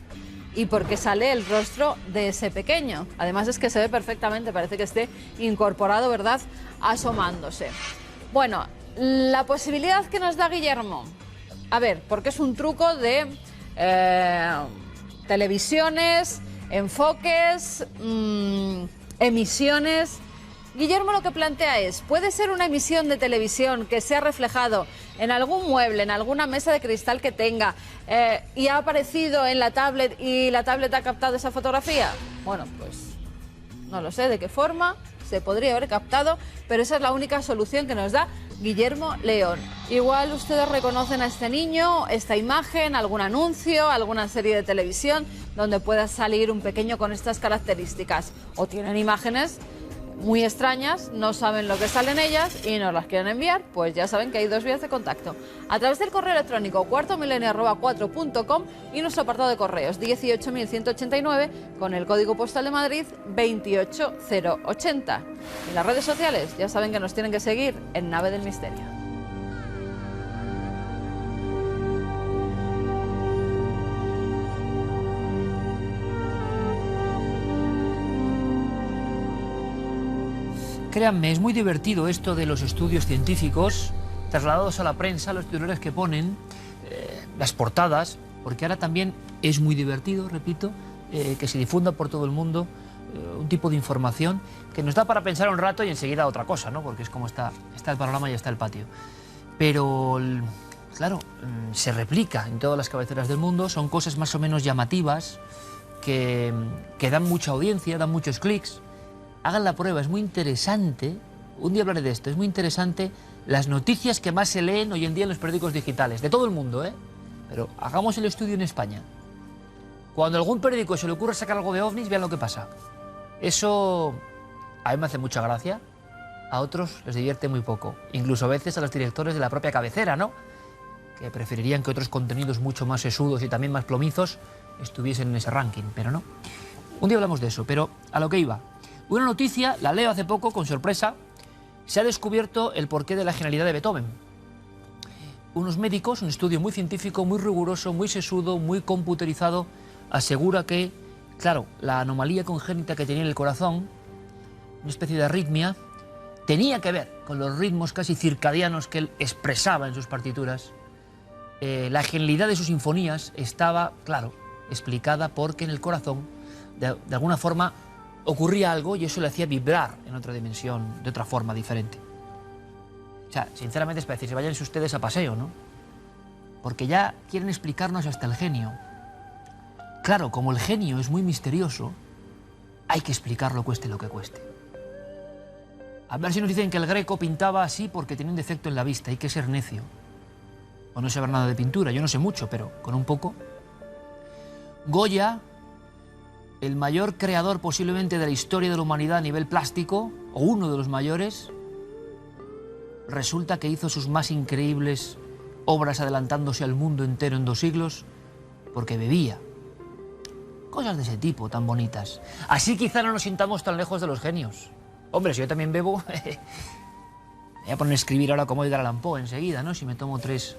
¿Y por qué sale el rostro de ese pequeño? Además es que se ve perfectamente, parece que esté incorporado, ¿verdad?, asomándose. Bueno, la posibilidad que nos da Guillermo, a ver, porque es un truco de televisiones, enfoques, emisiones. Guillermo lo que plantea es, ¿puede ser una emisión de televisión que se ha reflejado en algún mueble, en alguna mesa de cristal que tenga y ha aparecido en la tablet y la tablet ha captado esa fotografía? Bueno, pues no lo sé de qué forma se podría haber captado, pero esa es la única solución que nos da Guillermo León. Igual ustedes reconocen a este niño, esta imagen, algún anuncio, alguna serie de televisión donde pueda salir un pequeño con estas características. O tienen imágenes muy extrañas, no saben lo que salen ellas y nos las quieren enviar, pues ya saben que hay dos vías de contacto. A través del correo electrónico cuartomilenio@4.com y nuestro apartado de correos 18.189 con el código postal de Madrid 28080. Y las redes sociales ya saben que nos tienen que seguir en Nave del Misterio. Créanme, es muy divertido esto de los estudios científicos trasladados a la prensa, los titulares que ponen, las portadas, porque ahora también es muy divertido, repito, que se difunda por todo el mundo un tipo de información que nos da para pensar un rato y enseguida otra cosa, ¿no? Porque es como está el panorama y está el patio. Pero, claro, se replica en todas las cabeceras del mundo, son cosas más o menos llamativas que dan mucha audiencia, dan muchos clics. Hagan la prueba, es muy interesante, un día hablaré de esto, es muy interesante las noticias que más se leen hoy en día en los periódicos digitales, de todo el mundo, ¿eh? Pero hagamos el estudio en España. Cuando a algún periódico se le ocurre sacar algo de ovnis, vean lo que pasa. Eso a mí me hace mucha gracia, a otros les divierte muy poco, incluso a veces a los directores de la propia cabecera, ¿no? Que preferirían que otros contenidos mucho más sesudos y también más plomizos estuviesen en ese ranking, pero no. Un día hablamos de eso, pero a lo que iba. Una noticia, la leo hace poco, con sorpresa, se ha descubierto el porqué de la genialidad de Beethoven. Unos médicos, un estudio muy científico, muy riguroso, muy sesudo, muy computerizado, asegura que, claro, la anomalía congénita que tenía en el corazón, una especie de arritmia, tenía que ver con los ritmos casi circadianos que él expresaba en sus partituras. La genialidad de sus sinfonías estaba, claro, explicada porque en el corazón, de alguna forma, ocurría algo y eso le hacía vibrar en otra dimensión, de otra forma diferente. O sea, sinceramente es para decirse, váyanse ustedes a paseo, ¿no? Porque ya quieren explicarnos hasta el genio. Claro, como el genio es muy misterioso, hay que explicarlo cueste lo que cueste. A ver si nos dicen que el Greco pintaba así porque tenía un defecto en la vista, hay que ser necio. O no saber nada de pintura, yo no sé mucho, pero con un poco. Goya, el mayor creador posiblemente de la historia de la humanidad a nivel plástico, o uno de los mayores, resulta que hizo sus más increíbles obras adelantándose al mundo entero en 2 siglos porque bebía. Cosas de ese tipo, tan bonitas. Así quizá no nos sintamos tan lejos de los genios. Hombre, si yo también bebo, me voy a poner a escribir ahora como Edgar Allan Poe enseguida, ¿no? Si me tomo 3.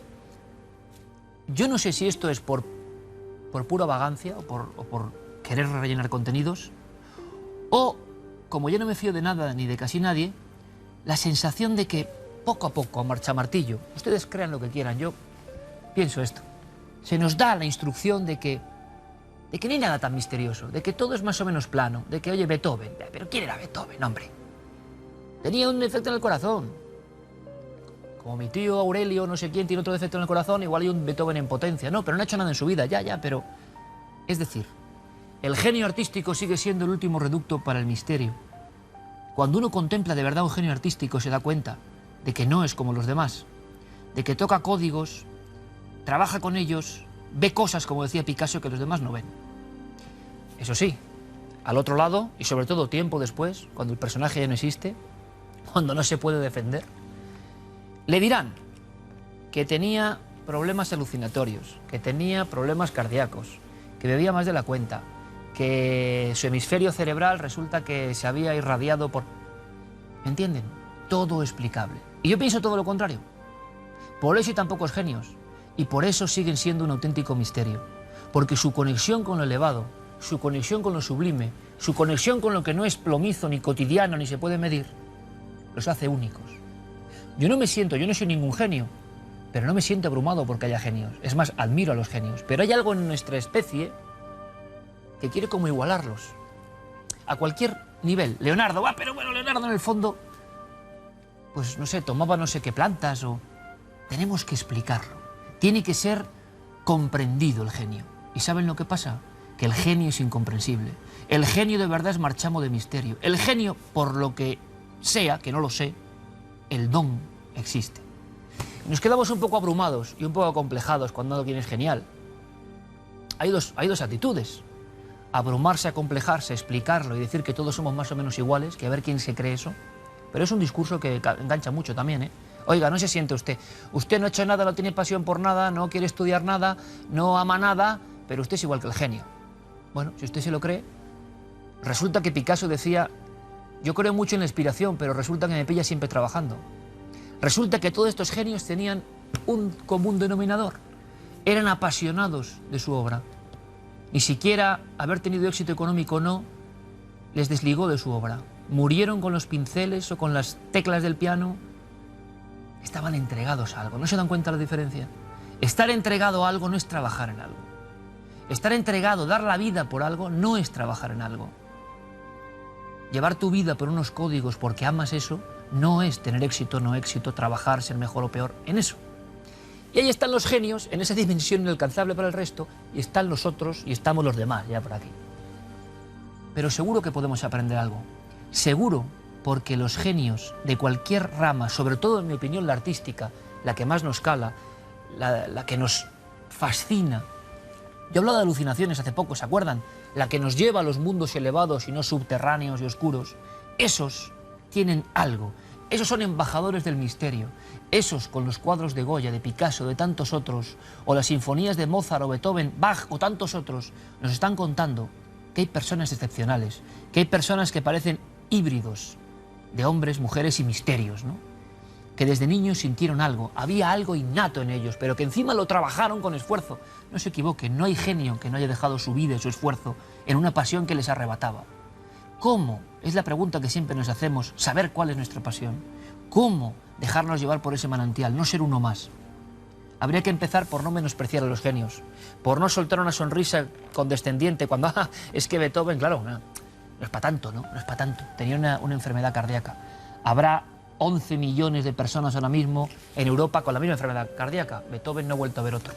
Yo no sé si esto es por pura vagancia o por querer rellenar contenidos, o, como yo no me fío de nada ni de casi nadie, la sensación de que poco a poco, a marchamartillo, ustedes crean lo que quieran, yo pienso esto, se nos da la instrucción de que no hay nada tan misterioso, de que todo es más o menos plano, de que, oye, Beethoven, pero ¿quién era Beethoven, hombre? Tenía un defecto en el corazón. Como mi tío Aurelio, no sé quién, tiene otro defecto en el corazón, igual hay un Beethoven en potencia, no, pero no ha hecho nada en su vida, ya, pero... Es decir, el genio artístico sigue siendo el último reducto para el misterio. Cuando uno contempla de verdad un genio artístico se da cuenta de que no es como los demás, de que toca códigos, trabaja con ellos, ve cosas, como decía Picasso, que los demás no ven. Eso sí, al otro lado, y sobre todo tiempo después, cuando el personaje ya no existe, cuando no se puede defender, le dirán que tenía problemas alucinatorios, que tenía problemas cardíacos, que bebía más de la cuenta, que su hemisferio cerebral resulta que se había irradiado por... ¿Me entienden? Todo explicable. Y yo pienso todo lo contrario. Por eso hay tan pocos genios, y por eso siguen siendo un auténtico misterio, porque su conexión con lo elevado, su conexión con lo sublime, su conexión con lo que no es plomizo, ni cotidiano, ni se puede medir, los hace únicos. Yo no soy ningún genio, pero no me siento abrumado porque haya genios. Es más, admiro a los genios. Pero hay algo en nuestra especie que quiere como igualarlos. A cualquier nivel. Leonardo, pero bueno, Leonardo en el fondo, pues no sé, tomaba no sé qué plantas o... Tenemos que explicarlo. Tiene que ser comprendido el genio. ¿Y saben lo que pasa? Que el genio es incomprensible. El genio de verdad es marchamo de misterio. El genio, por lo que sea, que no lo sé, el don existe. Nos quedamos un poco abrumados y un poco acomplejados cuando alguien es genial. Hay dos actitudes. Abrumarse, acomplejarse, explicarlo y decir que todos somos más o menos iguales, que a ver quién se cree eso. Pero es un discurso que engancha mucho también, ¿eh? Oiga, no se siente usted. Usted no ha hecho nada, no tiene pasión por nada, no quiere estudiar nada, no ama nada, pero usted es igual que el genio. Bueno, si usted se lo cree, resulta que Picasso decía, yo creo mucho en la inspiración, pero resulta que me pilla siempre trabajando. Resulta que todos estos genios tenían un común denominador. Eran apasionados de su obra. Ni siquiera haber tenido éxito económico o no les desligó de su obra. Murieron con los pinceles o con las teclas del piano. Estaban entregados a algo. ¿No se dan cuenta la diferencia? Estar entregado a algo no es trabajar en algo. Estar entregado, dar la vida por algo, no es trabajar en algo. Llevar tu vida por unos códigos porque amas eso, no es tener éxito o no éxito, trabajar, ser mejor o peor en eso. Y ahí están los genios, en esa dimensión inalcanzable para el resto, y están los otros y estamos los demás, ya por aquí. Pero seguro que podemos aprender algo. Seguro, porque los genios de cualquier rama, sobre todo en mi opinión la artística, la que más nos cala, la que nos fascina. Yo he hablado de alucinaciones hace poco, ¿se acuerdan? La que nos lleva a los mundos elevados y no subterráneos y oscuros. Esos tienen algo. Esos son embajadores del misterio. Esos, con los cuadros de Goya, de Picasso, de tantos otros, o las sinfonías de Mozart o Beethoven, Bach o tantos otros, nos están contando que hay personas excepcionales, que hay personas que parecen híbridos de hombres, mujeres y misterios, ¿no? Que desde niños sintieron algo, había algo innato en ellos, pero que encima lo trabajaron con esfuerzo. No se equivoquen, no hay genio que no haya dejado su vida y su esfuerzo en una pasión que les arrebataba. ¿Cómo? Es la pregunta que siempre nos hacemos, saber cuál es nuestra pasión. ¿Cómo dejarnos llevar por ese manantial, no ser uno más? Habría que empezar por no menospreciar a los genios, por no soltar una sonrisa condescendiente cuando, es que Beethoven, claro, no es para tanto, ¿no? No es para tanto. Tenía una enfermedad cardíaca. Habrá 11 millones de personas ahora mismo en Europa con la misma enfermedad cardíaca. Beethoven no ha vuelto a ver otro.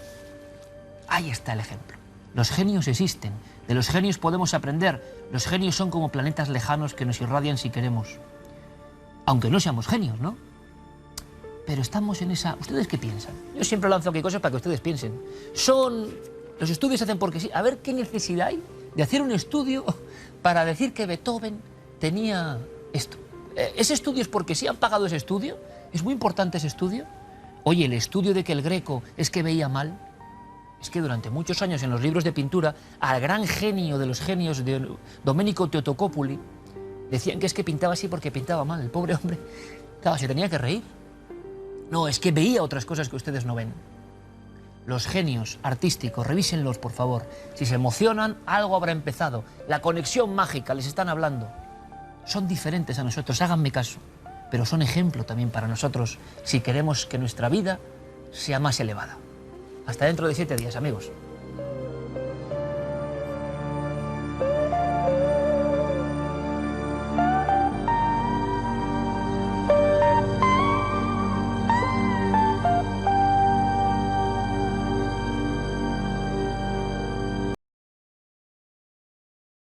Ahí está el ejemplo. Los genios existen. De los genios podemos aprender. Los genios son como planetas lejanos que nos irradian si queremos. Aunque no seamos genios, ¿no? Pero estamos en esa... ¿Ustedes qué piensan? Yo siempre lanzo aquí cosas para que ustedes piensen. Los estudios se hacen porque sí. A ver qué necesidad hay de hacer un estudio para decir que Beethoven tenía esto. ¿Ese estudio es porque sí han pagado ese estudio? ¿Es muy importante ese estudio? Oye, el estudio de que el Greco es que veía mal. Es que durante muchos años en los libros de pintura, al gran genio de los genios de Domenico Teotocópuli, decían que es que pintaba así porque pintaba mal. El pobre hombre, claro, se tenía que reír. No, es que veía otras cosas que ustedes no ven. Los genios artísticos, revísenlos, por favor. Si se emocionan, algo habrá empezado. La conexión mágica, les están hablando. Son diferentes a nosotros, háganme caso. Pero son ejemplo también para nosotros si queremos que nuestra vida sea más elevada. Hasta dentro de 7 días, amigos.